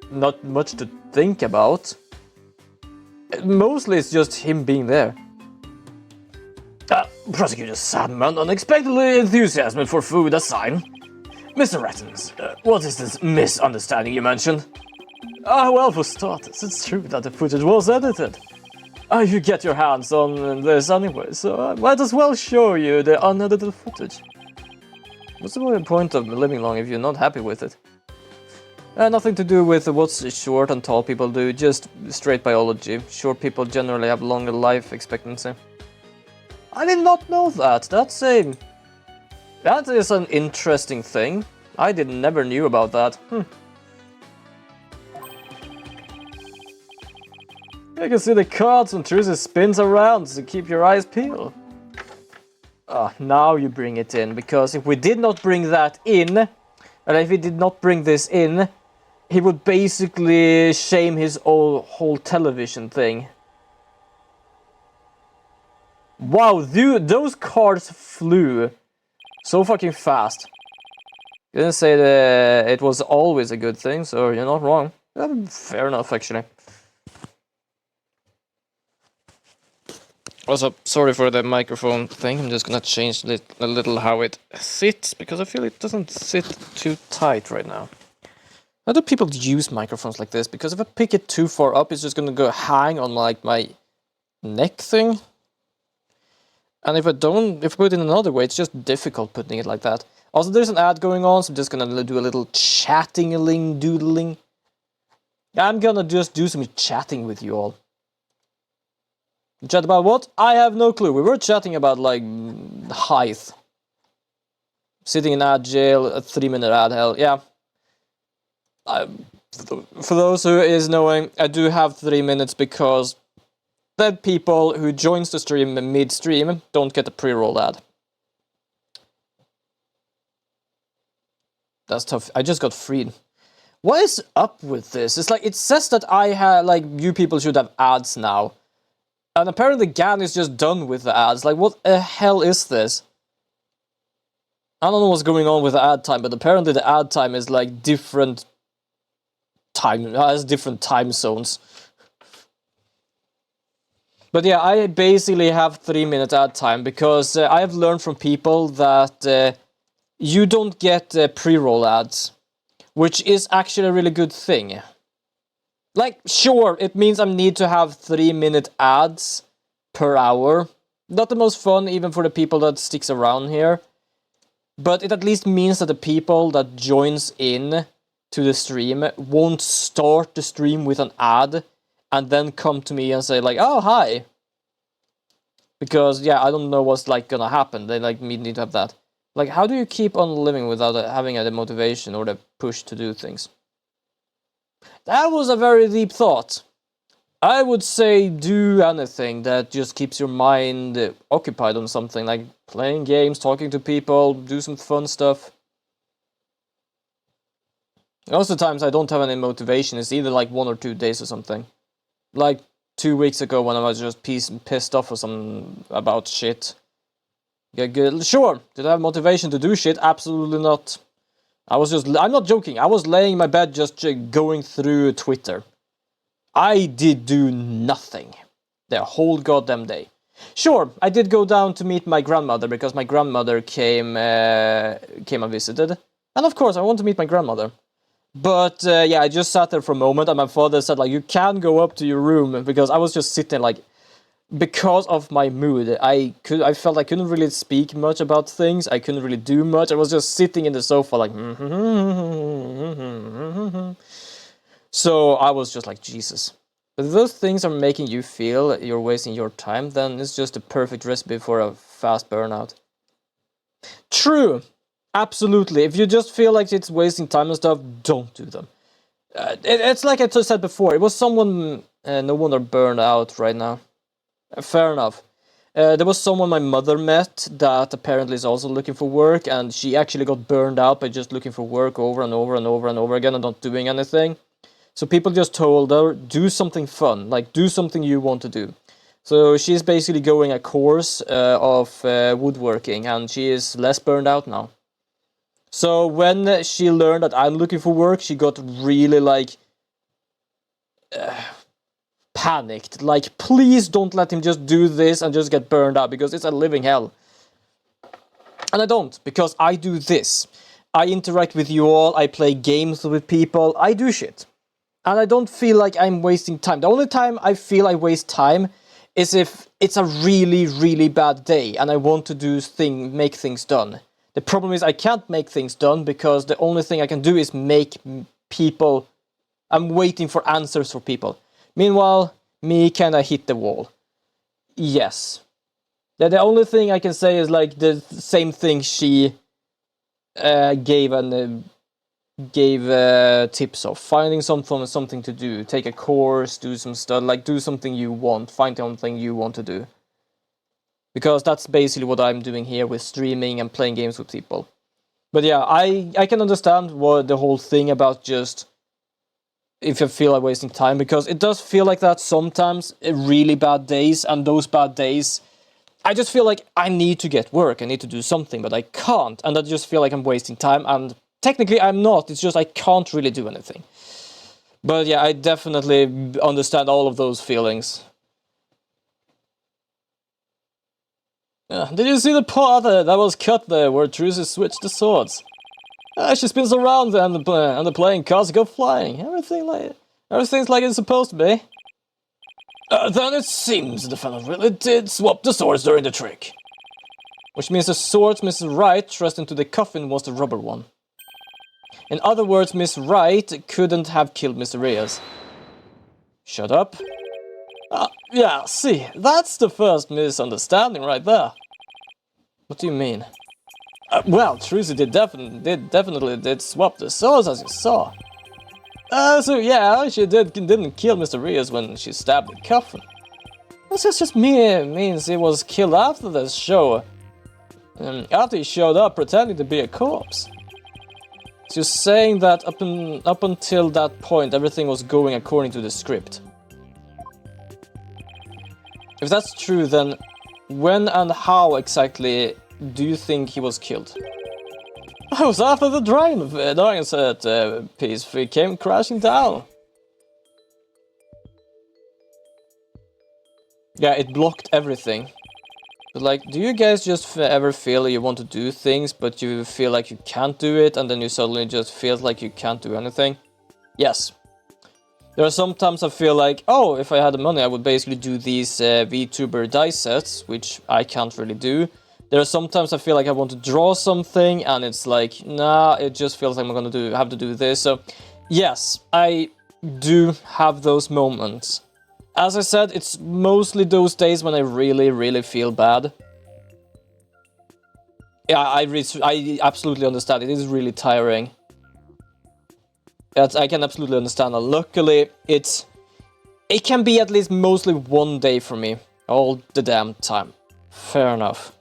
not much to think about. Mostly it's just him being there. Prosecutor Sandman, unexpectedly enthusiasm for food a sign. Mr. Rettens, what is this misunderstanding you mentioned? Well, for starters, it's true that the footage was edited. You get your hands on this anyway, so I might as well show you the unedited footage. What's the point of living long if you're not happy with it? Nothing to do with what short and tall people do, just straight biology. Short people generally have longer life expectancy. I did not know that. That is an interesting thing. I never knew about that. You can see the cards when Trucy spins around to keep your eyes peeled. Now you bring it in, because if we did not bring that in, and if he did not bring this in, he would basically shame his whole television thing. Wow, dude, those cards flew so fucking fast. You didn't say that it was always a good thing, so you're not wrong. Fair enough, actually. Also, sorry for the microphone thing, I'm just gonna change a little how it sits, because I feel it doesn't sit too tight right now. How do people use microphones like this? Because if I pick it too far up, it's just gonna go hang on like my neck thing. And if I put it in another way, it's just difficult putting it like that. Also, there's an ad going on, so I'm just gonna do a little chatting-a-ling, doodling. I'm gonna just do some chatting with you all. Chat about what? I have no clue. We were chatting about, like, height. Sitting in ad jail, a 3-minute ad hell. Yeah. For those who is knowing, I do have 3 minutes because dead people who joins the stream mid-stream don't get a pre-roll ad. That's tough. I just got freed. What is up with this? It's like, it says that I have, like, you people should have ads now. And apparently GAN is just done with the ads. Like, what the hell is this? I don't know what's going on with the ad time, but apparently the ad time is, like, different time, has different time zones. But yeah, I basically have 3-minute ad time because I have learned from people that you don't get pre-roll ads, which is actually a really good thing. Like, sure, it means I need to have 3-minute ads per hour. Not the most fun, even for the people that sticks around here. But it at least means that the people that joins in to the stream won't start the stream with an ad and then come to me and say like, oh, hi. Because, yeah, I don't know what's, like, gonna happen. They, like, need to have that. Like, how do you keep on living without having the motivation or the push to do things? That was a very deep thought. I would say do anything that just keeps your mind occupied on something, like playing games, talking to people, do some fun stuff. Most of the times I don't have any motivation, it's either like 1 or 2 days or something. Like 2 weeks ago when I was just pissed off about shit. Yeah, good. Sure, did I have motivation to do shit? Absolutely not. I'm not joking, I was laying in my bed just going through Twitter. I did do nothing the whole goddamn day. Sure, I did go down to meet my grandmother because my grandmother came and visited. And of course, I want to meet my grandmother. But yeah, I just sat there for a moment and my father said like, you can go up to your room because I was just sitting like, because of my mood, I felt I couldn't really speak much about things. I couldn't really do much. I was just sitting in the sofa like, so I was just like, Jesus. If those things are making you feel you're wasting your time, then it's just a perfect recipe for a fast burnout. True. Absolutely. If you just feel like it's wasting time and stuff, don't do them. It's like I just said before. It was someone, no wonder burned out right now. Fair enough. There was someone my mother met that apparently is also looking for work, and she actually got burned out by just looking for work over and over and over and over again and not doing anything. So people just told her, do something fun, like do something you want to do. So she's basically going a course of woodworking, and she is less burned out now. So when she learned that I'm looking for work, she got really like panicked. Like, please don't let him just do this and just get burned out because it's a living hell. And I don't, because I do this. I interact with you all, I play games with people, I do shit. And I don't feel like I'm wasting time. The only time I feel I waste time is if it's a really, really bad day and I want to make things done. The problem is I can't make things done because the only thing I can do is make people... I'm waiting for answers for people. Meanwhile, me kinda hit the wall. Yes. The only thing I can say is like the same thing she gave tips of. Finding something to do. Take a course, do some stuff, like do something you want. Find something you want to do. Because that's basically what I'm doing here with streaming and playing games with people. But yeah, I can understand what the whole thing about just... if I feel like wasting time, because it does feel like that sometimes, really bad days, and those bad days, I just feel like I need to get work, I need to do something, but I can't, and I just feel like I'm wasting time, and technically I'm not, it's just I can't really do anything. But yeah, I definitely understand all of those feelings. Did you see the part that was cut there, where Trucy switched the swords? She spins around and the playing cards go flying. Everything's like it's supposed to be. Then it seems the fellow really did swap the swords during the trick. Which means the sword Mrs. Wright thrust into the coffin was the rubber one. In other words, Miss Wright couldn't have killed Mr. Reyes. Shut up. Yeah, see, that's the first misunderstanding right there. What do you mean? Well, Trucy definitely did swap the swords as you saw. So yeah, she didn't kill Mr. Reyes when she stabbed the coffin. This just means he was killed after the show. After he showed up pretending to be a corpse. So you're saying that up until that point everything was going according to the script. If that's true, then when and how exactly do you think he was killed? It was after the dragon set piece came crashing down. Yeah, it blocked everything. But like, do you guys just ever feel you want to do things, but you feel like you can't do it, and then you suddenly just feel like you can't do anything? Yes. There are sometimes I feel like, oh, if I had the money, I would basically do these VTuber dice sets, which I can't really do. There are sometimes I feel like I want to draw something, and it's like, nah, it just feels like I'm gonna have to do this. So, yes, I do have those moments. As I said, it's mostly those days when I really feel bad. Yeah, I absolutely understand. It is really tiring. I can absolutely understand that. Luckily, it can be at least mostly one day for me. All the damn time. Fair enough.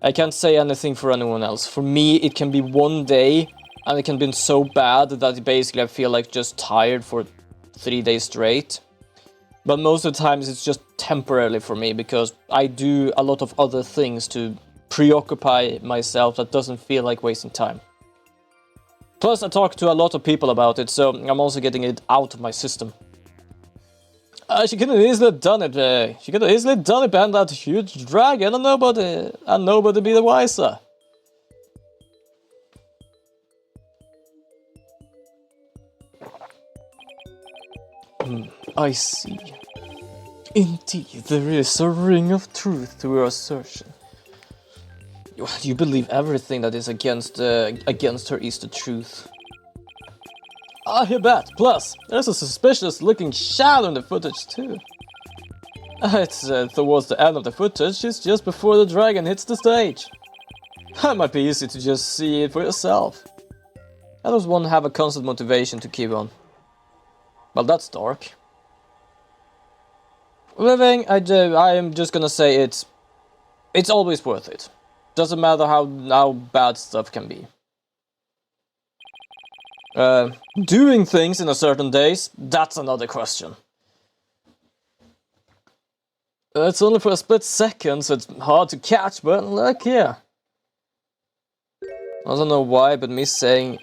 I can't say anything for anyone else. For me, it can be one day, and it can be so bad that basically I feel like just tired for 3 days straight. But most of the times it's just temporarily for me, because I do a lot of other things to preoccupy myself that doesn't feel like wasting time. Plus, I talk to a lot of people about it, so I'm also getting it out of my system. She could have easily done it. She could have easily done it behind that huge dragon, and nobody be the wiser. I see. Indeed, there is a ring of truth to your assertion. You believe everything that is against her is the truth. You bet. Plus, there's a suspicious-looking shadow in the footage too. It's towards the end of the footage. It's just before the dragon hits the stage. It might be easy to just see it for yourself. How does one have a constant motivation to keep on? Well, that's dark. Living, I am just gonna say it's always worth it. Doesn't matter how bad stuff can be. Doing things in a certain days, that's another question. It's only for a split second, so it's hard to catch, but look here. I don't know why, but me saying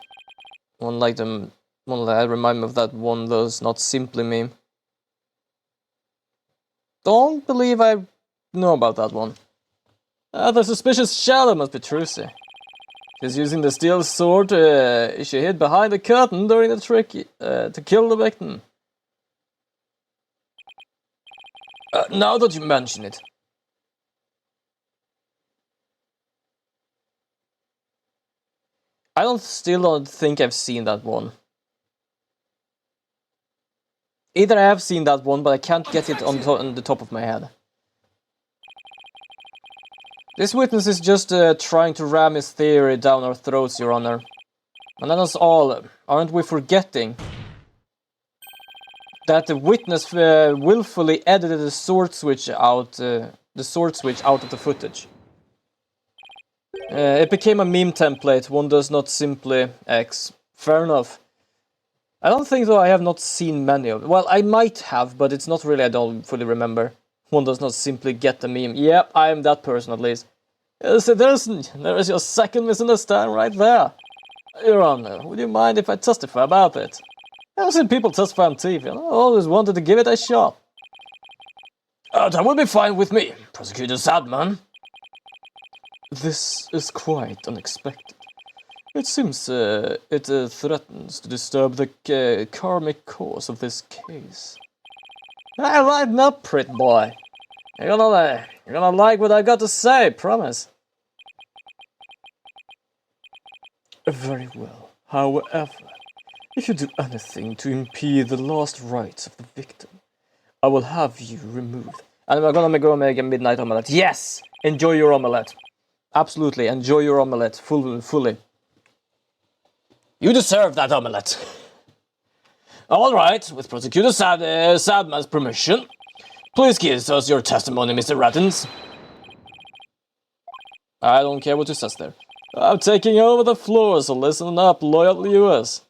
one like that remind me of that one those not simply meme. Don't believe I know about that one. The suspicious shadow must be Trucy. She's using the steel sword she hid behind the curtain during the trick to kill the victim. Now that you mention it. I still don't think I've seen that one. Either I have seen that one, but I can't get it on the top of my head. This witness is just trying to ram his theory down our throats, Your Honor. And then us all, aren't we forgetting that the witness willfully edited the sword switch out of the footage? It became a meme template. One does not simply X. Fair enough. I don't think though I have not seen many of them. Well, I might have, but it's not really. I don't fully remember. One does not simply get the meme. Yep, I am that person at least. So there is your second misunderstanding right there. Your Honor, would you mind if I testify about it? I've seen people testify on TV, and I always wanted to give it a shot. That would be fine with me, Prosecutor Sadman. This is quite unexpected. It seems it threatens to disturb the karmic course of this case. Hey, lighten up, pretty boy. You're gonna like what I got to say, promise. Very well. However, if you do anything to impede the last rites of the victim, I will have you removed. And we're gonna go make a midnight omelette. Yes! Enjoy your omelette. Absolutely, enjoy your omelette fully. You deserve that omelette. Alright, with Prosecutor Sadman's permission, please give us your testimony, Mr. Rattens. I don't care what you says there. I'm taking over the floor, so listen up, loyal viewers.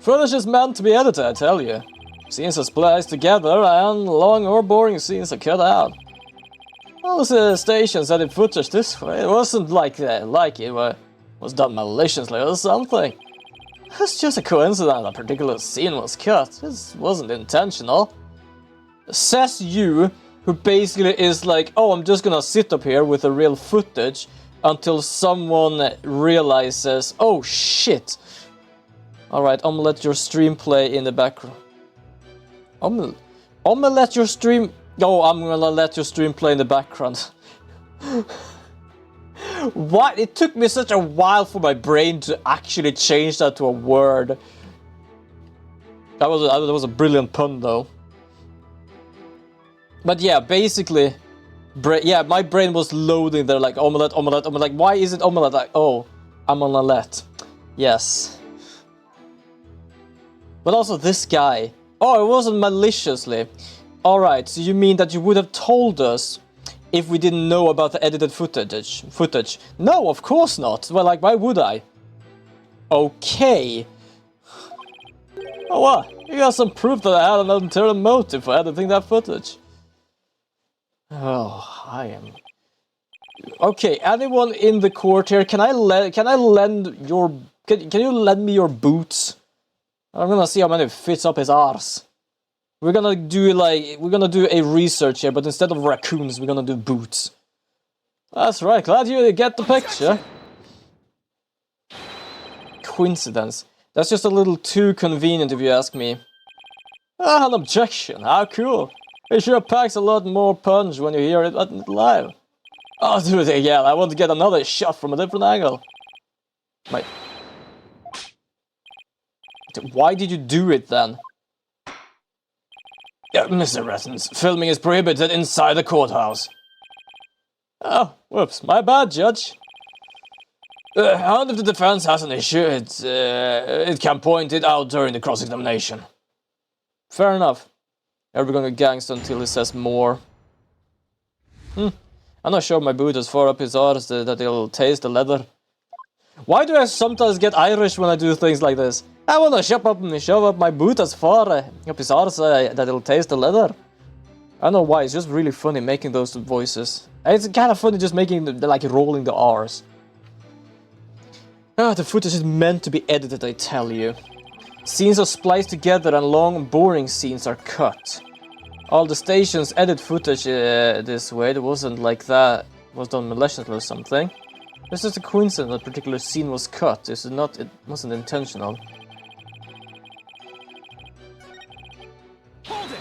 Footage is meant to be edited, I tell you. Scenes are spliced together and long or boring scenes are cut out. All the stations edit footage this way. It wasn't like it was done maliciously or something. It's just a coincidence a particular scene was cut. This wasn't intentional. Says you, who basically is like, oh, I'm just gonna sit up here with the real footage until someone realizes, oh shit. Alright, I'm gonna let your stream play in the background. I'm gonna let your stream... Oh, I'm gonna let your stream play in the background. What? It took me such a while for my brain to actually change that to a word. That was a brilliant pun, though. But yeah, basically... yeah, my brain was loading there like omelette, omelette, omelette. Like, why is it omelette? Like, oh, I'm on omelette. Yes. But also this guy. Oh, it wasn't maliciously. Alright, so you mean that you would have told us if we didn't know about the edited footage? No, of course not. Well, like, why would I? Okay. Oh, what? You got some proof that I had an ulterior motive for editing that footage. Oh, I am... Okay, anyone in the court here, can you lend me your boots? I'm gonna see how many fits up his arse. We're gonna do a research here, but instead of raccoons, we're gonna do boots. That's right, glad you get the picture. Coincidence. That's just a little too convenient if you ask me. Ah, an objection, how cool. It sure packs a lot more punch when you hear it live. Oh, do it again, I want to get another shot from a different angle. Why did you do it then? Mr. Rattens, filming is prohibited inside the courthouse. Oh, whoops, my bad, Judge. And if the defense has an issue, it can point it out during the cross-examination. Fair enough. We're gonna gangster until he says more. I'm not sure my boot is far up his arse that he'll taste the leather. Why do I sometimes get Irish when I do things like this? I wanna shove up my boot as far up his arse that it'll taste the leather. I don't know why, it's just really funny making those voices. It's kind of funny just making, like, rolling the R's. Ah, the footage is meant to be edited, I tell you. Scenes are spliced together and long, boring scenes are cut. All the stations edit footage this way. It wasn't like that was done maliciously or something. It's just a coincidence that a particular scene was cut. It wasn't intentional. Hold it.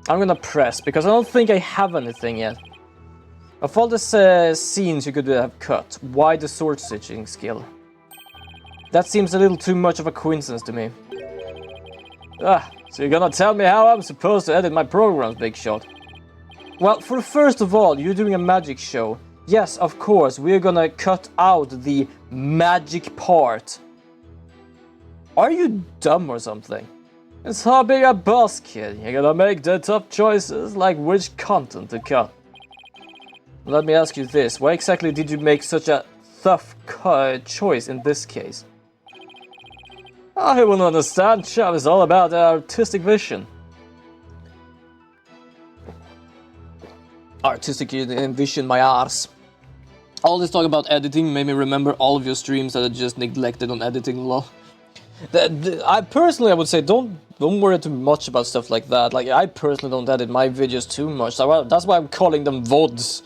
I'm gonna press, because I don't think I have anything yet. Of all the scenes you could have cut, why the sword stitching skill? That seems a little too much of a coincidence to me. Ah, so you're gonna tell me how I'm supposed to edit my programs, Big Shot? Well, first of all, you're doing a magic show. Yes, of course, we're gonna cut out the magic part. Are you dumb or something? It's hard being a boss, kid. You're gonna make the tough choices, like which content to cut. Let me ask you this, why exactly did you make such a tough choice in this case? I wouldn't understand, chap. It's all about artistic vision. Artistic vision, my arse. All this talk about editing made me remember all of your streams that I just neglected on editing law. I personally, I would say, don't worry too much about stuff like that. Like, I personally don't edit my videos too much. So that's why I'm calling them VODs.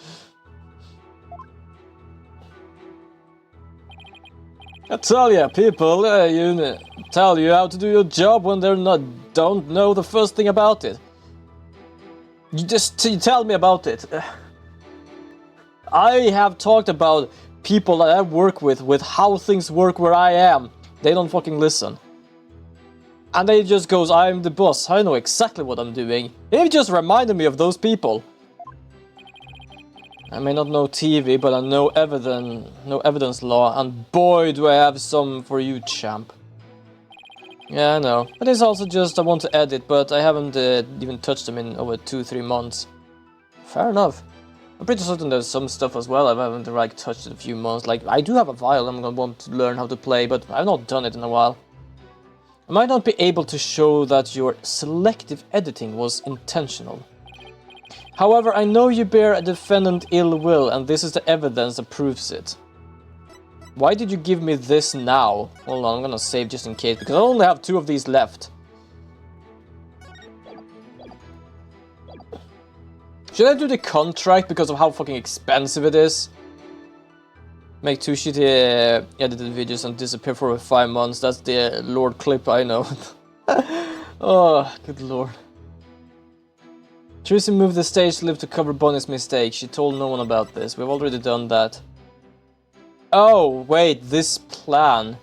I tell ya, people, tell you how to do your job when they're not don't know the first thing about it. You just tell me about it. I have talked about people that I work with how things work where I am. They don't fucking listen. And they just goes, I'm the boss, I know exactly what I'm doing. It just reminded me of those people. I may not know TV, but I know evidence law, and boy do I have some for you, champ. Yeah, I know. But it's also just I want to edit, but I haven't even touched them in over 2-3 months. Fair enough. I'm pretty certain there's some stuff as well I haven't like touched in a few months. Like, I do have a file I'm gonna want to learn how to play, but I've not done it in a while. I might not be able to show that your selective editing was intentional. However, I know you bear a defendant ill will, and this is the evidence that proves it. Why did you give me this now? Hold on, I'm gonna save just in case, because I only have 2 of these left. Should I do the contract because of how fucking expensive it is? Make 2 shitty edited videos and disappear for 5 months. That's the Lord clip, I know. Oh, good lord. Tracy moved the stage lift to cover Bonnie's mistake. She told no one about this. We've already done that. Oh, wait, this plan.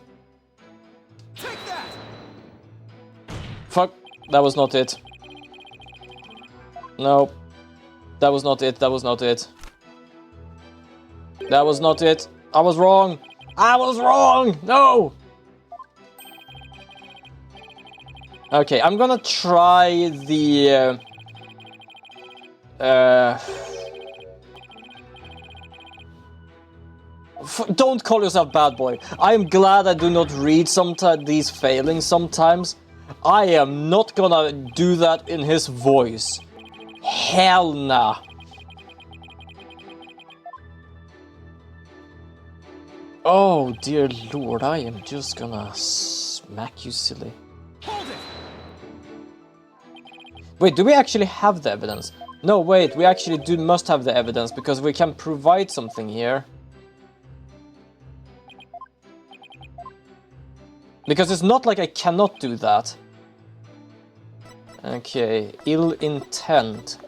Take that! Fuck, that was not it. No. That was not it, that was not it. That was not it. I was wrong. I was wrong! No! Okay, I'm gonna try the... don't call yourself bad boy. I am glad I do not read these failings sometimes. I am not gonna do that in his voice. Hell nah. Oh dear lord, I am just gonna smack you silly. Hold it! Wait, do we actually have the evidence? No, wait, we actually must have the evidence because we can provide something here. Because it's not like I cannot do that. Okay, ill intent.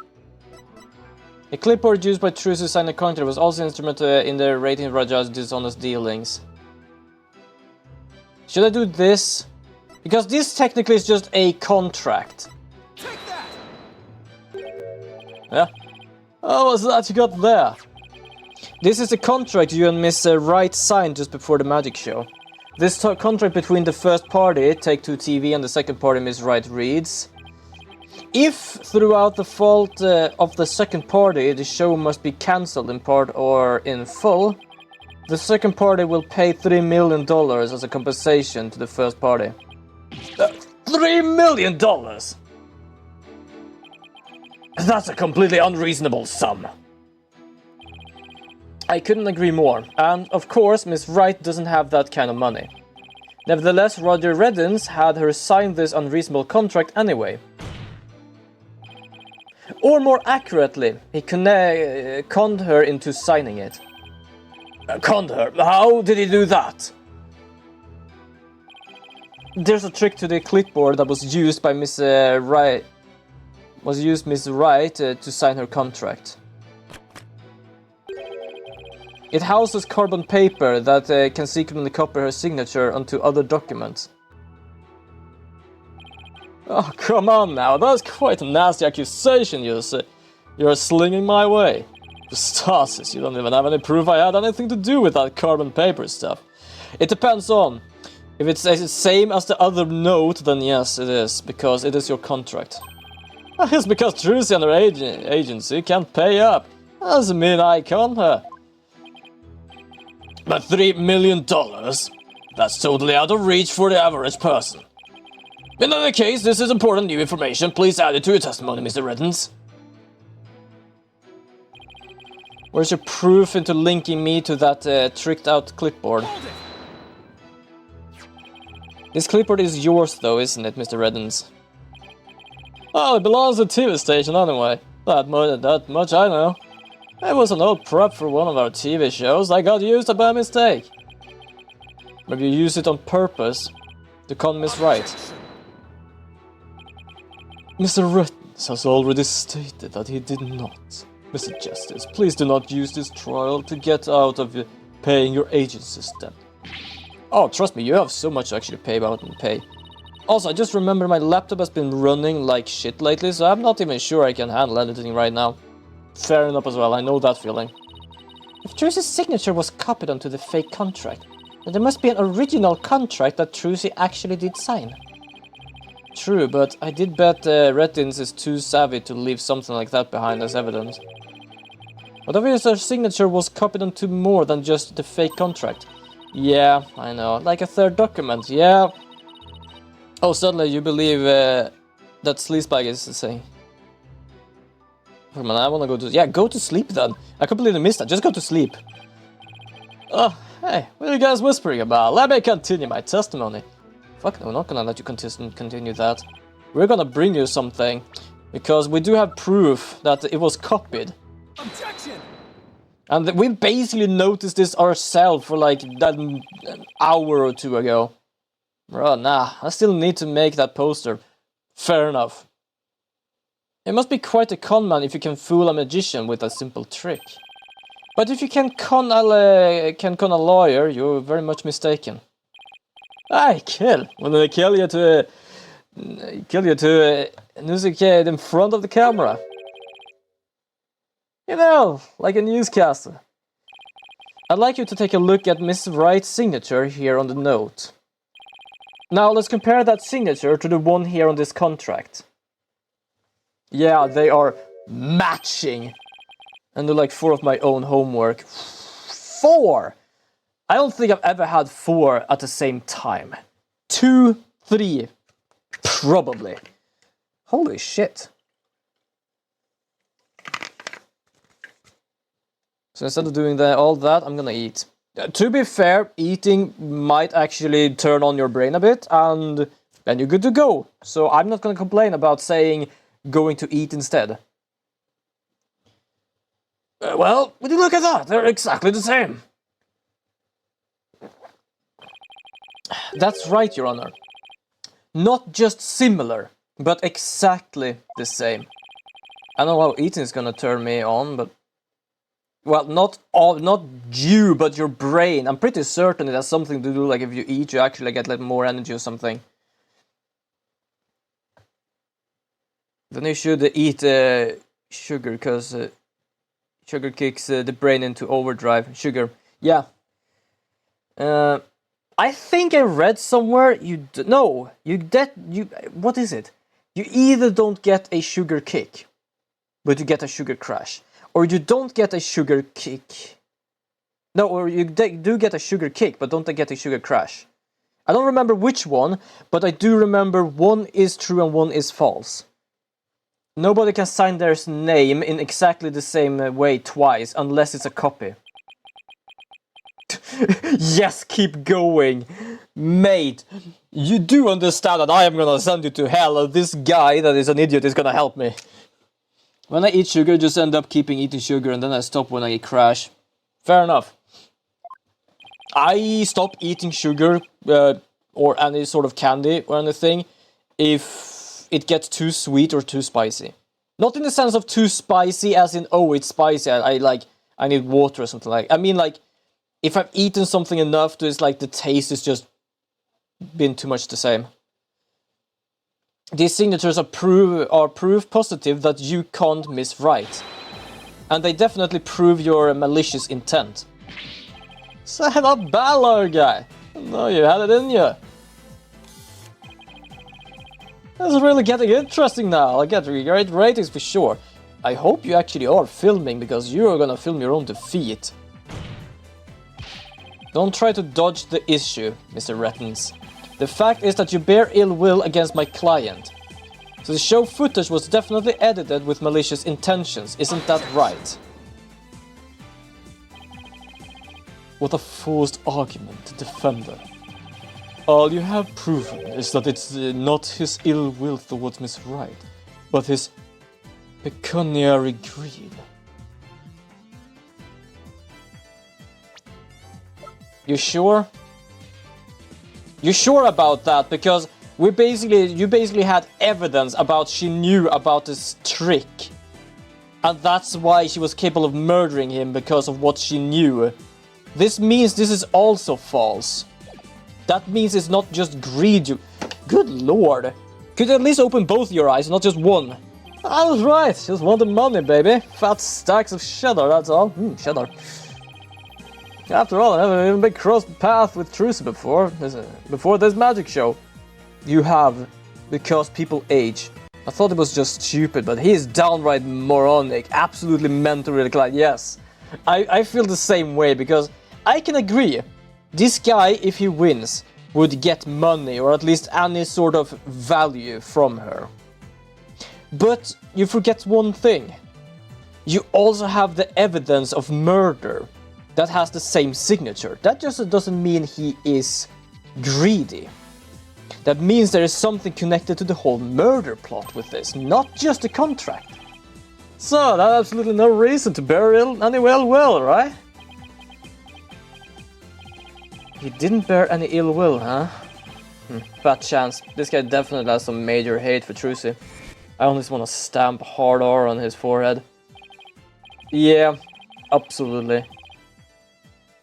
A clipboard used by Truce to sign a contract was also instrumental in the rating Raja's dishonest dealings. Should I do this? Because this technically is just a contract. Take that! Yeah. Oh, what's that you got there? This is the contract you and Miss Wright signed just before the magic show. This contract between the first party, Take Two TV, and the second party, Miss Wright, reads: if throughout the fault of the second party the show must be cancelled in part or in full, the second party will pay $3 million as a compensation to the first party. $3 million? That's a completely unreasonable sum. I couldn't agree more, and of course Miss Wright doesn't have that kind of money. Nevertheless, Roger Reddens had her sign this unreasonable contract anyway. Or more accurately, he conned her into signing it. Conned her? How did he do that? There's a trick to the clipboard that was used by Miss Wright. Miss Wright to sign her contract. It houses carbon paper that can secretly copy her signature onto other documents. Oh, come on now, that's quite a nasty accusation you're slinging my way. Stasis, you don't even have any proof I had anything to do with that carbon paper stuff. It depends on. If it's the same as the other note, then yes, it is, because it is your contract. It's because Trucy and her agency can't pay up. Doesn't mean I con her. But $3 million? That's totally out of reach for the average person. In any case, this is important new information. Please add it to your testimony, Mr. Reddens. Where's your proof into linking me to that tricked out clipboard? This clipboard is yours though, isn't it, Mr. Reddens? Oh, it belongs to the TV station anyway. That much I know. It was an old prop for one of our TV shows that got used by mistake. Maybe you used it on purpose to con Miss Wright. Mr. Rettens has already stated that he did not. Mr. Justice, please do not use this trial to get out of paying your agency's debt. Oh, trust me, you have so much to actually pay about and pay. Also, I just remember my laptop has been running like shit lately, so I'm not even sure I can handle anything right now. Fair enough as well, I know that feeling. If Trucy's signature was copied onto the fake contract, then there must be an original contract that Trucy actually did sign. True, but I did bet Rettins is too savvy to leave something like that behind as evidence. But obviously her signature was copied onto more than just the fake contract. Yeah, I know, like a third document, yeah. Oh, suddenly you believe that Sleazebag is saying. Come on, I wanna go to... Yeah, go to sleep then. I completely missed that, just go to sleep. Oh, hey, what are you guys whispering about? Let me continue my testimony. Fuck no, we're not gonna let you continue that. We're gonna bring you something, because we do have proof that it was copied. Objection! And we basically noticed this ourselves for like an hour or two ago. Bro, nah, I still need to make that poster. Fair enough. It must be quite a con man if you can fool a magician with a simple trick. But if you can con a lawyer, you're very much mistaken. Hey, kill! When they kill you to in front of the camera. You know, like a newscaster. I'd like you to take a look at Miss Wright's signature here on the note. Now let's compare that signature to the one here on this contract. Yeah, they are matching. And they're like 4 of my own homework. 4! I don't think I've ever had 4 at the same time. 2, 3, probably. Holy shit. So instead of doing all that, I'm gonna eat. To be fair, eating might actually turn on your brain a bit, and then you're good to go. So I'm not gonna complain about saying going to eat instead. Well, would you look at that? They're exactly the same. That's right, Your Honor. Not just similar, but exactly the same. I don't know how eating is gonna turn me on, but... Well, not you, but your brain. I'm pretty certain it has something to do, like if you eat, you actually get like more energy or something. Then you should eat sugar, because sugar kicks the brain into overdrive. Sugar, yeah. I think I read somewhere what is it? You either don't get a sugar kick, but you get a sugar crash, or you don't get a sugar kick. No, or you do get a sugar kick, but don't get a sugar crash. I don't remember which one, but I do remember one is true and one is false. Nobody can sign their name in exactly the same way twice, unless it's a copy. Yes, keep going. Mate, you do understand that I am gonna send you to hell, and this guy that is an idiot is gonna help me. When I eat sugar, I just end up keeping eating sugar, and then I stop when I crash. Fair enough. I stop eating sugar, or any sort of candy or anything, if it gets too sweet or too spicy. Not in the sense of too spicy as in, oh, it's spicy, I need water or something like. I mean, like, if I've eaten something enough to, it's like the taste is just been too much the same. These signatures are proof positive that you can't miss right. And they definitely prove your malicious intent. Say that Balor guy! No, you had it in you. This is really getting interesting now. I get great ratings for sure. I hope you actually are filming, because you're gonna film your own defeat. Don't try to dodge the issue, Mr. Rettens. The fact is that you bear ill will against my client. So the show footage was definitely edited with malicious intentions, isn't that right? What a forced argument to defend her. All you have proven is that it's not his ill will towards Miss Wright, but his pecuniary greed. You sure? You sure about that? Because you basically had evidence about she knew about this trick. And that's why she was capable of murdering him, because of what she knew. This means this is also false. That means it's not just greed. Good lord. Could you at least open both your eyes, not just one? I was right, just wanted money, baby. Fat stacks of cheddar, that's all. Cheddar. After all, I never even been crossed path with Trucy before this magic show. You have, because people age. I thought it was just stupid, but he is downright moronic, absolutely mentally declined. Yes, I feel the same way, because I can agree. This guy, if he wins, would get money, or at least any sort of value from her. But you forget one thing. You also have the evidence of murder that has the same signature. That just doesn't mean he is greedy. That means there is something connected to the whole murder plot with this, not just a contract. So, that's absolutely no reason to bear any ill will, right? He didn't bear any ill will, huh? Fat chance. This guy definitely has some major hate for Trucy. I only just want to stamp hard R on his forehead. Yeah, absolutely.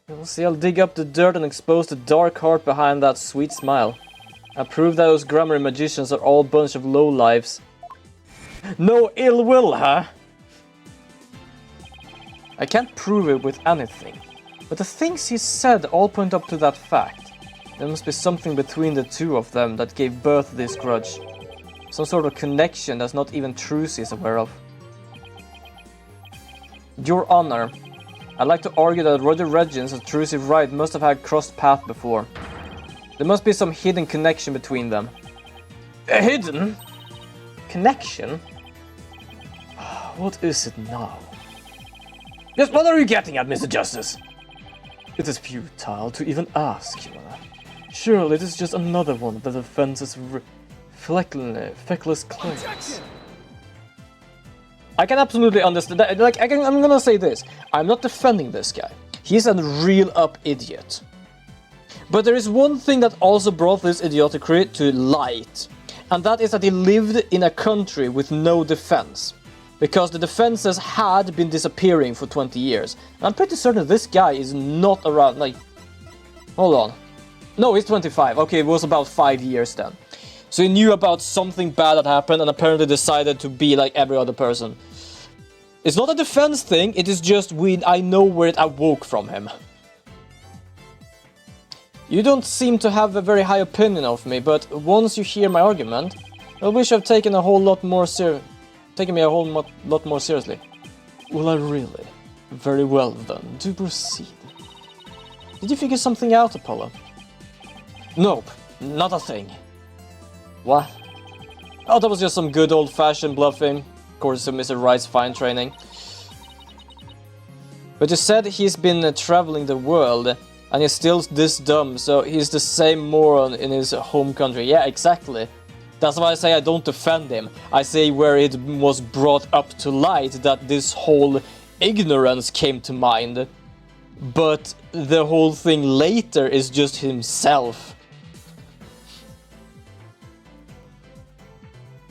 We'll see, I'll dig up the dirt and expose the dark heart behind that sweet smile. I prove that those grammar magicians are all a bunch of lowlifes. No ill will, huh? I can't prove it with anything, but the things he said all point up to that fact. There must be something between the two of them that gave birth to this grudge. Some sort of connection that's not even Trucy is aware of. Your Honor, I'd like to argue that Roger Regins and Trucy Wright must have had crossed paths before. There must be some hidden connection between them. A hidden connection? What is it now? Yes, what are you getting at, Mr. Justice? It is futile to even ask, Your Honor. Surely it is just another one of the defense's feckless claims. Objection! I can absolutely understand that. Like, I'm gonna say this. I'm not defending this guy. He's a real up idiot. But there is one thing that also brought this idiocracy to light. And that is that he lived in a country with no defense. Because the defenses had been disappearing for 20 years. And I'm pretty certain this guy is not around, like... Hold on. No, he's 25. Okay, it was about 5 years then. So he knew about something bad that happened and apparently decided to be like every other person. It's not a defense thing, it is just I know where it awoke from him. You don't seem to have a very high opinion of me, but once you hear my argument, I wish I've taken me a whole lot more seriously. Well, I really? Very well then, do proceed. Did you figure something out, Apollo? Nope, not a thing. What? Oh, that was just some good old-fashioned bluffing, according to Mr. Wright's fine training. But you said he's been traveling the world, and he's still this dumb, so he's the same moron in his home country. Yeah, exactly. That's why I say I don't defend him. I say where it was brought up to light that this whole ignorance came to mind. But the whole thing later is just himself.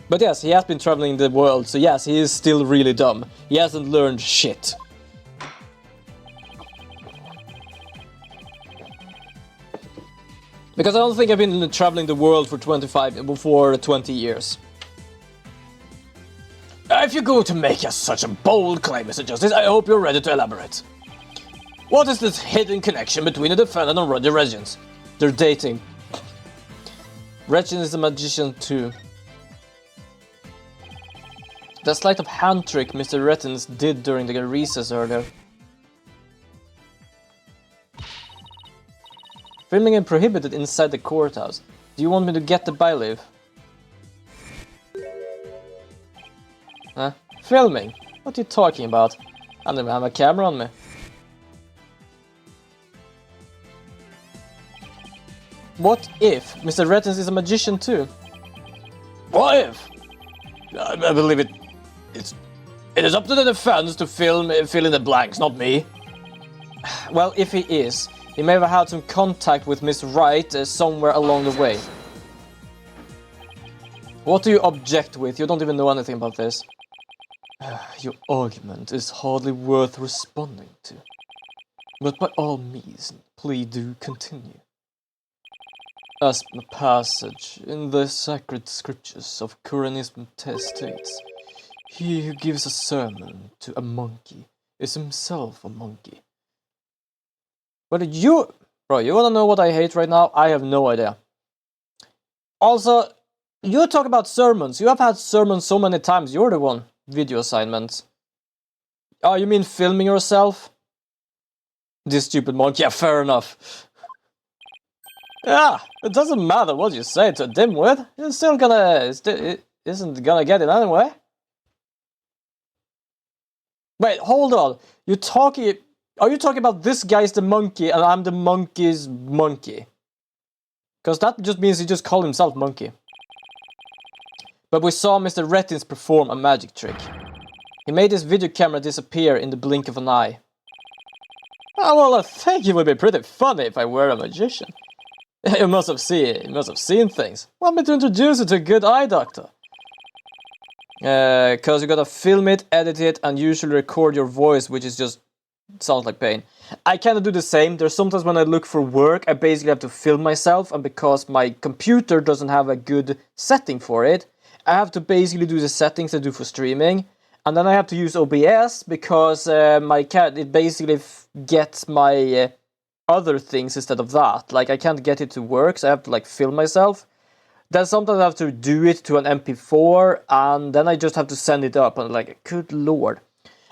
But yes, he has been traveling the world, so yes, he is still really dumb. He hasn't learned shit. Because I don't think I've been traveling the world for 20 years. If you go to make such a bold claim, Mr. Justice, I hope you're ready to elaborate. What is this hidden connection between the defendant and Roger Regins? They're dating. Regins is a magician too. That sleight of hand trick Mr. Regins did during the recess earlier. Filming is prohibited inside the courthouse. Do you want me to get the bailiff? Huh? Filming? What are you talking about? I don't even have a camera on me. What if Mr. Regins is a magician too? What if? I believe it is up to the defense to fill in the blanks, not me. Well, if he is, he may have had some contact with Miss Wright somewhere along the way. What do you object with? You don't even know anything about this. Your argument is hardly worth responding to. But by all means, please do continue. As a passage in the sacred scriptures of Quranism states, he who gives a sermon to a monkey is himself a monkey. But you... Bro, you wanna know what I hate right now? I have no idea. Also, you talk about sermons. You have had sermons so many times. You're the one. Video assignments. Oh, you mean filming yourself? This stupid monkey. Yeah, fair enough. Yeah, it doesn't matter what you say to a dimwit. It's still gonna... It isn't gonna get it anyway. Wait, hold on. You're talking... Are you talking about this guy's the monkey and I'm the monkey's monkey? Because that just means he just called himself monkey. But we saw Mr. Rettins perform a magic trick. He made his video camera disappear in the blink of an eye. Oh, well, I think it would be pretty funny if I were a magician. You must have seen things. Want me to introduce you to a good eye doctor? Cause you gotta film it, edit it, and usually record your voice, which is just sounds like pain. I kinda do the same. There's sometimes when I look for work, I basically have to film myself, and because my computer doesn't have a good setting for it, I have to basically do the settings I do for streaming, and then I have to use OBS because it basically gets my other things instead of that. Like I can't get it to work, so I have to like film myself. Then sometimes I have to do it to an MP4, and then I just have to send it up, and like, good lord.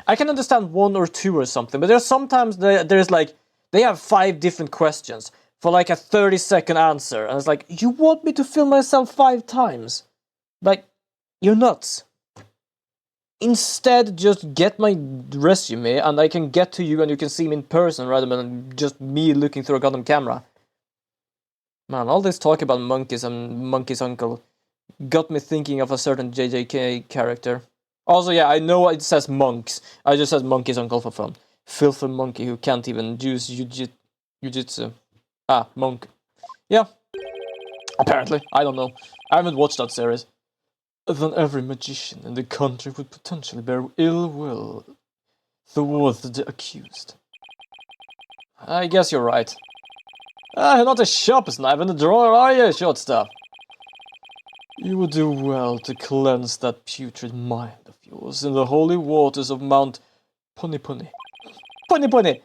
I can understand 1 or 2 or something, but there's sometimes there's like, they have 5 different questions for like a 30-second answer, and it's like, you want me to film myself 5 times? Like, you're nuts. Instead, just get my resume and I can get to you and you can see me in person rather than just me looking through a goddamn camera. Man, all this talk about monkeys and Monkey's uncle got me thinking of a certain JJK character. Also, yeah, I know it says monks. I just said Monkey's uncle for fun. Filthy monkey who can't even use jujitsu. Ah, monk. Yeah. Apparently. I don't know. I haven't watched that series. Then every magician in the country would potentially bear ill will towards the accused. I guess you're right. You're not a sharpest knife in the drawer, are you, short stuff? You would do well to cleanse that putrid mind of yours in the holy waters of Mount Punipuni. Punipuni!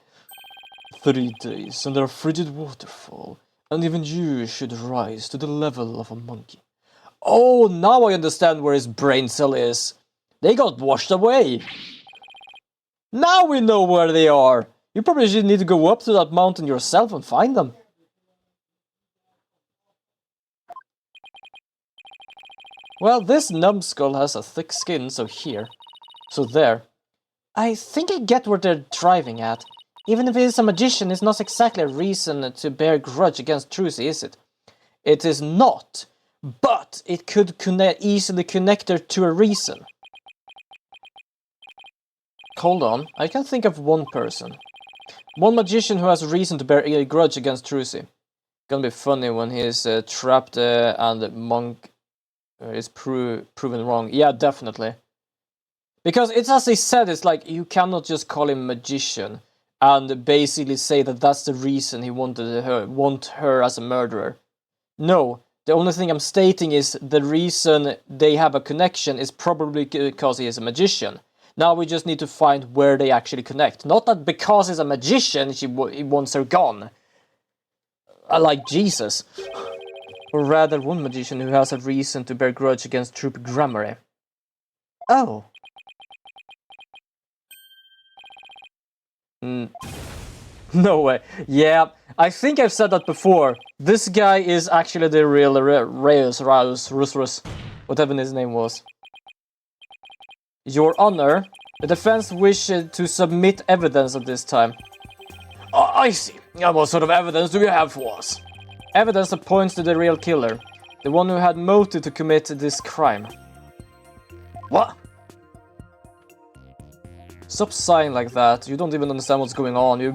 3 days under a frigid waterfall, and even you should rise to the level of a monkey. Oh, now I understand where his brain cell is. They got washed away. Now we know where they are. You probably should need to go up to that mountain yourself and find them. Well, this numbskull has a thick skin, so here. So there. I think I get what they're driving at. Even if he is a magician, it's not exactly a reason to bear grudge against Trucy, is it? It is not. But it could easily connect her to a reason. Hold on, I can think of one person. One magician who has a reason to bear a grudge against Trucy. Gonna be funny when he is trapped and the monk is proven wrong. Yeah, definitely. Because it's as they said, it's like you cannot just call him magician and basically say that that's the reason he want her as a murderer. No. The only thing I'm stating is the reason they have a connection is probably because he is a magician. Now we just need to find where they actually connect. Not that because he's a magician, he wants her gone. Like Jesus. Or rather one magician who has a reason to bear grudge against Troop Grammary. Oh. No way. Yeah, I think I've said that before. This guy is actually the real Reus, whatever his name was. Your Honor, the defense wished to submit evidence at this time. Oh, I see. What sort of evidence do you have for us? Evidence that points to the real killer. The one who had motive to commit this crime. What? Stop sighing like that. You don't even understand what's going on. You...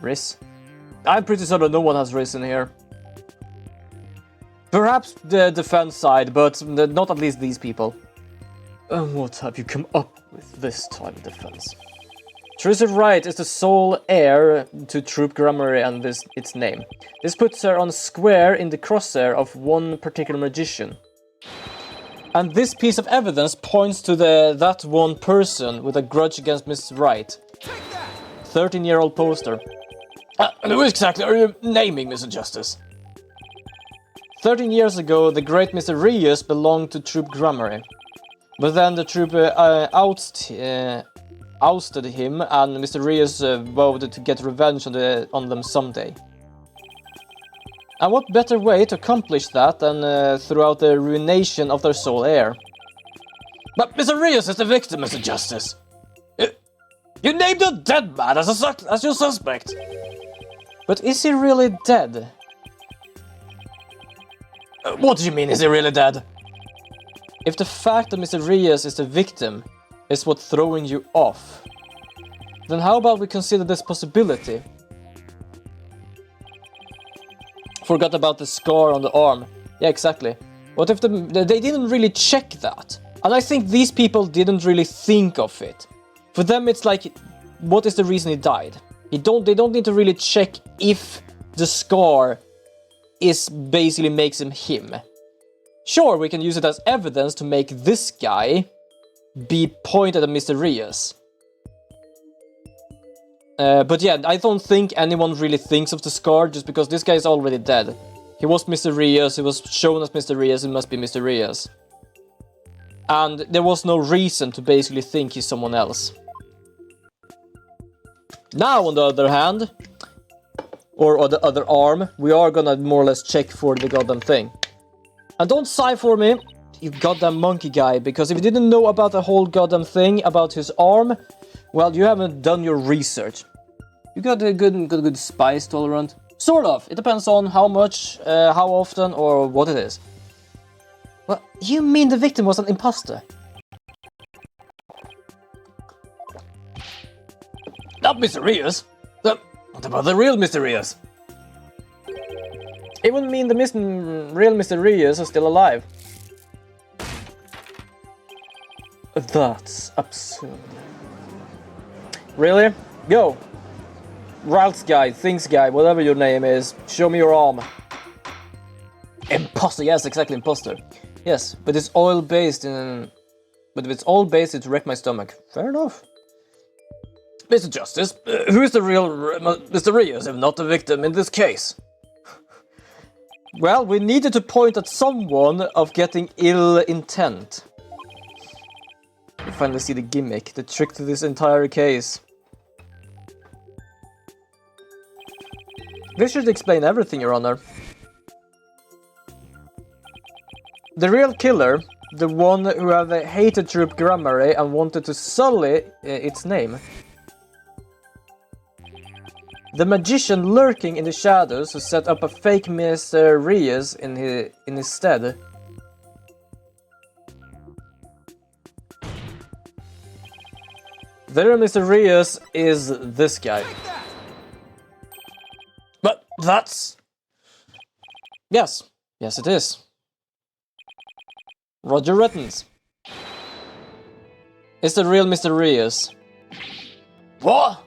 Riz? I'm pretty sure that no one has Riz in here. Perhaps the defense side, but not at least these people. What have you come up with this time, defense? Teresa Wright is the sole heir to Troop Grammary and its name. This puts her on square in the crosshair of one particular magician. And this piece of evidence points to that one person with a grudge against Miss Wright. 13-year-old poster. Who exactly are you naming, Mr. Justice? 13 years ago, the great Mr. Rios belonged to Troop Grammary. But then the troop ousted him, and Mr. Rios vowed to get revenge on them someday. And what better way to accomplish that than throughout the ruination of their sole heir? But Mr. Rios is the victim, Mr. Justice. You named a dead man as your suspect. But is he really dead? What do you mean, is he really dead? If the fact that Mr. Rios is the victim is what's throwing you off, then how about we consider this possibility? Forgot about the scar on the arm. Yeah, exactly. What if they didn't really check that? And I think these people didn't really think of it. For them it's like, what is the reason he died? They don't need to really check if the scar basically makes him. Sure, we can use it as evidence to make this guy be pointed at Mr. Rios. But yeah, I don't think anyone really thinks of the scar just because this guy is already dead. He was Mr. Rios, he was shown as Mr. Rios, it must be Mr. Rios. And there was no reason to basically think he's someone else. Now, on the other hand, or the other arm, we are gonna more or less check for the goddamn thing. And don't sigh for me, you goddamn monkey guy, because if you didn't know about the whole goddamn thing about his arm, well, you haven't done your research. You got a good spice tolerant? Sort of. It depends on how much, how often, or what it is. Well, you mean the victim was an imposter? Not Mr. Rios. What about the real Mr. Rios? It would mean the real Mr. Rios is still alive. That's absurd. Really? Go! Routes guy, things guy, whatever your name is, show me your arm. Imposter, yes, exactly, imposter. Yes, but it's oil-based But if it's oil-based, it wrecked my stomach. Fair enough. Mr. Justice, who is the real Mr. Rios, if not the victim in this case? Well, we needed to point at someone of getting ill intent. We finally see the gimmick, the trick to this entire case. This should explain everything, Your Honor. The real killer, the one who have hated Troop Grammary and wanted to sully its name. The magician lurking in the shadows who set up a fake Mr. Rios in his stead. The real Mr. Rios is this guy. But that's... Yes. Yes, it is. Roger Rittens. It's the real Mr. Rios. What?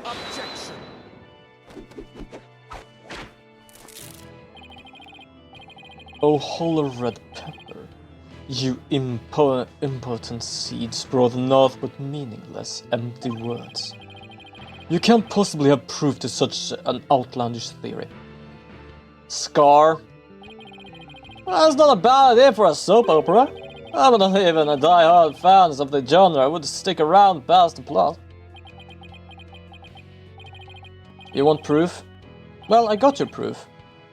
Objection. Oh, holy red pepper, you impotent seeds brought north with meaningless, empty words. You can't possibly have proof to such an outlandish theory. Scar? Well, that's not a bad idea for a soap opera. I'm not even a die-hard fans of the genre. I would stick around past the plot. You want proof? Well, I got your proof.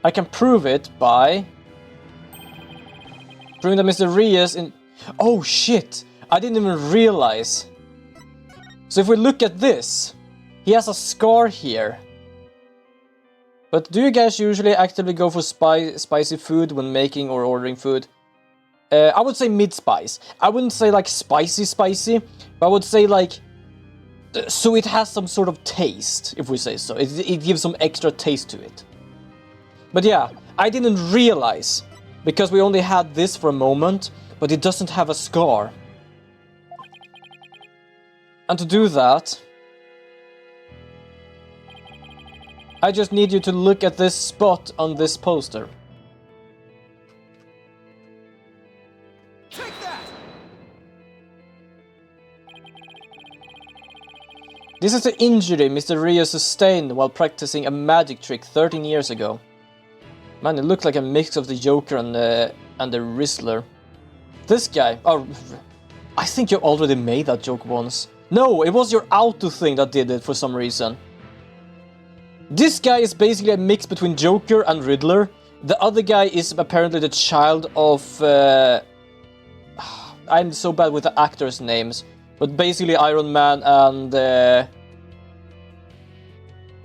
I can prove it by... proving that Mr. Rios in... Oh shit! I didn't even realize. So if we look at this, he has a scar here. But do you guys usually actively go for spicy food when making or ordering food? I would say mid-spice. I wouldn't say like spicy, but I would say like So it has some sort of taste, if we say so. It gives some extra taste to it. But yeah, I didn't realize, because we only had this for a moment, but it doesn't have a scar. And to do that, I just need you to look at this spot on this poster. Take that! This is the injury Mr. Rio sustained while practicing a magic trick 13 years ago. Man, it looked like a mix of the Joker and the Rizzler. This guy... Oh, I think you already made that joke once. No, it was your auto thing that did it for some reason. This guy is basically a mix between Joker and Riddler. The other guy is apparently the child of... I'm so bad with the actors' names. But basically Iron Man and...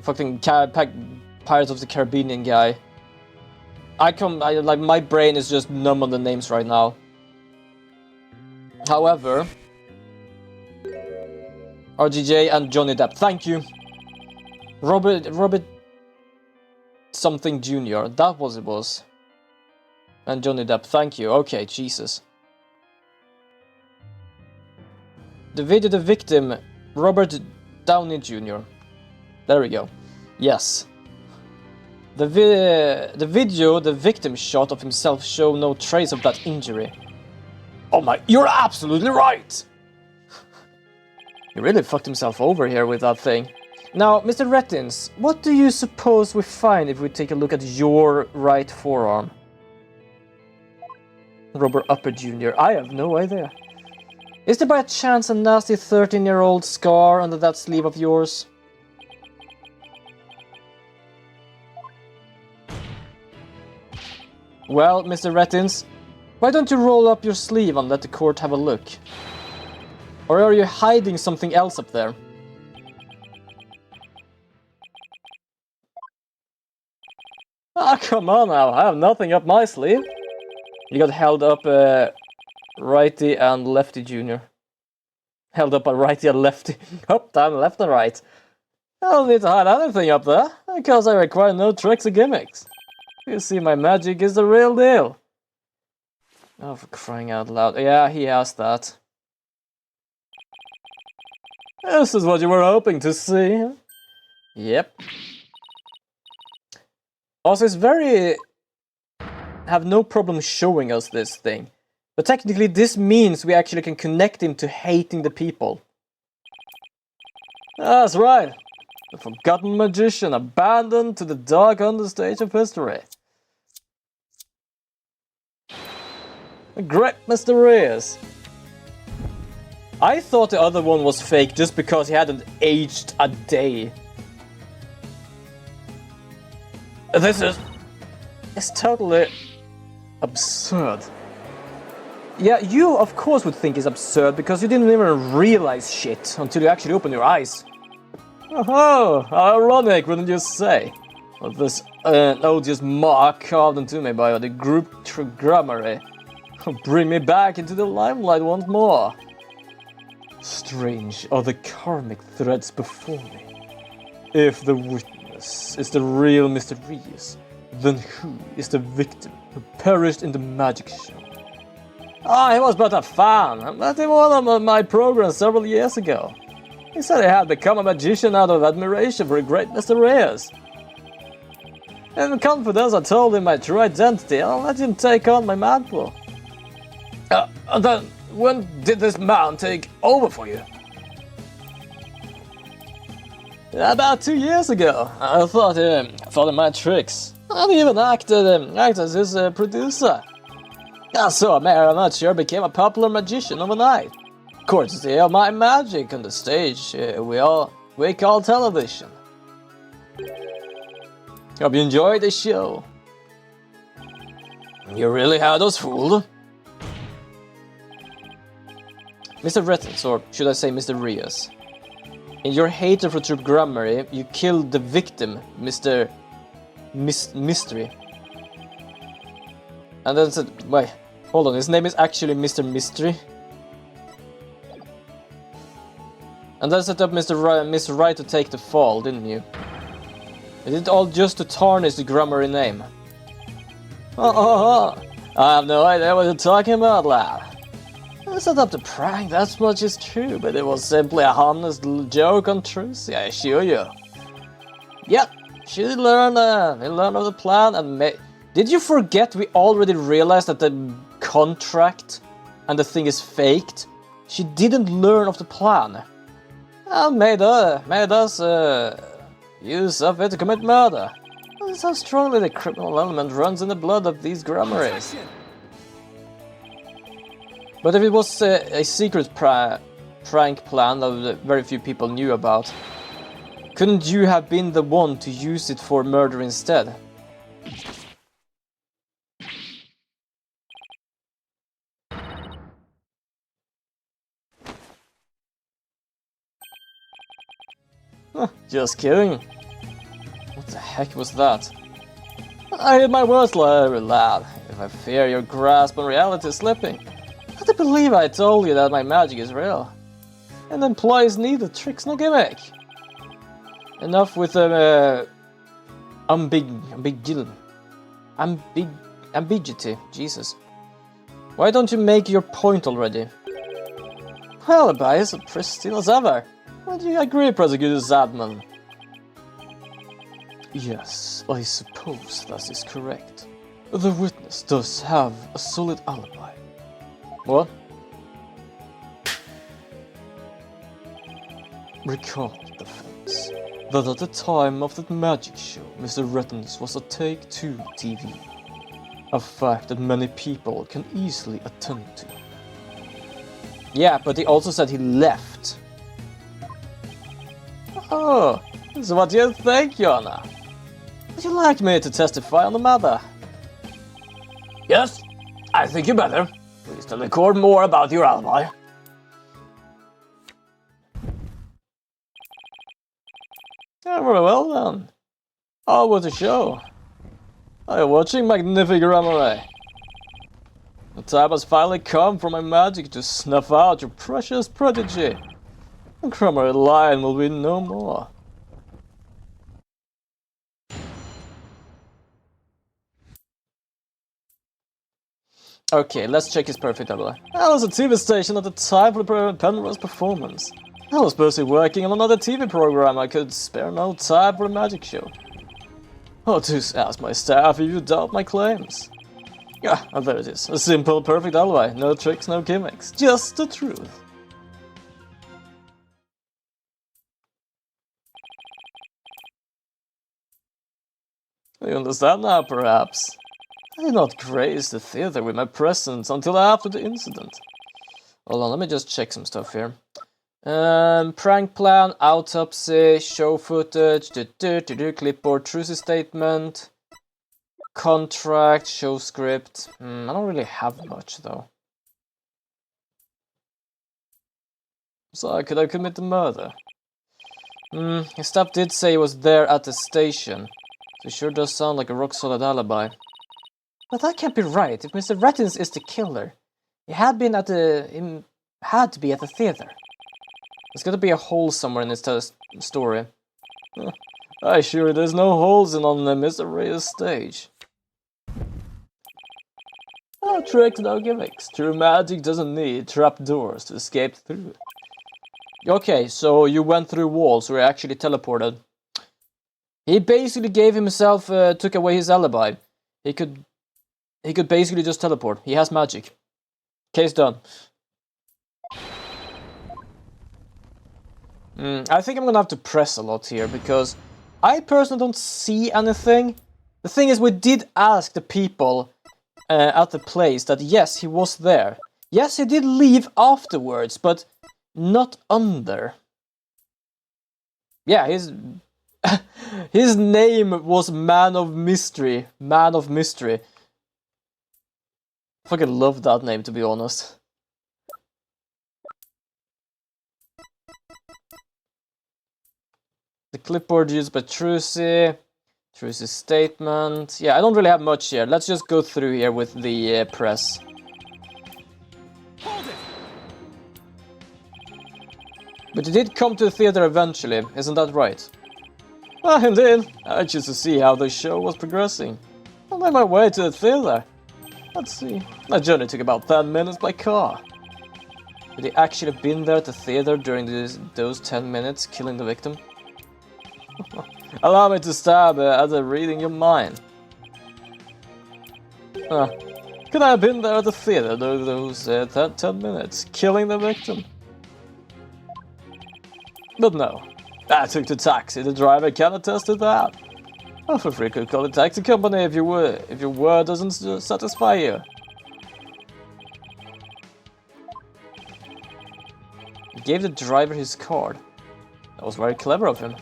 fucking Pirates of the Caribbean guy. Like, my brain is just numb on the names right now. However... RGJ and Johnny Depp, thank you. Robert something Jr. That was it was. And Johnny Depp, thank you. Okay, Jesus. The video, the victim, Robert Downey Jr. There we go. Yes. The video, the victim shot of himself show no trace of that injury. Oh my, you're absolutely right! He really fucked himself over here with that thing. Now, Mr. Rettins, what do you suppose we find if we take a look at your right forearm? Robert Upper Jr. I have no idea. Is there by chance a nasty 13-year-old scar under that sleeve of yours? Well, Mr. Rettins, why don't you roll up your sleeve and let the court have a look? Or are you hiding something else up there? Ah, come on now, I have nothing up my sleeve. You got held up righty and lefty junior. Held up by righty and lefty. Up, down, left and right. I don't need to hide anything up there, because I require no tricks or gimmicks. You see, my magic is the real deal. Oh, for crying out loud. Yeah, he has that. This is what you were hoping to see. Yep. Also, it's very... have no problem showing us this thing. But technically, this means we actually can connect him to hating the people. That's right. The forgotten magician abandoned to the dark understage of history. The great Mr. Reyes. I thought the other one was fake just because he hadn't aged a day. This is... it's totally... absurd. Yeah, you of course would think it's absurd because you didn't even realize shit until you actually open your eyes. Oh, how ironic, wouldn't you say? Well, this odious mark carved into me by the group trilogy. Bring me back into the limelight once more. Strange are the karmic threads before me. If the witness is the real Mr. Reyes, then who is the victim who perished in the magic show? Ah, he was but a fan. I met him on one of my programs several years ago. He said he had become a magician out of admiration for the great Mr. Reyes. In confidence, I told him my true identity and I let him take on my mantle. And then, when did this man take over for you? About 2 years ago. I thought of my tricks. I even acted as his producer. And so Mayor Amateur became a popular magician overnight. Courtesy of my magic on the stage we call television. Hope you enjoyed the show. You really had us fooled. Mr. Rettins, or should I say Mr. Reyes. In your hatred for trilogy, you killed the victim, Mr. Mystery. And then said, wait, hold on, his name is actually Mr. Mystery. And then set up Mr. Right to take the fall, didn't you? You did it all just to tarnish the Grammary name. I have no idea what you're talking about, lad. I set up the prank, that much is true, but it was simply a harmless little joke on Trucy, I assure you. Yep, she learned of the plan and Did you forget we already realized that the contract and the thing is faked? She didn't learn of the plan. And made us use of it to commit murder. That's how strongly the criminal element runs in the blood of these Grammaries. But if it was a secret prank plan that very few people knew about, couldn't you have been the one to use it for murder instead? Just kidding. What the heck was that? I hid my words, lad. If I fear your grasp on reality is slipping. I do believe I told you that my magic is real. And employees neither tricks nor gimmick. Enough with ambiguity. Jesus. Why don't you make your point already? Alibi is as pristine as ever. Would you agree, Prosecutor Zadman? Yes, I suppose that is correct. The witness does have a solid alibi. What? Recall, defense, that at the time of that magic show, Mr. Rettens was a Take-Two TV. A fact that many people can easily attend to. Yeah, but he also said he left. Oh, so what do you think, Jonna? Would you like me to testify on the matter? Yes, I think you better. Please tell the court more about your alibi. Yeah, very well then. How was the show? Are you watching Magnific Grammar? The time has finally come for my magic to snuff out your precious prodigy. The Grammar line will be no more. Okay, let's check his perfect alibi. I was at a TV station at the time for Penrose's performance. I was busy working on another TV program. I could spare no time for the magic show. Oh, just ask my staff if you doubt my claims. Yeah, and there it is. A simple, perfect alibi. No tricks, no gimmicks. Just the truth. You understand now, perhaps? I did not grace the theater with my presence until after the incident. Hold on, let me just check some stuff here. Prank plan, autopsy, show footage, clipboard, Trucy statement, contract, show script. I don't really have much though. So could I commit the murder? His staff did say he was there at the station. So it sure does sound like a rock-solid alibi. But that can't be right. If Mr. Rettens is the killer, he had to be at the theater. There's gotta be a hole somewhere in this story. I assure you there's no holes in on Mr. Reyes' stage. No tricks, no gimmicks. True magic doesn't need trapdoors to escape through. Okay, so you went through walls or actually teleported. He basically gave himself, took away his alibi. He could basically just teleport. He has magic. Case done. I think I'm gonna have to press a lot here because I personally don't see anything. The thing is, we did ask the people at the place that yes, he was there. Yes, he did leave afterwards, but not under. Yeah, his name was Man of Mystery. Man of Mystery. I fucking love that name, to be honest. The clipboard used by Trucy's statement. Yeah, I don't really have much here. Let's just go through here with the press. Hold it. But you did come to the theater eventually, isn't that right? Ah, indeed. I chose to see how the show was progressing. I made my way to the theater. Let's see. My journey took about 10 minutes by car. Had he actually been there at the theater during those 10 minutes, killing the victim? Allow me to stab at reading your mind. Could I have been there at the theater during those 10 minutes, killing the victim? But no. I took the taxi, the driver can attest to that. Oh, for free could call a taxi company if your word doesn't satisfy you. He gave the driver his card. That was very clever of him.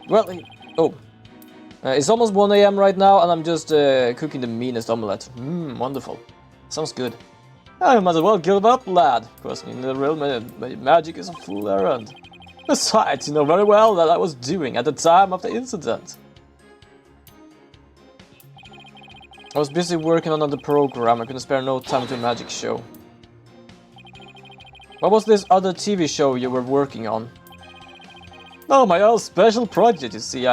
Well, it's almost 1 AM right now, and I'm just cooking the meanest omelette. Wonderful. Sounds good. I might as well give up, lad. Questioning the real magic is a fool errand. Besides, you know very well that I was doing at the time of the incident. I was busy working on another program. I couldn't spare no time to a magic show. What was this other TV show you were working on? Oh, my own special project, you see.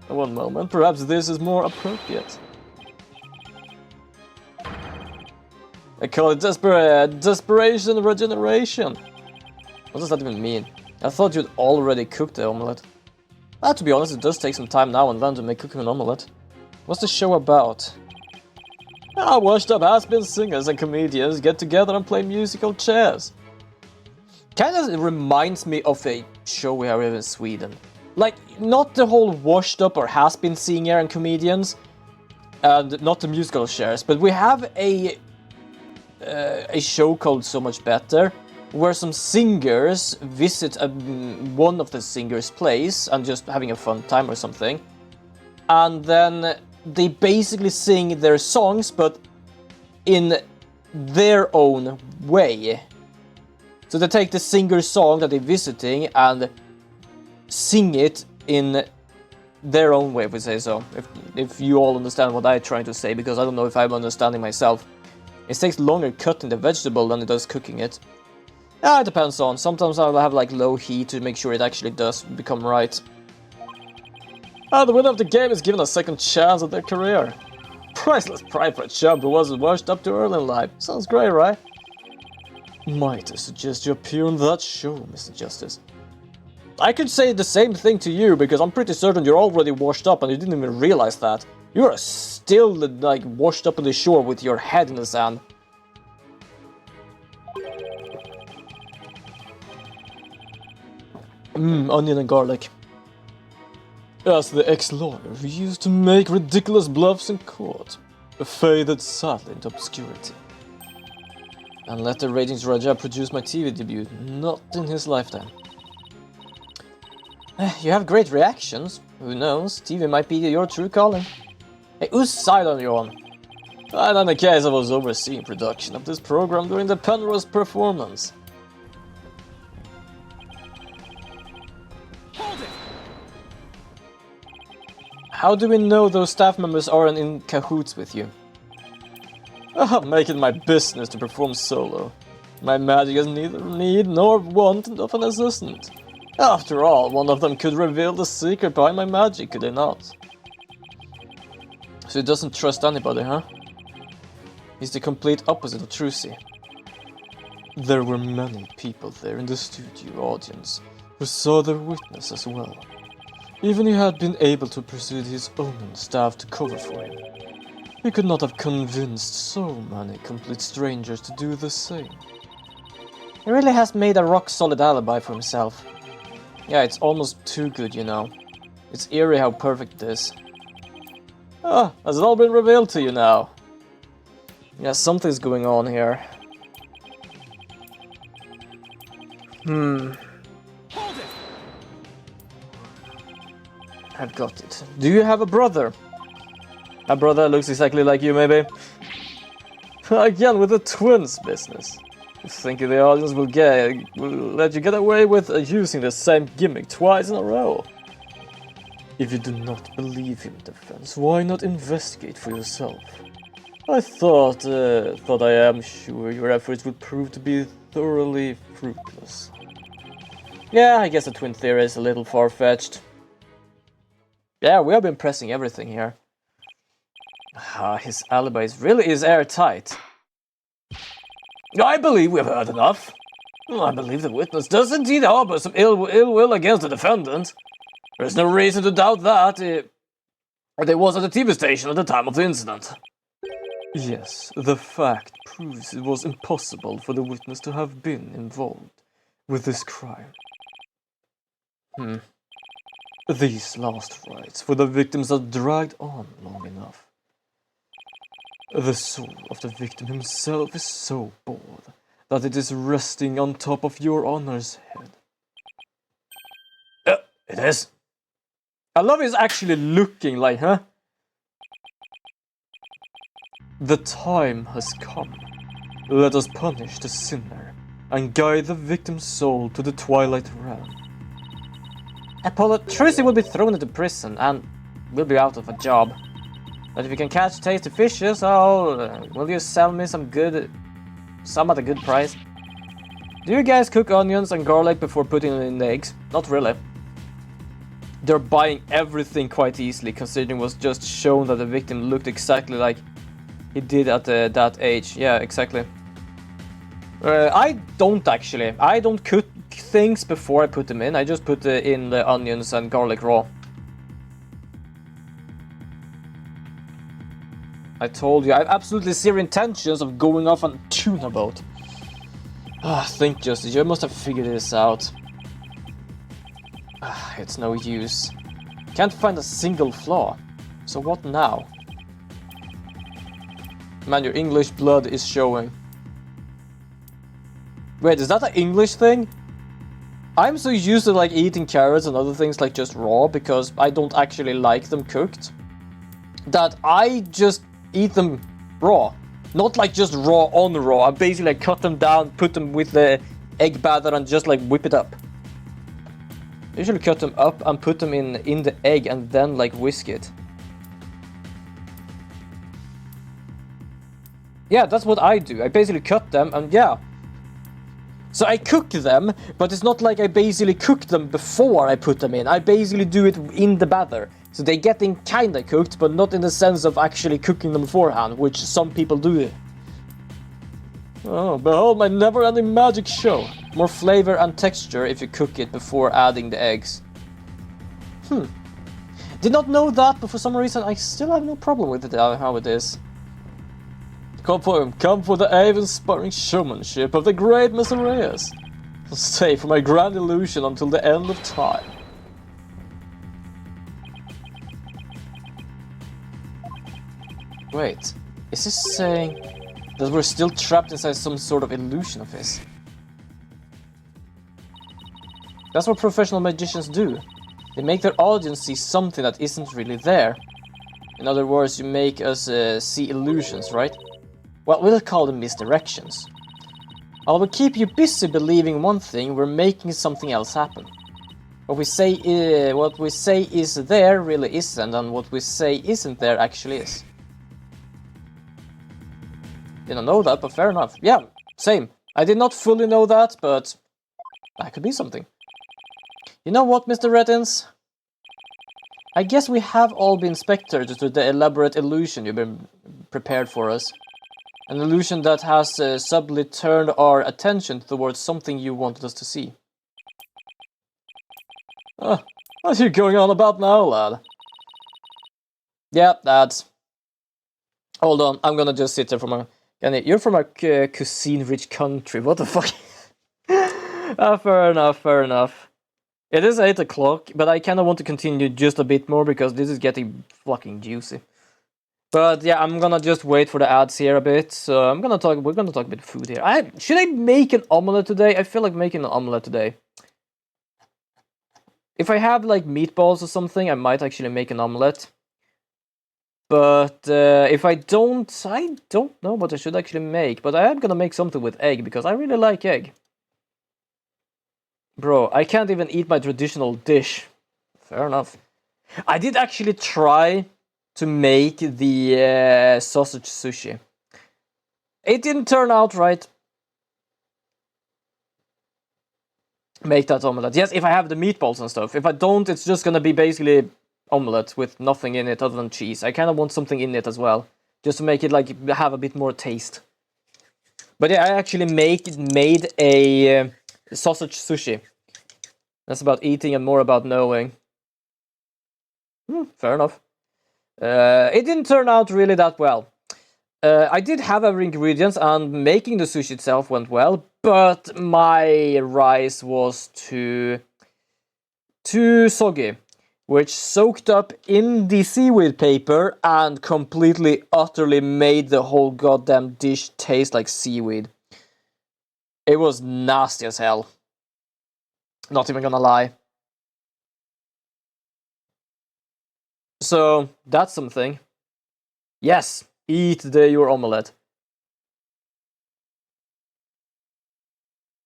One moment, perhaps this is more appropriate. I call it desperation regeneration. What does that even mean? I thought you'd already cooked the omelette. To be honest, it does take some time now and then to make cooking an omelette. What's the show about? Washed up has-been singers and comedians get together and play musical chairs. Kinda reminds me of a show we have here in Sweden. Like, not the whole washed up or has-been singer and comedians, and not the musical chairs, but we have a show called So Much Better, where some singers visit one of the singers' place and just having a fun time or something. And then they basically sing their songs, but in their own way. So they take the singer's song that they're visiting and sing it in their own way, if we say so. If you all understand what I'm trying to say, because I don't know if I'm understanding myself. It takes longer cutting the vegetable than it does cooking it. It depends on. Sometimes I'll have like low heat to make sure it actually does become right. The winner of the game is given a second chance at their career. Priceless pride for a chump who wasn't washed up too early in life. Sounds great, right? Might I suggest you appear on that show, Mr. Justice? I could say the same thing to you, because I'm pretty certain you're already washed up and you didn't even realize that. You're still like washed up on the shore with your head in the sand. Onion and garlic. As the ex-lawyer who used to make ridiculous bluffs in court, faded sadly into obscurity. And let the ratings Raja produce my TV debut, not in his lifetime. You have great reactions. Who knows, TV might be your true calling. Hey, whose side are you on? And in the case I was overseeing production of this program during the Penrose performance. Hold it! How do we know those staff members aren't in cahoots with you? Make it my business to perform solo. My magic has neither need nor want of an assistant. After all, one of them could reveal the secret behind my magic, could they not? So he doesn't trust anybody, huh? He's the complete opposite of Trucy. There were many people there in the studio audience who saw their witness as well. Even he had been able to persuade his own staff to cover for him. He could not have convinced so many complete strangers to do the same. He really has made a rock-solid alibi for himself. Yeah, it's almost too good, you know. It's eerie how perfect it is. Has it all been revealed to you now? Yeah, something's going on here. Hold it! I've got it. Do you have a brother? A brother that looks exactly like you, maybe? Again, with the twins business. You think the audience will let you get away with using the same gimmick twice in a row? If you do not believe him, defense, why not investigate for yourself? I thought I am sure your efforts would prove to be thoroughly fruitless. Yeah, I guess the twin theory is a little far-fetched. Yeah, we have been pressing everything here. His alibi really is airtight. I believe we've heard enough. I believe the witness does indeed harbor some ill will against the defendant. There's no reason to doubt that. There was at the TV station at the time of the incident. Yes, the fact proves it was impossible for the witness to have been involved with this crime. These last rites for the victims are dragged on long enough. The soul of the victim himself is so bored that it is resting on top of your honor's head. It is. I love it's actually looking like, huh? The time has come. Let us punish the sinner and guide the victim's soul to the Twilight Realm. Apollo, Trucy will be thrown into prison and will be out of a job. But if you can catch tasty fishes, will you sell me some at a good price? Do you guys cook onions and garlic before putting it in the eggs? Not really. They're buying everything quite easily, considering it was just shown that the victim looked exactly like he did at that age. Yeah, exactly. I don't actually. I don't cook things before I put them in. I just put in the onions and garlic raw. I told you, I have absolutely zero intentions of going off on a tuna boat. Think, Justice, you must have figured this out. It's no use. Can't find a single flaw. So what now? Man, your English blood is showing. Wait, is that an English thing? I'm so used to like eating carrots and other things like just raw because I don't actually like them cooked, that I just eat them raw. Not like just raw on raw. I basically like cut them down, put them with the egg batter and just like whip it up. I usually cut them up and put them in the egg and then like whisk it. Yeah, that's what I do. I basically cut them and yeah. So I cook them, but it's not like I basically cook them before I put them in. I basically do it in the batter. So they're getting kinda cooked, but not in the sense of actually cooking them beforehand, which some people do. Oh, behold my never-ending magic show. More flavor and texture if you cook it before adding the eggs. Did not know that, but for some reason I still have no problem with it how it is. Come for the awe-inspiring showmanship of the great Mr. Reyes. Stay for my grand illusion until the end of time. Wait, is this saying that we're still trapped inside some sort of illusion of his? That's what professional magicians do. They make their audience see something that isn't really there. In other words, you make us see illusions, right? Well, we'll call them misdirections. While we keep you busy believing one thing, we're making something else happen. What we say is there really isn't, and what we say isn't there actually is. Didn't know that, but fair enough. Yeah, same. I did not fully know that, but that could be something. You know what, Mr. Reddins? I guess we have all been spectators to the elaborate illusion you've been prepared for us. An illusion that has subtly turned our attention towards something you wanted us to see. What are you going on about now, lad? Yeah, that's... Hold on, I'm gonna just sit there for my... You're from a cuisine-rich country, what the fuck? Fair enough, fair enough. It is 8 o'clock, but I kinda want to continue just a bit more because this is getting fucking juicy. But yeah, I'm gonna just wait for the ads here a bit. So we're gonna talk a bit of food here. Should I make an omelette today? I feel like making an omelette today. If I have like meatballs or something, I might actually make an omelette. But if I don't know what I should actually make. But I am gonna make something with egg because I really like egg. Bro, I can't even eat my traditional dish. Fair enough. I did actually try to make the sausage sushi. It didn't turn out right. make that omelette. Yes, if I have the meatballs and stuff. If I don't, it's just gonna be basically omelette with nothing in it other than cheese. I kind of want something in it as well, just to make it like have a bit more taste. But yeah, I actually made a sausage sushi. That's about eating and more about knowing. Fair enough. It didn't turn out really that well. I did have other ingredients and making the sushi itself went well, but my rice was too soggy, which soaked up in the seaweed paper and completely, utterly made the whole goddamn dish taste like seaweed. It was nasty as hell. Not even gonna lie. So, that's something. Yes, eat your omelette.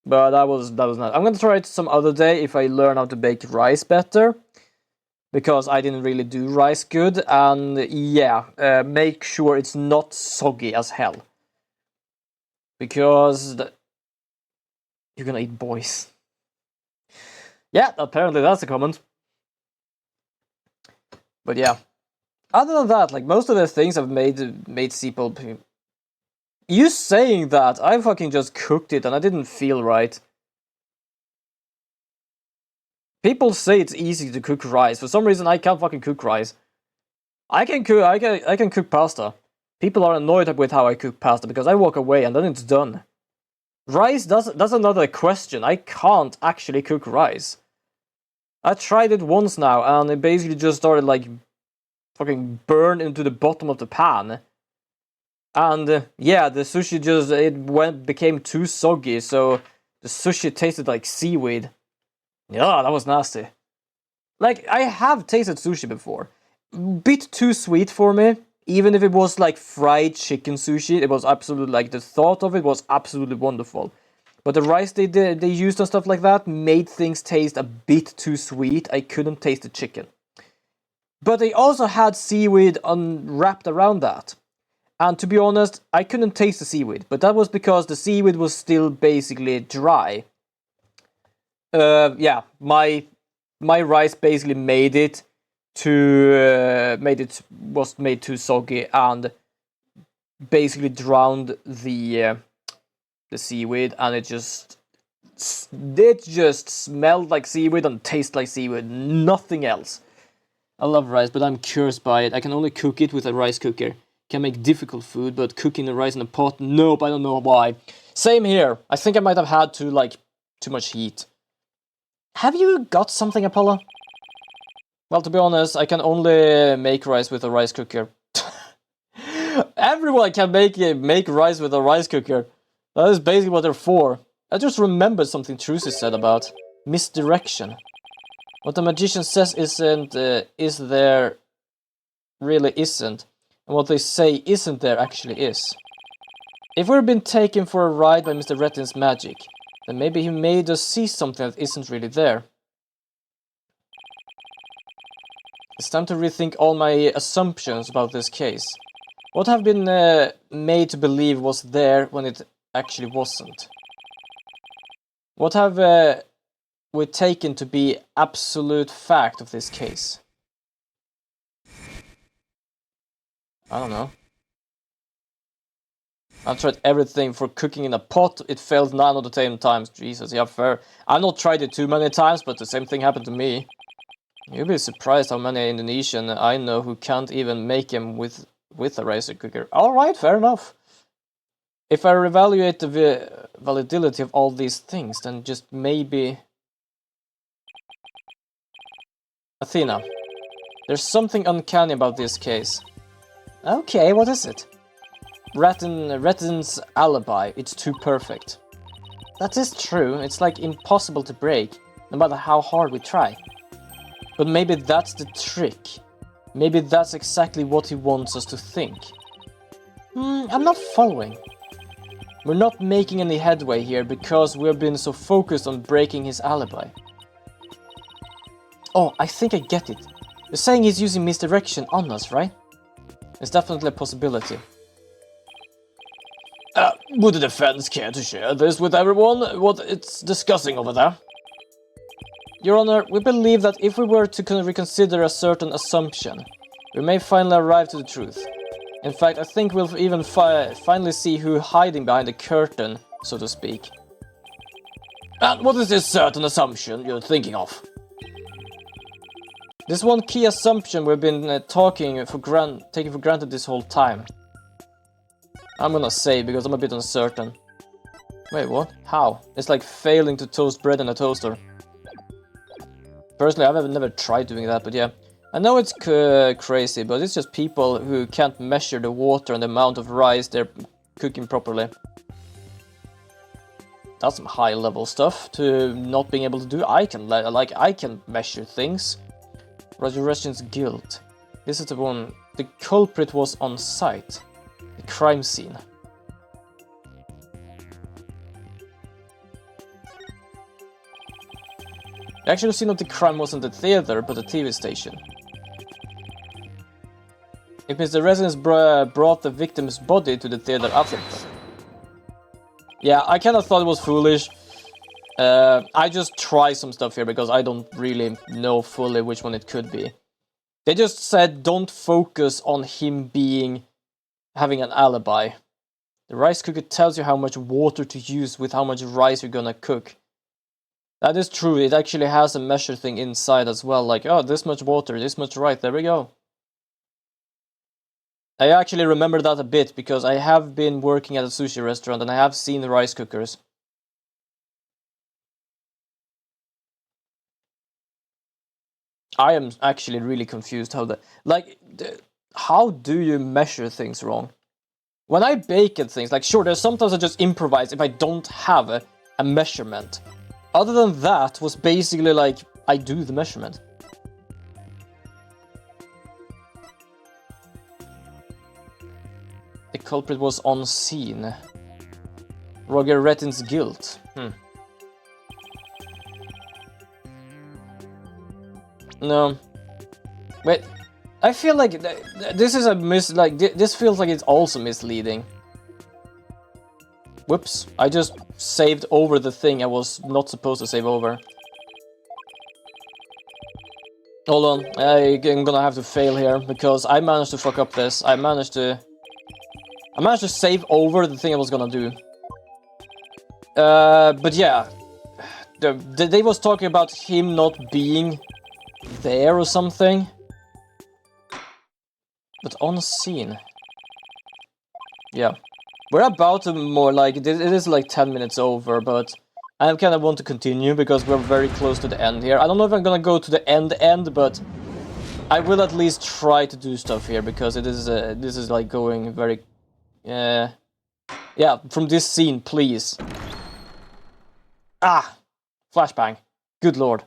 But that was not. I'm gonna try it some other day if I learn how to bake rice better. Because I didn't really do rice good, and yeah, make sure it's not soggy as hell. Because you're gonna eat boys. Yeah, apparently that's a comment. But yeah, other than that, like most of the things I've made people. You saying that, I fucking just cooked it and I didn't feel right. People say it's easy to cook rice. For some reason, I can't fucking cook rice. I can cook pasta. People are annoyed with how I cook pasta because I walk away and then it's done. Rice, that's another question. I can't actually cook rice. I tried it once now and it basically just started like fucking burn into the bottom of the pan. And yeah, the sushi became too soggy, so the sushi tasted like seaweed. Yeah, that was nasty. Like, I have tasted sushi before. Bit too sweet for me. Even if it was like fried chicken sushi, it was absolutely like the thought of it was absolutely wonderful. But the rice they used and stuff like that made things taste a bit too sweet. I couldn't taste the chicken. But they also had seaweed wrapped around that. And to be honest, I couldn't taste the seaweed. But that was because the seaweed was still basically dry. Yeah, my rice basically was made too soggy and basically drowned the seaweed, and it just smelled like seaweed and tasted like seaweed, nothing else. I love rice, but I'm cursed by it. I can only cook it with a rice cooker. Can make difficult food, but cooking the rice in a pot, nope, I don't know why. Same here. I think I might have had too much heat. Have you got something, Apollo? Well, to be honest, I can only make rice with a rice cooker. Everyone can make rice with a rice cooker. That is basically what they're for. I just remembered something Trucy said about misdirection. What the magician says isn't, is there really isn't. And what they say isn't there actually is. If we've been taken for a ride by Mr. Rettin's magic, then maybe he made us see something that isn't really there. It's time to rethink all my assumptions about this case. What have been made to believe was there when it actually wasn't? What have we taken to be absolute fact of this case? I don't know. I've tried everything for cooking in a pot. It failed 9 of the 10 times. Jesus, yeah, fair. I've not tried it too many times, but the same thing happened to me. You'll be surprised how many Indonesian I know who can't even make them with a rice cooker. Alright, fair enough. If I reevaluate the validity of all these things, then just maybe... Athena, there's something uncanny about this case. Okay, what is it? Rettin's alibi, it's too perfect. That is true, it's like impossible to break, no matter how hard we try. But maybe that's the trick. Maybe that's exactly what he wants us to think. I'm not following. We're not making any headway here because we've been so focused on breaking his alibi. Oh, I think I get it. You're saying he's using misdirection on us, right? It's definitely a possibility. Would the defense care to share this with everyone? What it's discussing over there? Your Honor, we believe that if we were to reconsider a certain assumption, we may finally arrive to the truth. In fact, I think we'll even finally see who hiding behind the curtain, so to speak. And what is this certain assumption you're thinking of? This one key assumption we've been taking for granted this whole time. I'm gonna say because I'm a bit uncertain. Wait, what? How? It's like failing to toast bread in a toaster. Personally, I've never tried doing that, but yeah. I know it's crazy, but it's just people who can't measure the water and the amount of rice they're cooking properly. That's some high-level stuff to not being able to do. I can measure things. Resurrection's guilt. This is the one. The culprit was on site. The crime scene. The actual scene of the crime wasn't the theater, but the TV station. It means the residents brought the victim's body to the theater after. Yeah, I kind of thought it was foolish. I just try some stuff here because I don't really know fully which one it could be. They just said don't focus on him having an alibi. The rice cooker tells you how much water to use with how much rice you're gonna cook. That is true, it actually has a measure thing inside as well, like, oh, this much water, this much rice, there we go. I actually remember that a bit because I have been working at a sushi restaurant and I have seen the rice cookers. I am actually really confused how how do you measure things wrong? When I bake and things, like sure, there's sometimes I just improvise if I don't have a measurement. Other than that, was basically like, I do the measurement. The culprit was on scene. Roger Rettin's guilt. No. Wait. I feel like this is this feels like it's also misleading. Whoops. I just saved over the thing I was not supposed to save over. Hold on. I'm gonna have to fail here because I managed to fuck up this. I managed to save over the thing I was gonna do. But yeah. They was talking about him not being there or something. But on scene. Yeah. We're about to more like, it is like 10 minutes over, but I kind of want to continue because we're very close to the end here. I don't know if I'm gonna go to the end, but I will at least try to do stuff here because it is, this is like going very, yeah, from this scene, please. Ah! Flashbang. Good lord.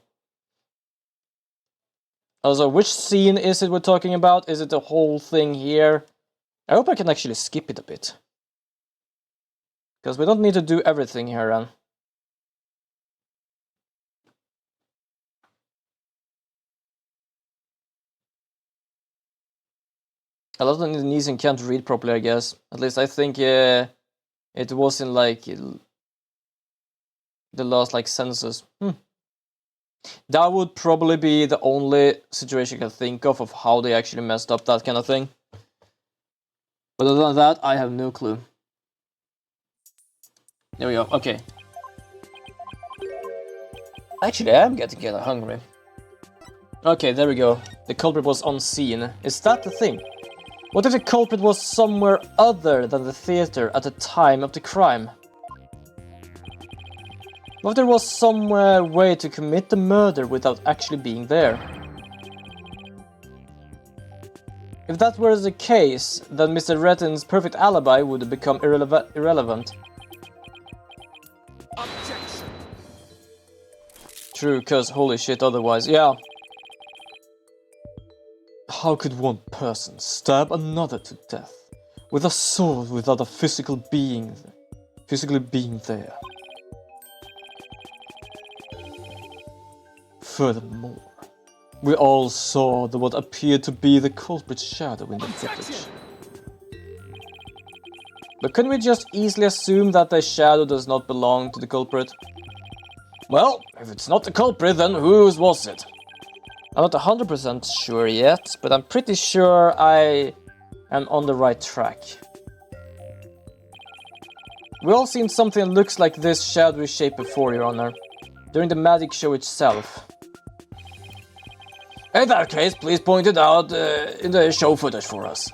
Also, which scene is it we're talking about? Is it the whole thing here? I hope I can actually skip it a bit. Because we don't need to do everything here, then. A lot of the Indonesian can't read properly, I guess. At least I think it was in, like, the last, like, census. That would probably be the only situation I can think of how they actually messed up that kind of thing. But other than that, I have no clue. There we go, okay. Actually, I am getting kinda hungry. Okay, there we go. The culprit was on scene. Is that the thing? What if the culprit was somewhere other than the theater at the time of the crime? What if there was some way to commit the murder without actually being there? If that were the case, then Mr. Retton's perfect alibi would become irrelevant. Objection. True, cause holy shit otherwise, yeah. How could one person stab another to death with a sword without a physically being there? Furthermore, we all saw what appeared to be the culprit's shadow in the footage. But couldn't we just easily assume that the shadow does not belong to the culprit? Well, if it's not the culprit, then whose was it? I'm not 100% sure yet, but I'm pretty sure I am on the right track. We all seen something that looks like this shadowy shape before, Your Honor, during the magic show itself. In that case, please point it out in the show footage for us.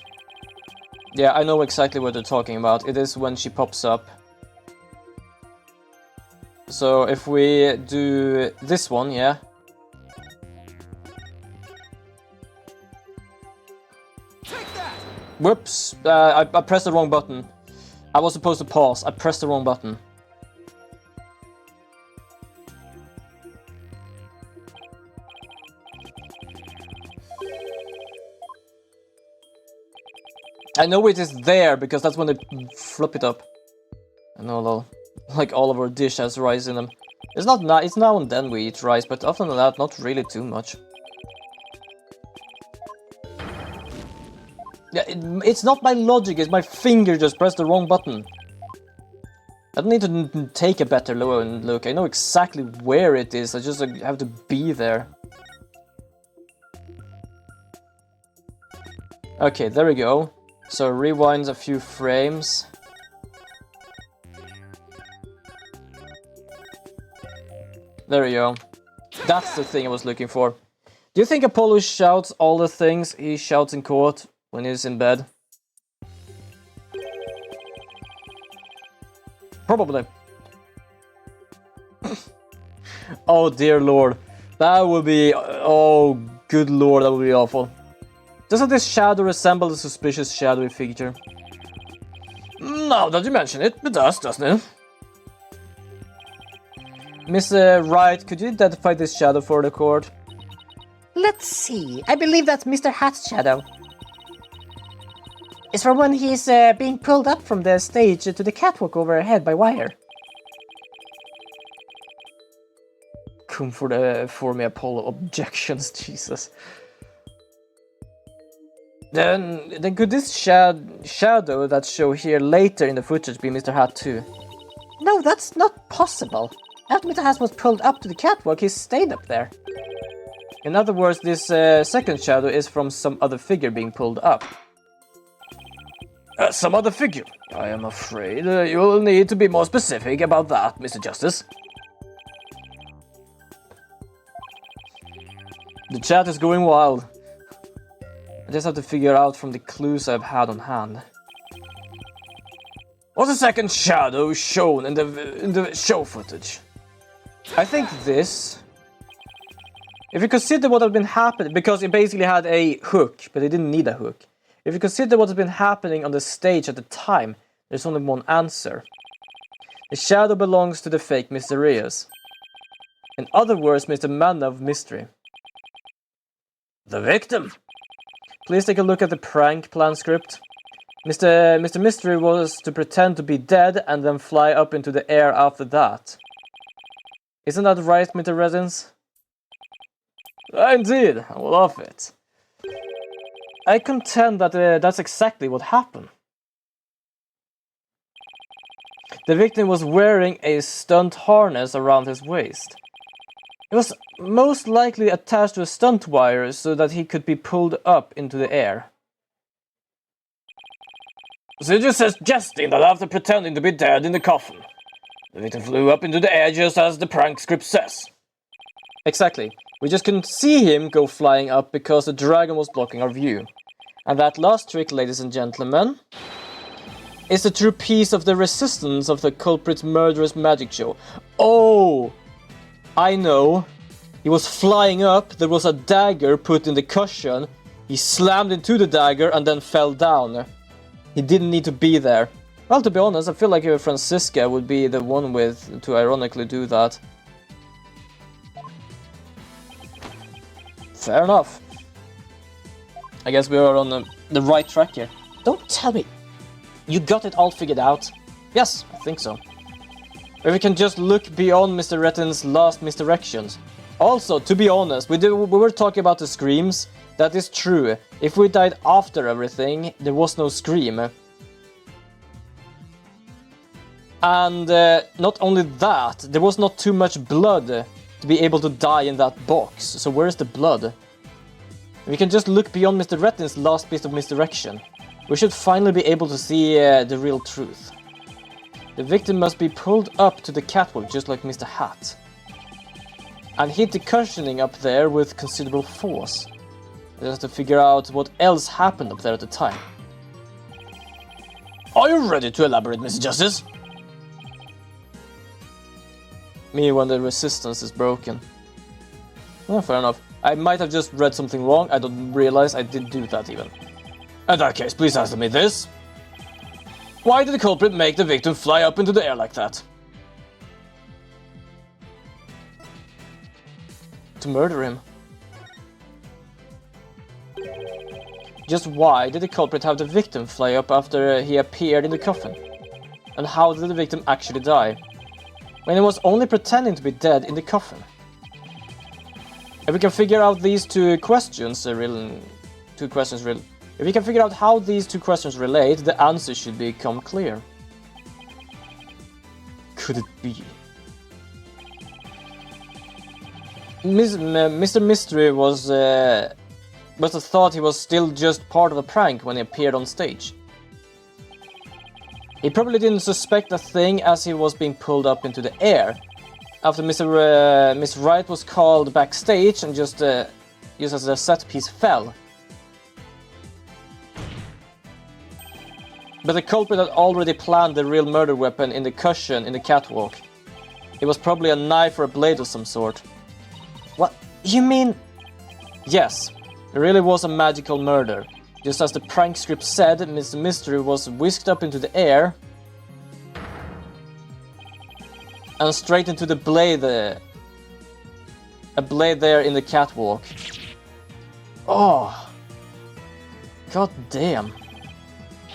Yeah, I know exactly what they're talking about. It is when she pops up. So if we do this one, yeah. Whoops, I pressed the wrong button. I was supposed to pause. I pressed the wrong button. I know it is there because that's when they flip it up. I know, lol. Like all of our dish has rice in them. It's not. It's now and then we eat rice, but other than that, not really too much. Yeah, it's not my logic. It's my finger just pressed the wrong button. I don't need to take a better look. I know exactly where it is. I just have to be there. Okay, there we go. So rewind a few frames. There we go. That's the thing I was looking for. Do you think Apollo shouts all the things he shouts in court when he's in bed? Probably. Oh dear lord. That would be... Oh, good lord, that would be awful. Doesn't this shadow resemble the suspicious shadowy figure? Now that you mention it, it does, doesn't it? Miss Wright, could you identify this shadow for the court? Let's see. I believe that's Mr. Hat's shadow. It's from when he's being pulled up from the stage to the catwalk overhead by wire. Come for me, Apollo. Objections, Jesus. Then could this shadow that show here later in the footage be Mr. Hat too? No, that's not possible. After Mr. Hat was pulled up to the catwalk, he stayed up there. In other words, this second shadow is from some other figure being pulled up. Some other figure? I am afraid you'll need to be more specific about that, Mr. Justice. The chat is going wild. I just have to figure out from the clues I've had on hand. Was the second shadow shown in the show footage? I think this. If you consider what had been happening, because it basically had a hook, but it didn't need a hook. If you consider what had been happening on the stage at the time, there's only one answer. The shadow belongs to the fake Mr. Reyes. In other words, Mr. Man of Mystery. The victim! Please take a look at the prank plan script. Mr. Mystery was to pretend to be dead and then fly up into the air after that. Isn't that right, Mr. Residence? Indeed, I love it. I contend that that's exactly what happened. The victim was wearing a stunt harness around his waist. It was most likely attached to a stunt wire so that he could be pulled up into the air. So you're just suggesting that after pretending to be dead in the coffin, the victim flew up into the air just as the prank script says? Exactly. We just couldn't see him go flying up because the dragon was blocking our view. And that last trick, ladies and gentlemen, is the true piece of the resistance of the culprit's murderous magic show. Oh! I know. He was flying up, there was a dagger put in the cushion, he slammed into the dagger and then fell down. He didn't need to be there. Well, to be honest, I feel like Francisca would be the one to ironically do that. Fair enough. I guess we are on the right track here. Don't tell me you got it all figured out. Yes, I think so. If we can just look beyond Mr. Retton's last misdirections. Also, to be honest, we were talking about the screams. That is true. If we died after everything, there was no scream. And not only that, there was not too much blood to be able to die in that box. So where's the blood? We can just look beyond Mr. Retton's last bit of misdirection. We should finally be able to see the real truth. The victim must be pulled up to the catwalk just like Mr. Hat. And hit the cushioning up there with considerable force. Just to figure out what else happened up there at the time. Are you ready to elaborate, Mr. Justice? Me when the resistance is broken. Oh, fair enough. I might have just read something wrong. I don't realize I did do that even. In that case, please answer me this. Why did the culprit make the victim fly up into the air like that? To murder him. Just why did the culprit have the victim fly up after he appeared in the coffin? And how did the victim actually die? When he was only pretending to be dead in the coffin. If we can figure out these two questions, if we can figure out how these two questions relate, the answer should become clear. Could it be? Mr. Mystery must have thought he was still just part of a prank when he appeared on stage. He probably didn't suspect a thing as he was being pulled up into the air. After Miss Wright was called backstage and just as the set piece fell. But the culprit had already planned the real murder weapon in the cushion in the catwalk. It was probably a knife or a blade of some sort. What? You mean... Yes, it really was a magical murder. Just as the prank script said, Mr. Mystery was whisked up into the air and straight into the blade, a blade there in the catwalk. Oh, god damn.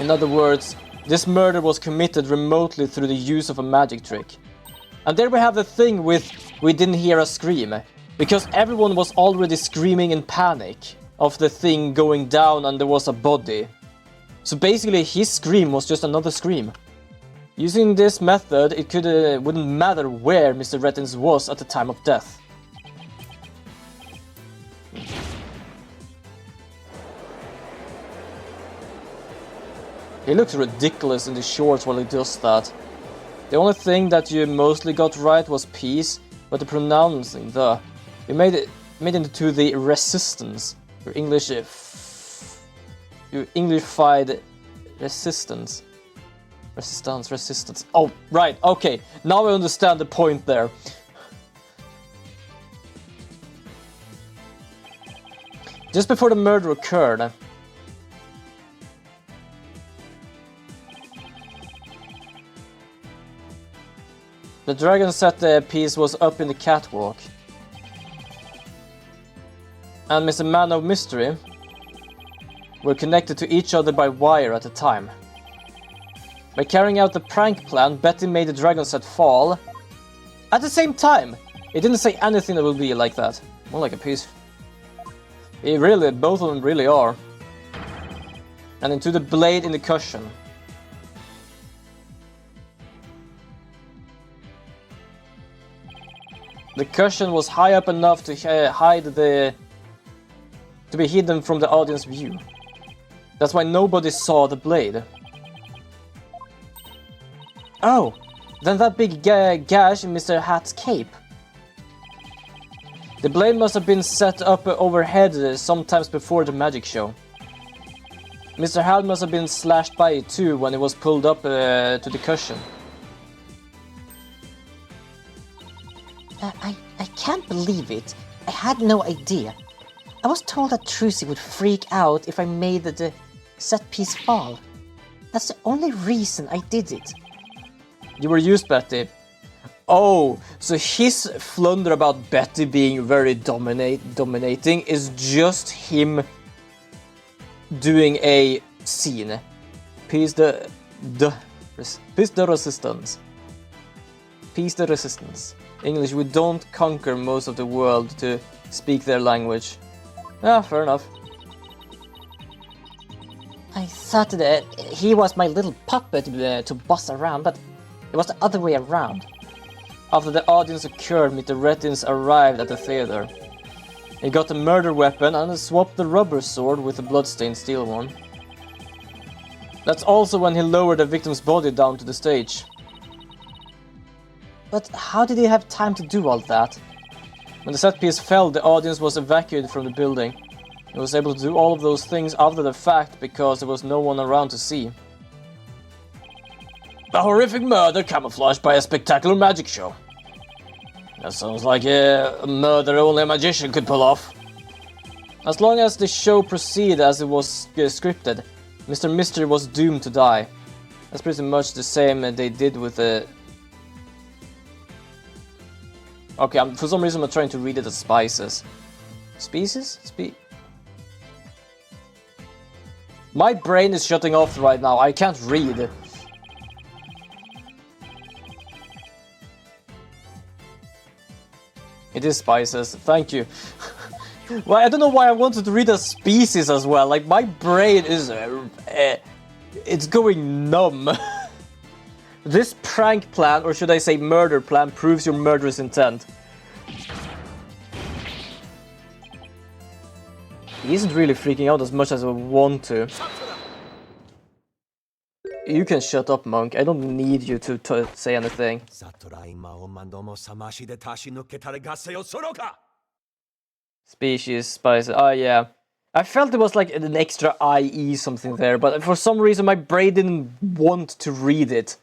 In other words, this murder was committed remotely through the use of a magic trick. And there we have the thing with we didn't hear a scream, because everyone was already screaming in panic of the thing going down and there was a body. So basically his scream was just another scream. Using this method, it wouldn't matter where Mr. Rettins was at the time of death. He looks ridiculous in the shorts while he does that. The only thing that you mostly got right was peace, but the pronouncing the. You made it into the resistance. Your English-fied resistance. Resistance. Oh, right, okay. Now I understand the point there. Just before the murder occurred, the dragon set piece was up in the catwalk. And Mr. Man of Mystery were connected to each other by wire at the time. By carrying out the prank plan, Betty made the dragon set fall at the same time. It didn't say anything that would be like that. More like a piece. Both of them really are. And into the blade in the cushion. The cushion was high up enough to to be hidden from the audience view. That's why nobody saw the blade. Oh, then that big gash in Mr. Hat's cape. The blade must have been set up overhead sometimes before the magic show. Mr. Hat must have been slashed by it too when it was pulled up to the cushion. I can't believe it. I had no idea. I was told that Trucy would freak out if I made the set piece fall. That's the only reason I did it. You were used, Betty. Oh, so his flunder about Betty being very dominating is just him doing a scene. Peace the resistance. Peace the resistance. English, we don't conquer most of the world to speak their language. Ah, fair enough. I thought that he was my little puppet to boss around, but It was the other way around. After the audience occurred, Mr. Rettins arrived at the theater. He got a murder weapon and swapped the rubber sword with a bloodstained steel one. That's also when he lowered the victim's body down to the stage. But how did he have time to do all that? When the set piece fell, the audience was evacuated from the building. He was able to do all of those things after the fact because there was no one around to see. A horrific murder camouflaged by a spectacular magic show. That sounds like a murder only a magician could pull off. As long as the show proceeded as it was scripted, Mr. Mystery was doomed to die. That's pretty much the same they did with the... Okay, for some reason I'm trying to read it as spices. Species? My brain is shutting off right now, I can't read. It is spices, thank you. Well, I don't know why I wanted to read as species as well, like my brain is... it's going numb. This prank plan, or should I say murder plan, proves your murderous intent. He isn't really freaking out as much as I want to. You can shut up, Monk. I don't need you to say anything. Species, spice. Oh, yeah. I felt it was like an extra IE something there, but for some reason my brain didn't want to read it.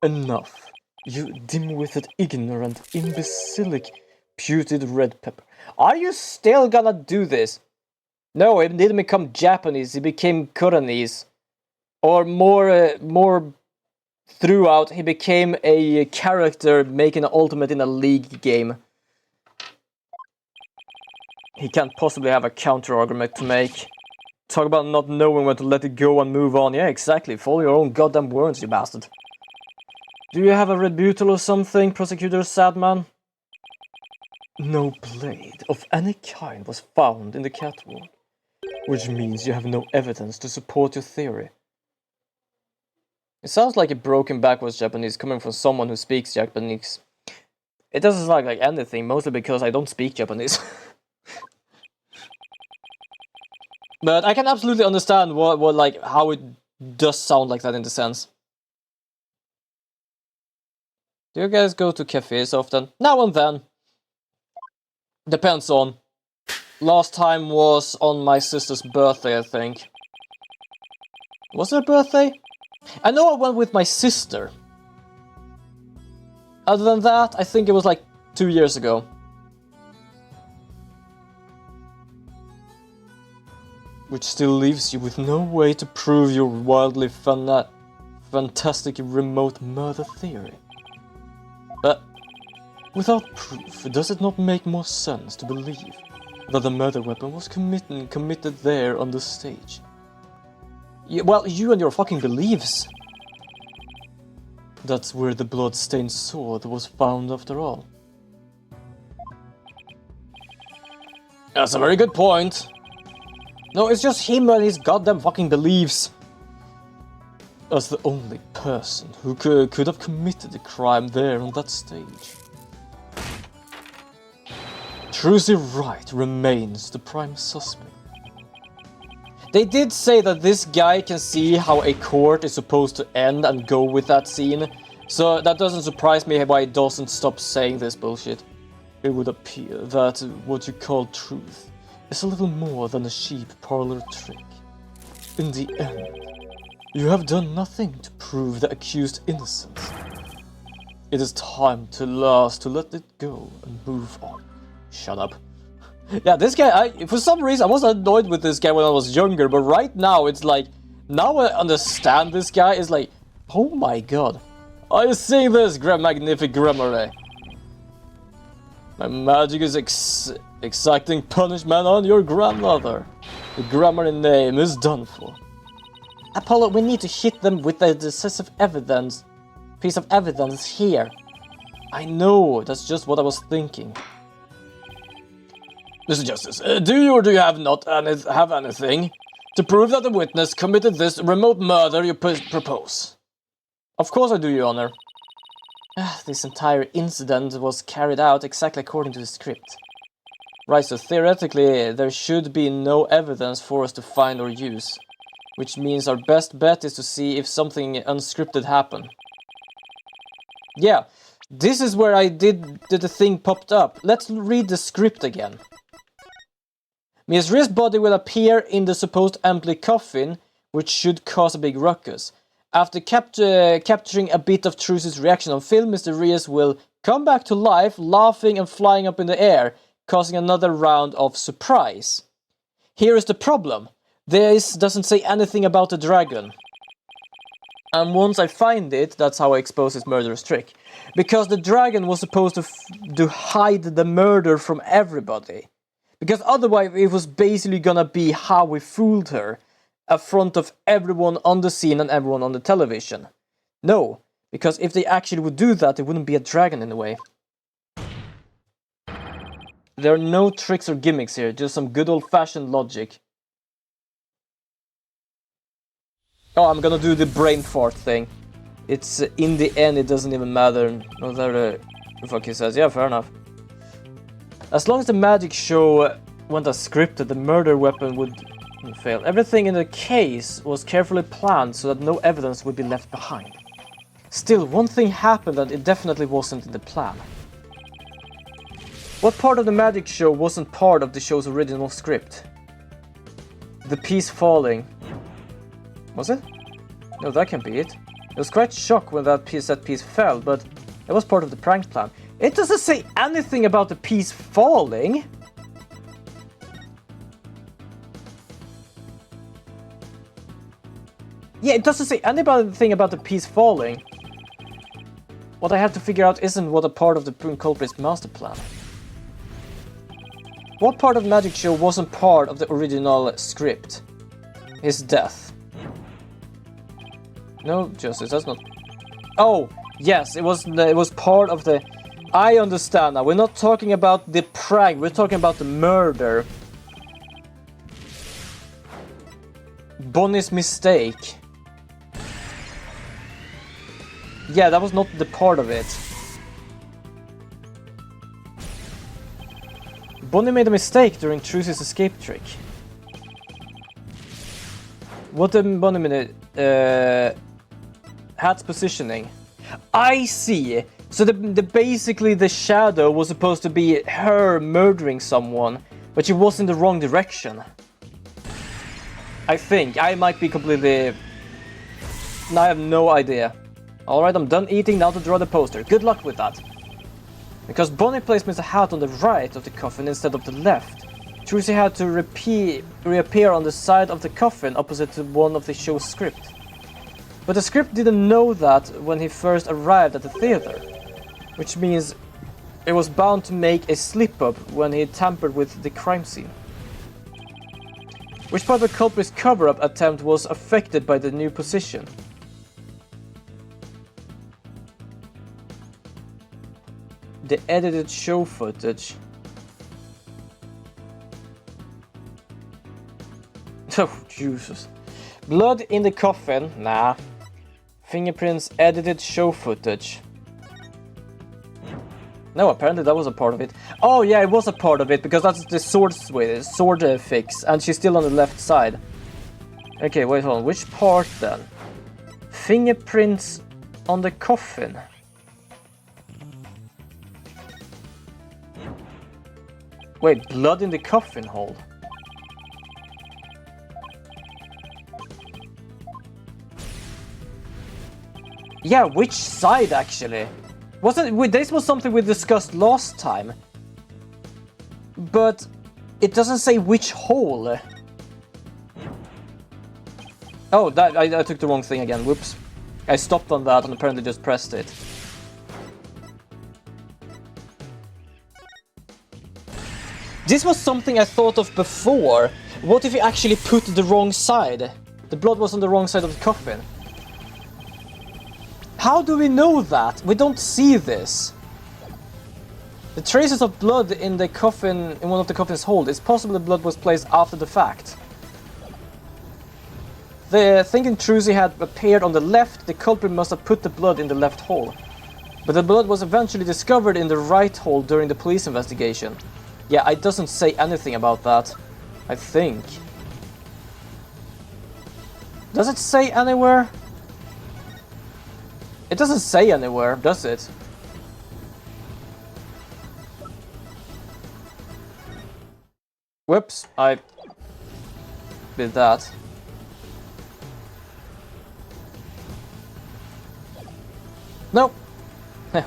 Enough. You dim-witted, ignorant, imbecilic, puted red pepper. Are you still gonna do this? No, it didn't become Japanese, it became Koreanese. Or more throughout, he became a character making an ultimate in a League game. He can't possibly have a counter-argument to make. Talk about not knowing when to let it go and move on. Yeah, exactly. Follow your own goddamn words, you bastard. Do you have a rebuttal or something, Prosecutor Sadman? No blade of any kind was found in the catwalk, which means you have no evidence to support your theory. It sounds like a broken backwards Japanese coming from someone who speaks Japanese. It doesn't sound like anything, mostly because I don't speak Japanese. But I can absolutely understand how it does sound like that in the sense. Do you guys go to cafes often? Now and then. Depends on. Last time was on my sister's birthday, I think. Was it her birthday? I know I went with my sister. Other than that, I think it was like 2 years ago. Which still leaves you with no way to prove your wildly fantastic remote murder theory. But without proof, does it not make more sense to believe that the murder weapon was committed there on the stage? Well, you and your fucking beliefs. That's where the blood-stained sword was found after all. That's a very good point. No, it's just him and his goddamn fucking beliefs. As the only person who could have committed the crime there on that stage. Trucy Wright remains the prime suspect. They did say that this guy can see how a court is supposed to end and go with that scene, so that doesn't surprise me why he doesn't stop saying this bullshit. It would appear that what you call truth is a little more than a cheap parlor trick. In the end, you have done nothing to prove the accused innocence. It is time to let it go and move on. Shut up. Yeah, this guy, for some reason, I was annoyed with this guy when I was younger, but right now, it's like, now I understand this guy, is like, oh my god. Are you seeing this, magnific grammar? My magic is exacting punishment on your grandmother. The grammar name is done for. Apollo, we need to hit them with a decisive piece of evidence here. I know, that's just what I was thinking. Mr. Justice, do you or do you have anything to prove that the witness committed this remote murder you propose? Of course I do, Your Honor. This entire incident was carried out exactly according to the script. Right, so theoretically there should be no evidence for us to find or use. Which means our best bet is to see if something unscripted happened. Yeah, this is where I did the thing popped up. Let's read the script again. Mia's wrist body will appear in the supposed empty coffin, which should cause a big ruckus. After capturing a bit of Trucy's reaction on film, Mr. Reyes will come back to life, laughing and flying up in the air, causing another round of surprise. Here is the problem. This doesn't say anything about the dragon. And once I find it, that's how I expose his murderous trick. Because the dragon was supposed to hide the murder from everybody. Because otherwise it was basically gonna be how we fooled her. In front of everyone on the scene and everyone on the television. No, because if they actually would do that, it wouldn't be a dragon in a way. There are no tricks or gimmicks here, just some good old-fashioned logic. Oh, I'm gonna do the brain fart thing. It's, in the end, it doesn't even matter. Whatever the fuck he says. Yeah, fair enough. As long as the magic show went as scripted, the murder weapon would fail. Everything in the case was carefully planned so that no evidence would be left behind. Still, one thing happened that it definitely wasn't in the plan. What part of the magic show wasn't part of the show's original script? The piece falling. Was it? No, that can't be it. I was quite shocked when that piece fell, but it was part of the prank plan. It doesn't say anything about the piece falling. Yeah, it doesn't say anything about the piece falling. What I have to figure out isn't what a part of the culprit's master plan. What part of Magic Show wasn't part of the original script? His death. No, Justice, that's not... Oh, yes, it was part of the... I understand now. We're not talking about the prank, we're talking about the murder. Bonnie's mistake. Yeah, that was not the part of it. Bonnie made a mistake during Trucy's escape trick. What did Bonnie mean? Hat's positioning. I see. So basically the shadow was supposed to be her murdering someone, but she was in the wrong direction. I think. I might be completely... I have no idea. Alright, I'm done eating, now to draw the poster. Good luck with that. Because Bonnie placed Mr. Hat on the right of the coffin instead of the left. Trucy had to reappear on the side of the coffin opposite to one of the show's script. But the script didn't know that when he first arrived at the theater. Which means it was bound to make a slip-up when he tampered with the crime scene. Which part of the culprit's cover-up attempt was affected by the new position? The edited show footage. Oh, Jesus. Blood in the coffin? Nah. Fingerprints, edited show footage. No, apparently that was a part of it. Oh yeah, it was a part of it, because that's the sword fix, and she's still on the left side. Okay, wait, hold on. Which part then? Fingerprints on the coffin. Wait, blood in the coffin hole. Yeah, which side actually? This was something we discussed last time. But it doesn't say which hole. Oh, I took the wrong thing again. Whoops. I stopped on that and apparently just pressed it. This was something I thought of before. What if you actually put the wrong side? The blood was on the wrong side of the coffin. How do we know that? We don't see this. The traces of blood in the coffin, in one of the coffin's holes. It's possible the blood was placed after the fact. Thinking Trucy had appeared on the left, the culprit must have put the blood in the left hole. But the blood was eventually discovered in the right hole during the police investigation. Yeah, it doesn't say anything about that, I think. Does it say anywhere? It doesn't say anywhere, does it? Whoops, I did that. No!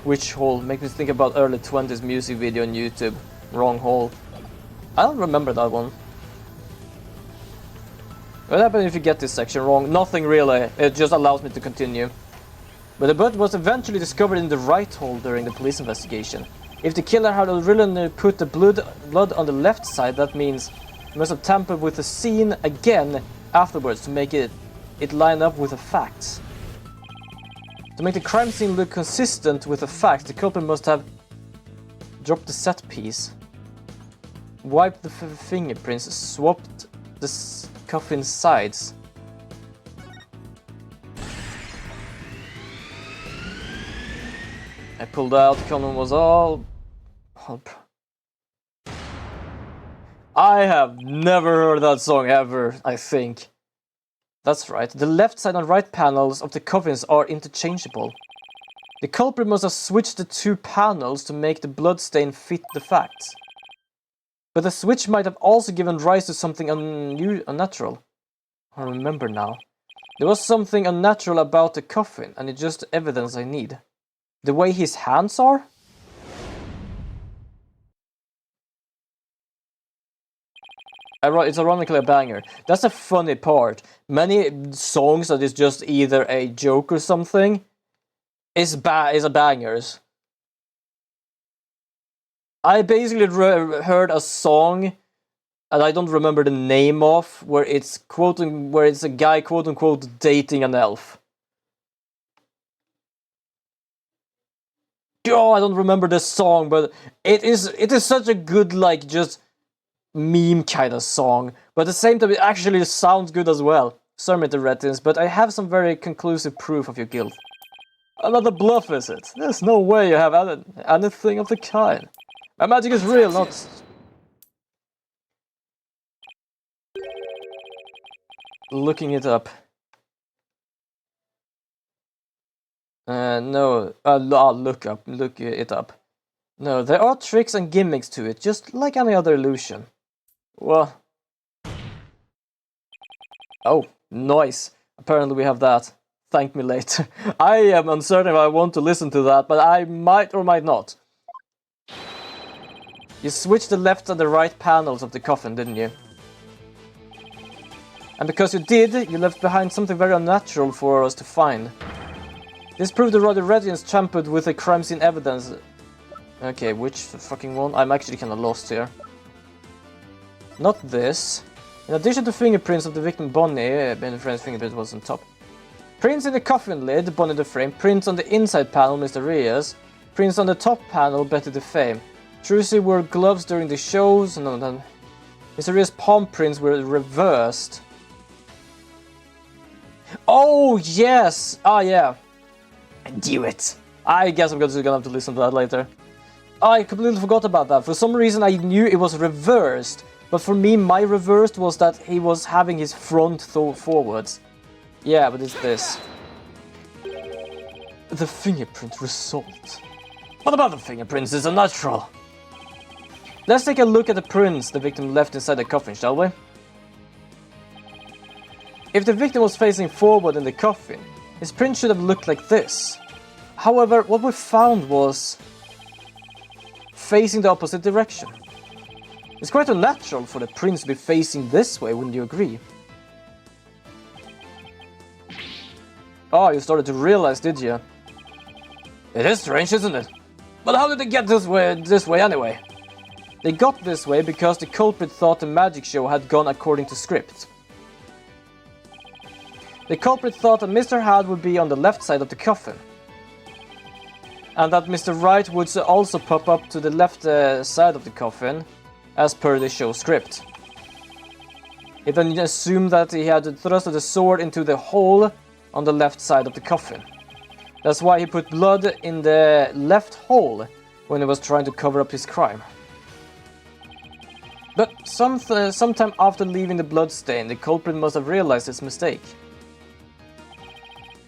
Which hole? Make me think about early 20s music video on YouTube. Wrong hole. I don't remember that one. What happens if you get this section wrong? Nothing really, it just allows me to continue. But the blood was eventually discovered in the right hole during the police investigation. If the killer had really put the blood on the left side, that means he must have tampered with the scene again afterwards to make it line up with the facts. To make the crime scene look consistent with the facts, the culprit must have dropped the set piece, wiped the fingerprints, swapped the coffin sides. I pulled out, the condom was all... I have never heard that song ever, I think. That's right, the left side and right panels of the coffins are interchangeable. The culprit must have switched the two panels to make the bloodstain fit the facts. But the switch might have also given rise to something unnatural. I remember now. There was something unnatural about the coffin, and it's just evidence I need. The way his hands are? It's ironically a banger. That's a funny part. Many songs that is just either a joke or something is a bangers. I basically heard a song, and I don't remember the name of, where it's a guy quote unquote dating an elf. Oh, I don't remember the song, but it is such a good, like, just meme kind of song, but at the same time it actually sounds good as well. Sorry, Mr. Rettins, but I have some very conclusive proof of your guilt. Another bluff, is it? There's no way you have anything of the kind. My magic is real, not... Looking it up. No, look it up. No, there are tricks and gimmicks to it, just like any other illusion. Well... Oh, nice. Apparently we have that. Thank me later. I am uncertain if I want to listen to that, but I might or might not. You switched the left and the right panels of the coffin, didn't you? And because you did, you left behind something very unnatural for us to find. This proved the Roddy Reddins tampered with the crime scene evidence. Okay, which fucking one? I'm actually kinda lost here. Not this. In addition to fingerprints of the victim Bonnie, Ben Friend's fingerprint was on top. Prints in the coffin lid, Bonnie the Frame. Prints on the inside panel, Mr. Reyes. Prints on the top panel, Betty the Fame. Trucy wore gloves during the shows, and then Mr. Reyes' palm prints were reversed. Oh, yes! Ah, yeah. I knew it. I guess I'm just gonna have to listen to that later. I completely forgot about that. For some reason I knew it was reversed, but for me my reversed was that he was having his front forwards. Yeah, but it's this. The fingerprint result. What about the fingerprints? It's unnatural. Let's take a look at the prints the victim left inside the coffin, shall we? If the victim was facing forward in the coffin, his print should have looked like this. However, what we found was facing the opposite direction. It's quite unnatural for the prints to be facing this way, wouldn't you agree? Oh, you started to realize, did you? It is strange, isn't it? But how did they get this way anyway? They got this way because the culprit thought the magic show had gone according to script. The culprit thought that Mr. Had would be on the left side of the coffin, and that Mr. Right would also pop up to the left side of the coffin, as per the show script. He then assumed that he had thrust the sword into the hole on the left side of the coffin. That's why he put blood in the left hole when he was trying to cover up his crime. But sometime after leaving the bloodstain, the culprit must have realized his mistake.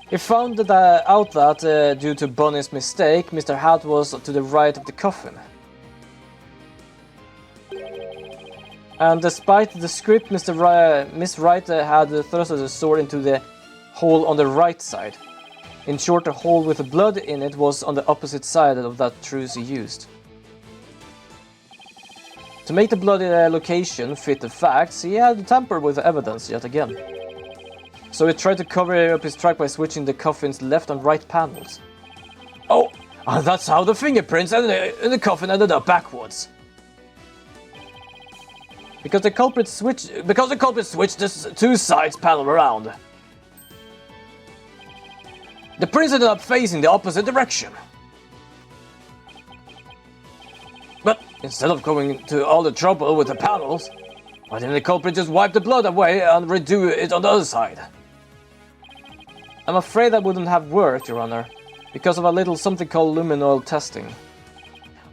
He found out that, due to Bunny's mistake, Mr. Hat was to the right of the coffin. And despite the script, Miss Wright had thrust the sword into the hole on the right side. In short, the hole with the blood in it was on the opposite side of that trilogy used. To make the bloody location fit the facts, he had tampered with the evidence yet again. So he tried to cover up his track by switching the coffin's left and right panels. Oh, and that's how the fingerprints in the coffin ended up backwards. Because the culprit switched the two sides panel around. The prints ended up facing the opposite direction. But instead of going to all the trouble with the panels, why didn't the culprit just wipe the blood away and redo it on the other side? I'm afraid that wouldn't have worked, Your Honor, because of a little something called luminol testing.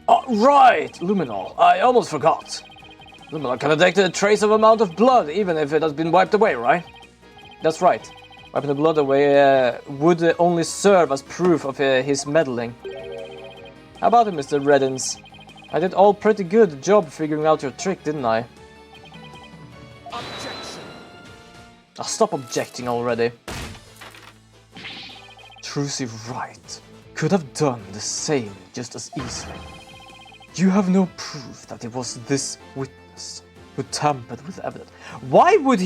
Oh, right! Luminol. I almost forgot. Luminol can detect a trace of amount of blood, even if it has been wiped away, right? That's right. Wiping the blood away would only serve as proof of his meddling. How about it, Mr. Reddins? I did all pretty good job figuring out your trick, didn't I? Objection. I'll stop objecting already. Trucy Wright could have done the same just as easily. You have no proof that it was this witness who tampered with evidence. Why would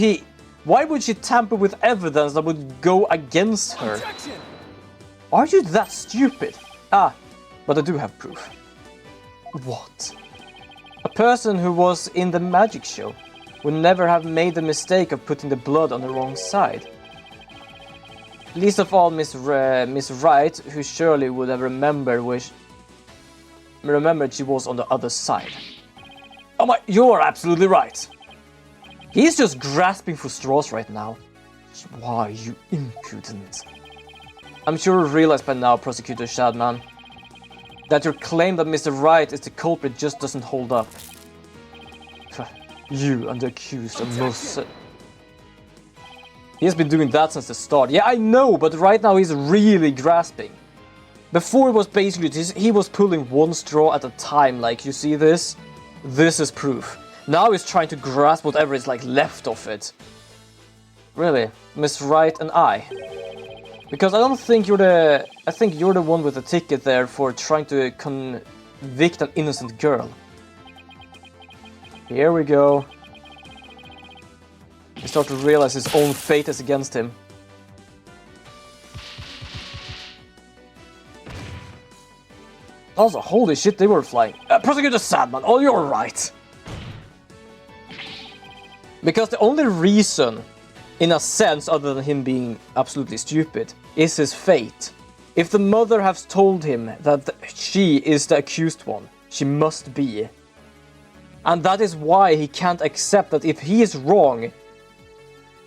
she tamper with evidence that would go against her? Objection. Are you that stupid? Ah, but I do have proof. What? A person who was in the magic show would never have made the mistake of putting the blood on the wrong side. Least of all Miss Wright, who surely would have remembered she was on the other side. Oh my, you're absolutely right. He's just grasping for straws right now. Why, you impudent. I'm sure you realize by now, Prosecutor Shadman, that your claim that Mr. Wright is the culprit just doesn't hold up. You and the accused are most... He has been doing that since the start. Yeah, I know, but right now he's really grasping. Before it was basically, he was pulling one straw at a time, like, you see this? This is proof. Now he's trying to grasp whatever is like left of it. Really, Miss Wright and I. Because I think you're the one with the ticket there for trying to convict an innocent girl. Here we go. He starts to realize his own fate is against him. Also, holy shit, they were flying. Prosecutor Sadman, oh, you're right. Because the only reason, in a sense, other than him being absolutely stupid, is his fate. If the mother has told him that she is the accused one, she must be. And that is why he can't accept that if he is wrong,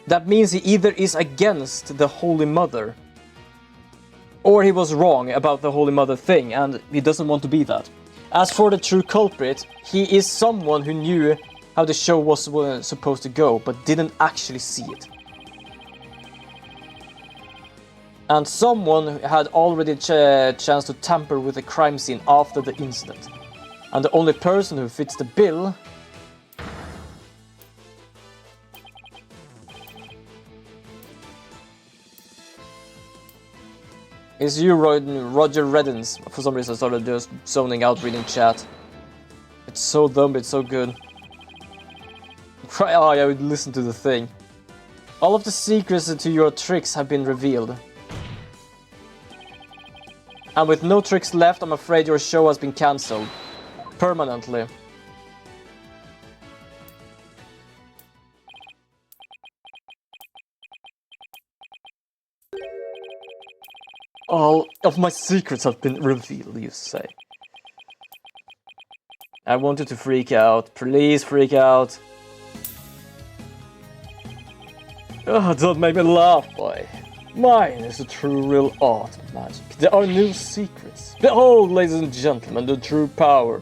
that means he either is against the Holy Mother, or he was wrong about the Holy Mother thing, and he doesn't want to be that. As for the true culprit, he is someone who knew how the show was supposed to go, but didn't actually see it. And someone had already chance to tamper with the crime scene after the incident. And the only person who fits the bill is you, Roger Reddins. For some reason I started just zoning out reading chat. It's so dumb, but it's so good. Oh, I would listen to the thing. All of the secrets to your tricks have been revealed. And with no tricks left, I'm afraid your show has been cancelled. Permanently. All of my secrets have been revealed, you say. I want you to freak out. Please freak out. Oh, don't make me laugh, boy. Mine is the true real art of magic. There are no secrets. Behold, ladies and gentlemen, the true power.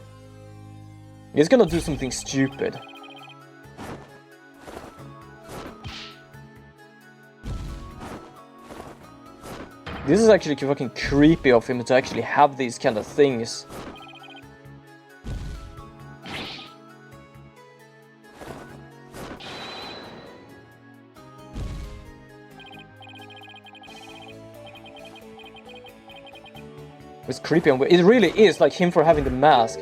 He's gonna do something stupid. This is actually fucking creepy of him to actually have these kind of things. It's creepy and it really is like him for having the mask.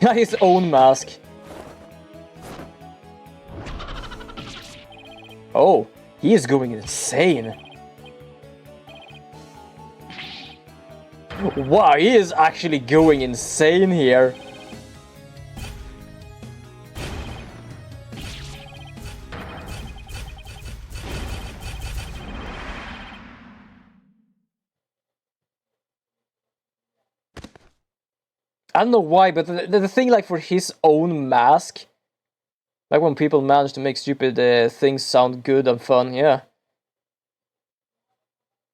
Yeah, his own mask. Oh, he is going insane. Wow, he is actually going insane here. I don't know why, but the thing, like, for his own mask, like when people manage to make stupid things sound good and fun, yeah.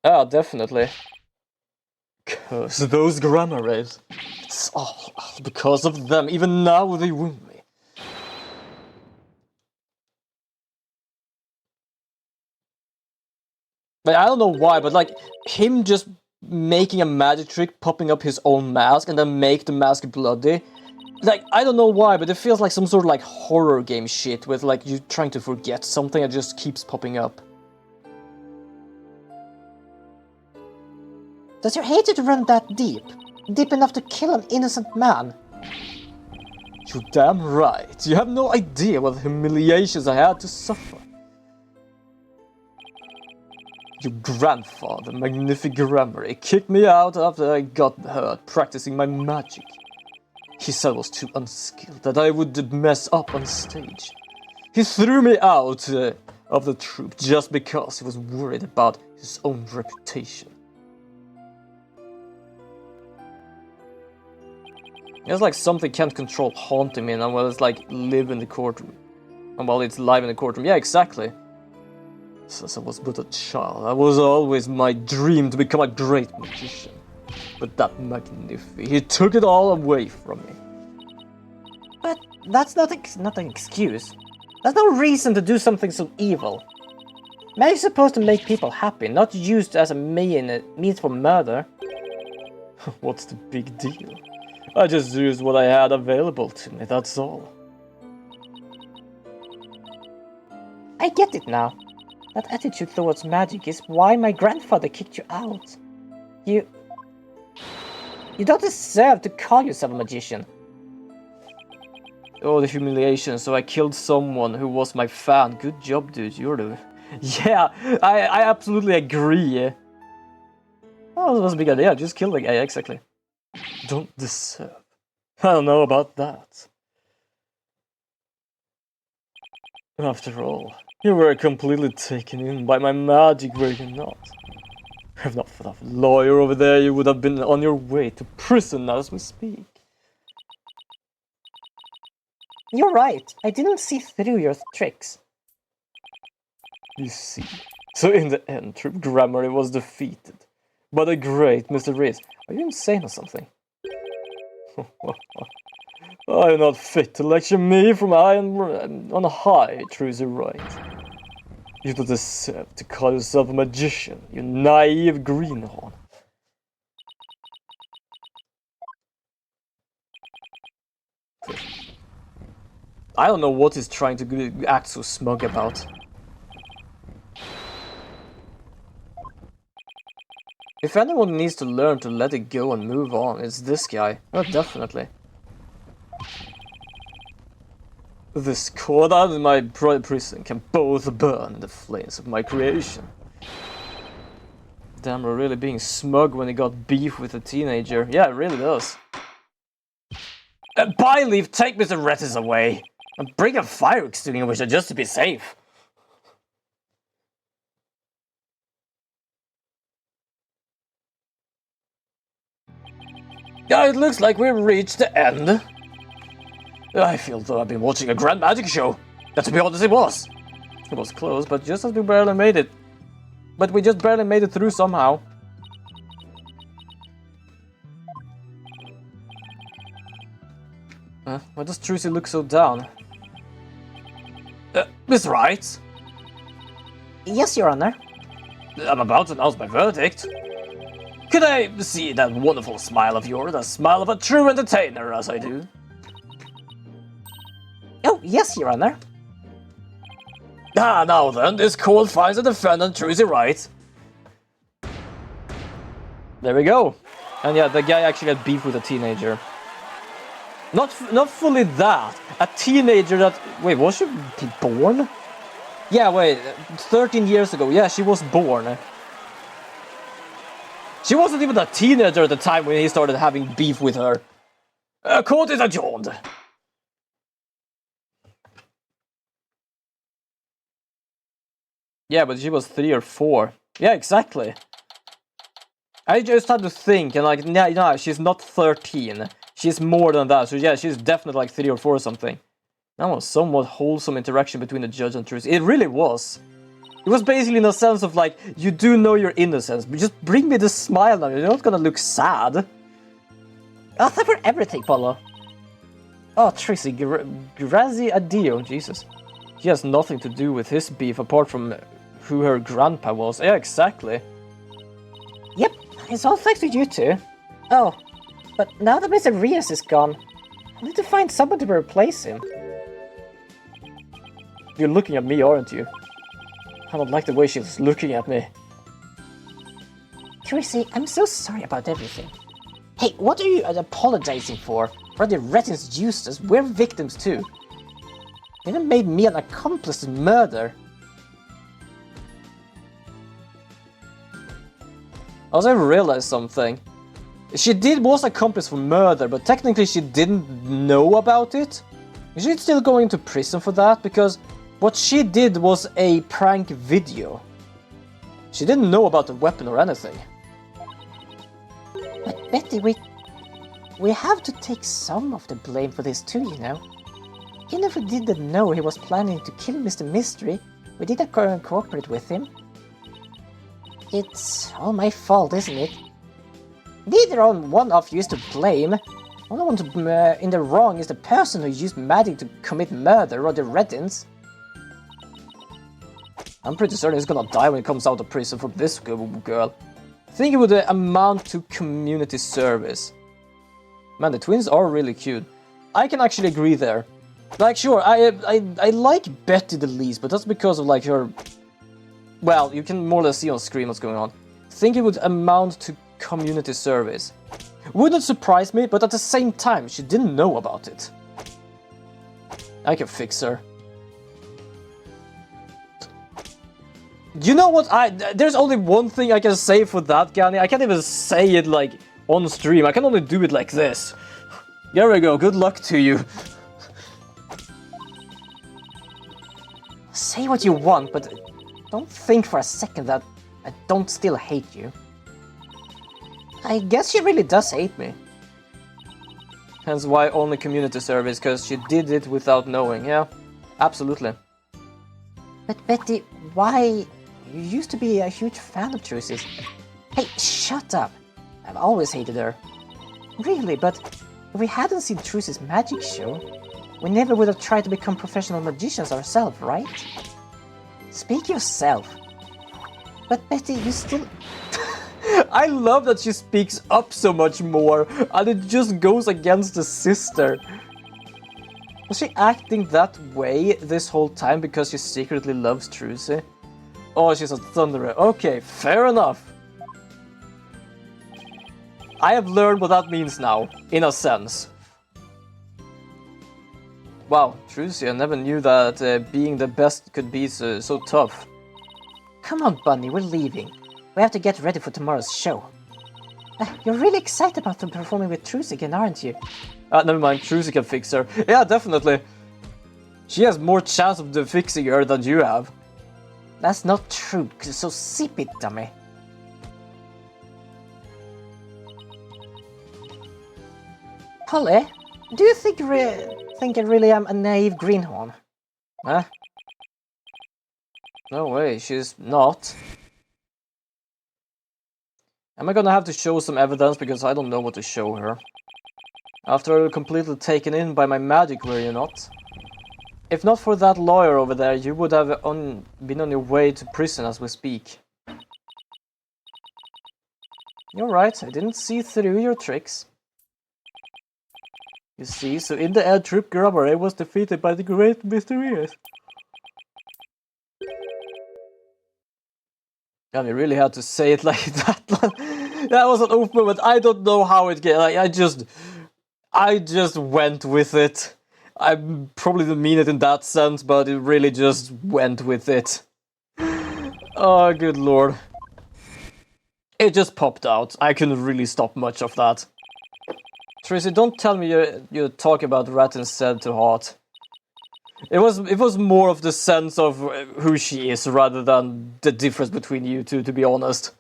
Ah, definitely. Because those grammars, it's all because of them. Even now they wound me. But I don't know why, but like him just making a magic trick, popping up his own mask, and then make the mask bloody. Like, I don't know why, but it feels like some sort of like horror game shit with like you trying to forget something and just keeps popping up. Does your hatred run that deep? Deep enough to kill an innocent man? You're damn right. You have no idea what humiliations I had to suffer. Your grandfather, Magnific Grammar, kicked me out after I got hurt practicing my magic. He said I was too unskilled, that I would mess up on stage. He threw me out of the troupe just because he was worried about his own reputation. It's like something can't control haunting me, and while it's like live in the courtroom. And while it's live in the courtroom, yeah, exactly. Since I was but a child, it was always my dream to become a great magician. But that Magnific, he took it all away from me. But that's not an excuse. There's no reason to do something so evil. Magic's supposed to make people happy, not used as a means for murder. What's the big deal? I just used what I had available to me, that's all. I get it now. That attitude towards magic is why my grandfather kicked you out. You don't deserve to call yourself a magician. Oh, the humiliation, so I killed someone who was my fan. Good job, dude, you're the... Yeah, I absolutely agree. Oh, that was a big idea, just kill the guy, exactly. Don't deserve. I don't know about that. After all, you were completely taken in by my magic, were you not? If not for that lawyer over there, you would have been on your way to prison as we speak. You're right, I didn't see through your tricks. You see, so in the end, Troop Grammar was defeated by the great Mr. Riz. Are you insane or something? I'm not fit to lecture me from high on high, truly right. You don't deserve to call yourself a magician, you naive greenhorn. I don't know what he's trying to act so smug about. If anyone needs to learn to let it go and move on, it's this guy. Oh, definitely. This courtyard and my prison can both burn in the flames of my creation. Damn, we're really being smug when he got beef with a teenager. Yeah, it really does. Byleaf, take Mr. Rettis away! And bring a fire extinguisher just to be safe. Yeah, it looks like we've reached the end. I feel though I've been watching a grand magic show. That, to be honest, it was. It was close, but just as we barely made it. But we just barely made it through somehow. Why does Trucy look so down? Miss Wright? Yes, Your Honor. I'm about to announce my verdict. Could I see that wonderful smile of yours, the smile of a true entertainer, as I do? Oh, yes, Your Honor. Now then, this court finds the defendant Trucy Wright. There we go. And yeah, the guy actually had beef with a teenager. Not fully that. A teenager that... Wait, was she born? Yeah, wait. 13 years ago. Yeah, she was born. She wasn't even a teenager at the time when he started having beef with her. Court is adjourned. Yeah, but she was 3 or 4. Yeah, exactly. I just had to think, and like, no, she's not 13. She's more than that, so yeah, she's definitely like 3 or 4 or something. That was somewhat wholesome interaction between the judge and Trucy. It really was. It was basically in a sense of like, you do know your innocence, but just bring me the smile now, you're not gonna look sad. Oh, thank for everything, Polo. Oh, Trucy, grazie a Dio, Jesus. She has nothing to do with his beef apart from who her grandpa was. Yeah, exactly. Yep, it's all thanks to you two. Oh, but now that Mr. Rios is gone, I need to find someone to replace him. You're looking at me, aren't you? I don't like the way she's looking at me. Trucy, I'm so sorry about everything. Hey, what are you apologizing for? For the Retins used us, we're victims too. You even made me an accomplice in murder. Also, I realized something. She was accomplice for murder, but technically she didn't know about it. Is she still going to prison for that? Because what she did was a prank video. She didn't know about the weapon or anything. But Betty, we have to take some of the blame for this too, you know. Even if we didn't know he was planning to kill Mr. Mystery, we didn't cooperate with him. It's all my fault, isn't it? Neither one of you is to blame. Only one in the wrong is the person who used magic to commit murder, or the Reddins. I'm pretty certain he's gonna die when he comes out of prison from this girl. I think it would amount to community service. Man, the twins are really cute. I can actually agree there. Like, sure, I like Betty the least, but that's because of like her... Well, you can more or less see on screen what's going on. I think it would amount to community service. Wouldn't surprise me, but at the same time, she didn't know about it. I can fix her. You know what? There's only one thing I can say for that, Gani. I can't even say it like on stream. I can only do it like this. There we go. Good luck to you. Say what you want, but don't think for a second that I don't still hate you. I guess she really does hate me. Hence why only community service, because she did it without knowing. Yeah, absolutely. But Betty, why? You used to be a huge fan of Trucy's. Hey, shut up! I've always hated her. Really, but if we hadn't seen Trucy's magic show, we never would have tried to become professional magicians ourselves, right? Speak yourself. But Betty, you still... I love that she speaks up so much more, and it just goes against the sister. Was she acting that way this whole time because she secretly loves Trucy? Oh, she's a thunderer. Okay, fair enough. I have learned what that means now, in a sense. Wow, Trucy, I never knew that being the best could be so tough. Come on, Bunny, we're leaving. We have to get ready for tomorrow's show. You're really excited about performing with Trucy again, aren't you? Never mind, Trucy can fix her. Yeah, definitely. She has more chance of fixing her than you have. That's not true, so sip it, dummy. Polly, do you think I really am a naive greenhorn? Huh? No way, she's not. Am I gonna have to show some evidence because I don't know what to show her? After all, completely taken in by my magic, were you not? If not for that lawyer over there, you would have been on your way to prison as we speak. You're right, I didn't see through your tricks. You see, so in the end, Troop Grubberay was defeated by the great Mysterious. And we really had to say it like that. That was an open moment. I don't know how it came. Like, I just went with it. I probably didn't mean it in that sense, but it really just went with it. Oh, good lord. It just popped out. I couldn't really stop much of that. Tracy, don't tell me you talk about Rattan said to heart. It was more of the sense of who she is rather than the difference between you two, to be honest.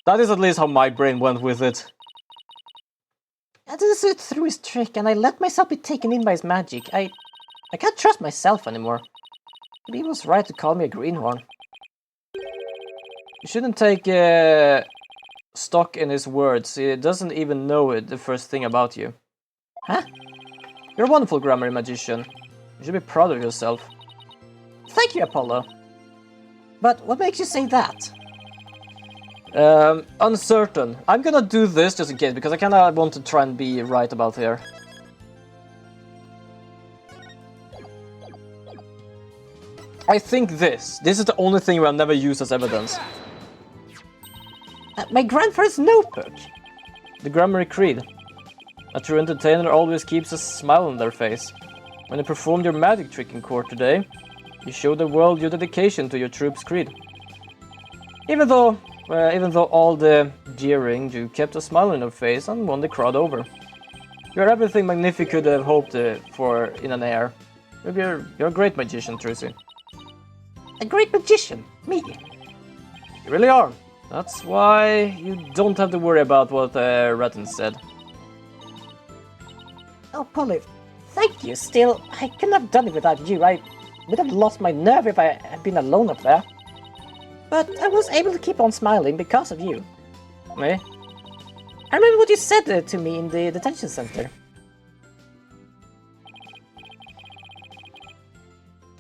That is at least how my brain went with it. I didn't see through his trick, and I let myself be taken in by his magic. I can't trust myself anymore. But he was right to call me a greenhorn. You shouldn't take stock in his words. He doesn't even know it, the first thing about you. Huh? You're a wonderful grammar magician. You should be proud of yourself. Thank you, Apollo. But what makes you say that? Uncertain. I'm gonna do this just in case, because I kinda want to try and be right about here. I think this is the only thing we'll never use as evidence. My grandfather's notebook. The Grammar Creed. A true entertainer always keeps a smile on their face. When you performed your magic trick in court today, you showed the world your dedication to your troop's creed. Even though all the jeering, you kept a smile on your face and won the crowd over. You're everything Magnific could have hoped for in an heir. You're a great magician, Trucy. A great magician? Me? You really are. That's why you don't have to worry about what Rattan said. Oh, Polly, thank you. Still, I couldn't have done it without you. I would have lost my nerve if I had been alone up there. But I was able to keep on smiling because of you. Me? I remember what you said to me in the detention center.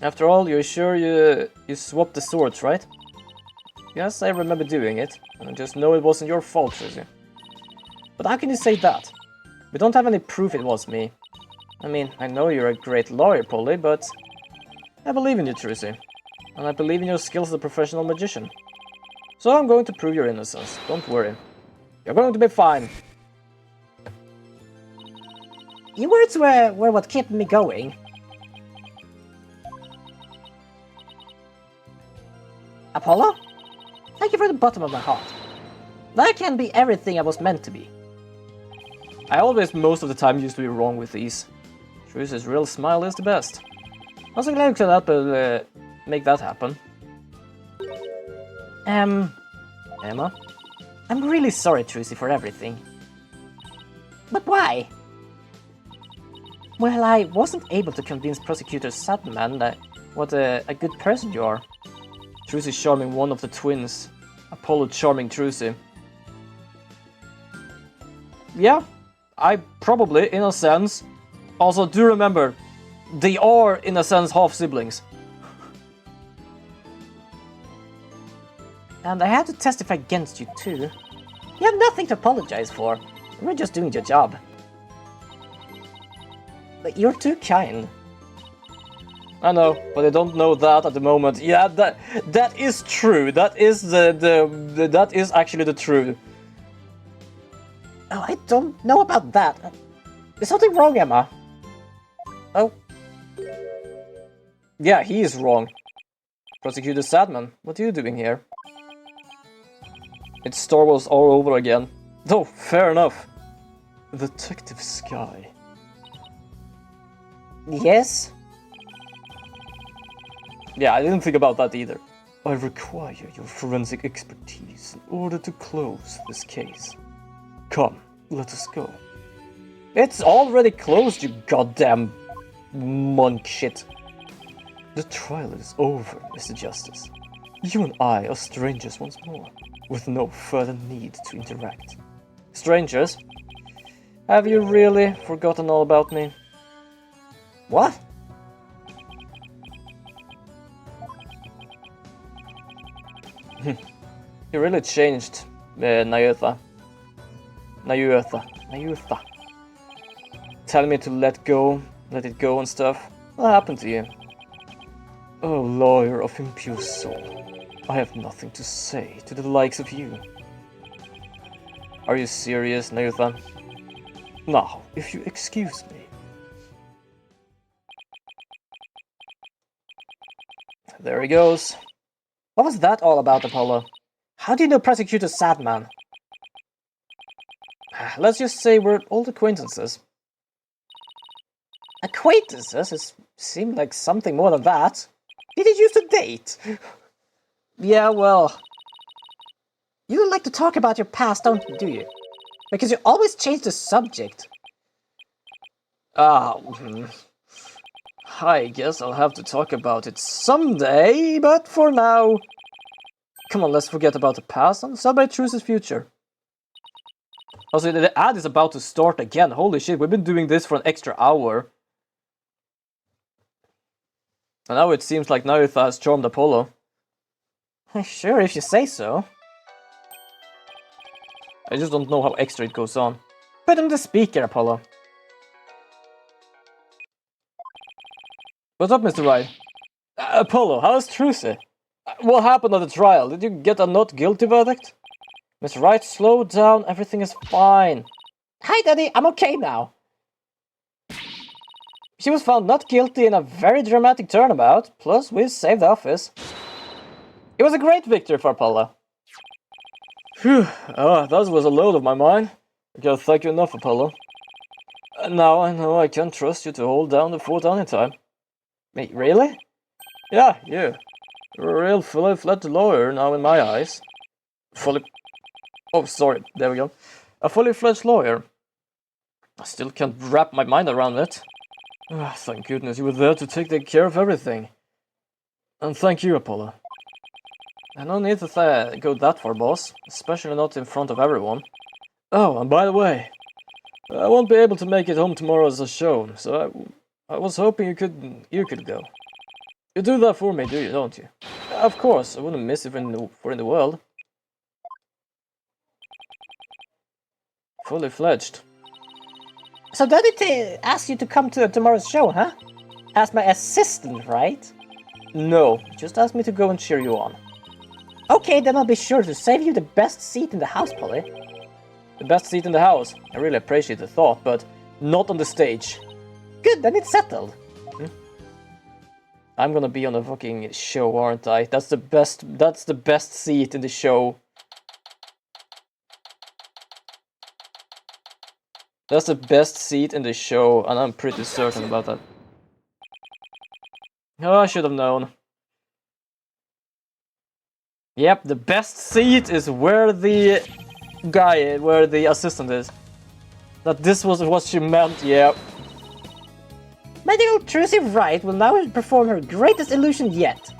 After all, you're sure you swapped the swords, right? Yes, I remember doing it, and I just know it wasn't your fault, Trucy. But how can you say that? We don't have any proof it was me. I mean, I know you're a great lawyer, Polly, but I believe in you, Trucy. And I believe in your skills as a professional magician. So I'm going to prove your innocence, don't worry. You're going to be fine. Your words were what kept me going. Apollo? Thank you from the bottom of my heart. That can be everything I was meant to be. I always, most of the time, used to be wrong with these. Trucy's real smile is the best. I was glad you could help make that happen. Emma? I'm really sorry, Trucy, for everything. But why? Well, I wasn't able to convince Prosecutor Sutman that what a good person you are. Trucy charming one of the twins. Apollo charming Trucy. Yeah, I probably, in a sense, also do remember, they are, in a sense, half-siblings. And I had to testify against you too. You have nothing to apologize for. We're just doing your job. But you're too kind. I know, but I don't know that at the moment. Yeah, that is true. That is that is actually the truth. Oh, I don't know about that. Is something wrong, Emma? Oh. Yeah, he is wrong. Prosecutor Sadman, what are you doing here? It's Star Wars all over again. Oh, fair enough. Detective Sky. Yes? Yeah, I didn't think about that either. I require your forensic expertise in order to close this case. Come, let us go. It's already closed, you goddamn monk shit. The trial is over, Mr. Justice. You and I are strangers once more, with no further need to interact. Strangers? Have you really forgotten all about me? What? You really changed, Nyutha. Telling me to let it go and stuff. What happened to you? Oh, lawyer of impure soul. I have nothing to say to the likes of you. Are you serious, Nyutha? Now, if you excuse me. There he goes. What was that all about, Apollo? How do you know Prosecutor Sadman? Let's just say we're old acquaintances. Acquaintances? Seemed like something more than that. Did you used to date? Yeah, well... You like to talk about your past, don't you, do you? Because you always change the subject. I guess I'll have to talk about it someday, but for now... Come on, let's forget about the past and celebrate Truce's future. Also, the ad is about to start again. Holy shit, we've been doing this for an extra hour. And now it seems like Nyutha has charmed Apollo. Sure, if you say so. I just don't know how extra it goes on. Put on the speaker, Apollo. What's up, Mr. Wright? Apollo, how's Truce? What happened at the trial? Did you get a not guilty verdict? Mr. Wright, slow down. Everything is fine. Hi, Daddy. I'm okay now. She was found not guilty in a very dramatic turnabout. Plus, we saved the office. It was a great victory for Apollo. Phew, that was a load off my mind. I can't thank you enough, Apollo. Now I know I can trust you to hold down the fort anytime. Me, really? Yeah, you. You're a real fully-fledged lawyer now in my eyes. Oh, sorry, there we go. A fully-fledged lawyer. I still can't wrap my mind around it. Thank goodness you were there to take care of everything. And thank you, Apollo. No need to go that far, boss. Especially not in front of everyone. Oh, and by the way, I won't be able to make it home tomorrow as a show, so I was hoping you could go. You do that for me, do you, don't you? Of course, I wouldn't miss it for in the world. Fully fledged. So Daddy asked you to come to tomorrow's show, huh? As my assistant, right? No, just asked me to go and cheer you on. Okay, then I'll be sure to save you the best seat in the house, Polly. The best seat in the house? I really appreciate the thought, but not on the stage. Good, then it's settled. I'm gonna be on a fucking show, aren't I? That's the best seat in the show. That's the best seat in the show, and I'm pretty certain about that. Oh, I should have known. Yep, the best seat is where the assistant is. That this was what she meant, yeah. Medical Trucy Wright will now perform her greatest illusion yet.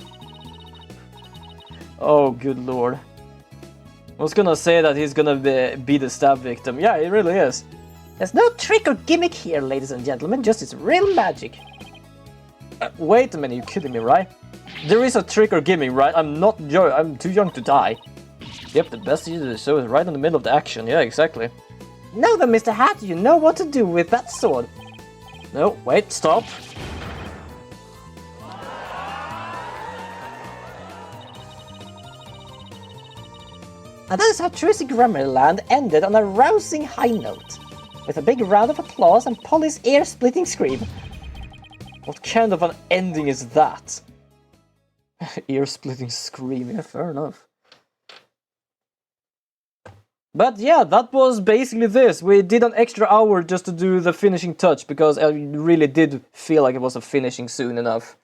Oh, good lord. I was gonna say that he's gonna be the stab victim. Yeah, he really is. There's no trick or gimmick here, ladies and gentlemen, just it's real magic. Wait a minute, you're kidding me, right? There is a trick or gimmick, right? I'm too young to die. Yep, the best seat of the show is right in the middle of the action. Yeah, exactly. Now then, Mr. Hat, you know what to do with that sword. No, wait, stop. And that is how Trucy Grammarland ended on a rousing high note. With a big round of applause and Polly's ear-splitting scream. What kind of an ending is that? Ear-splitting scream, yeah, fair enough. But yeah, that was basically this. We did an extra hour just to do the finishing touch, because I really did feel like it wasn't finishing soon enough.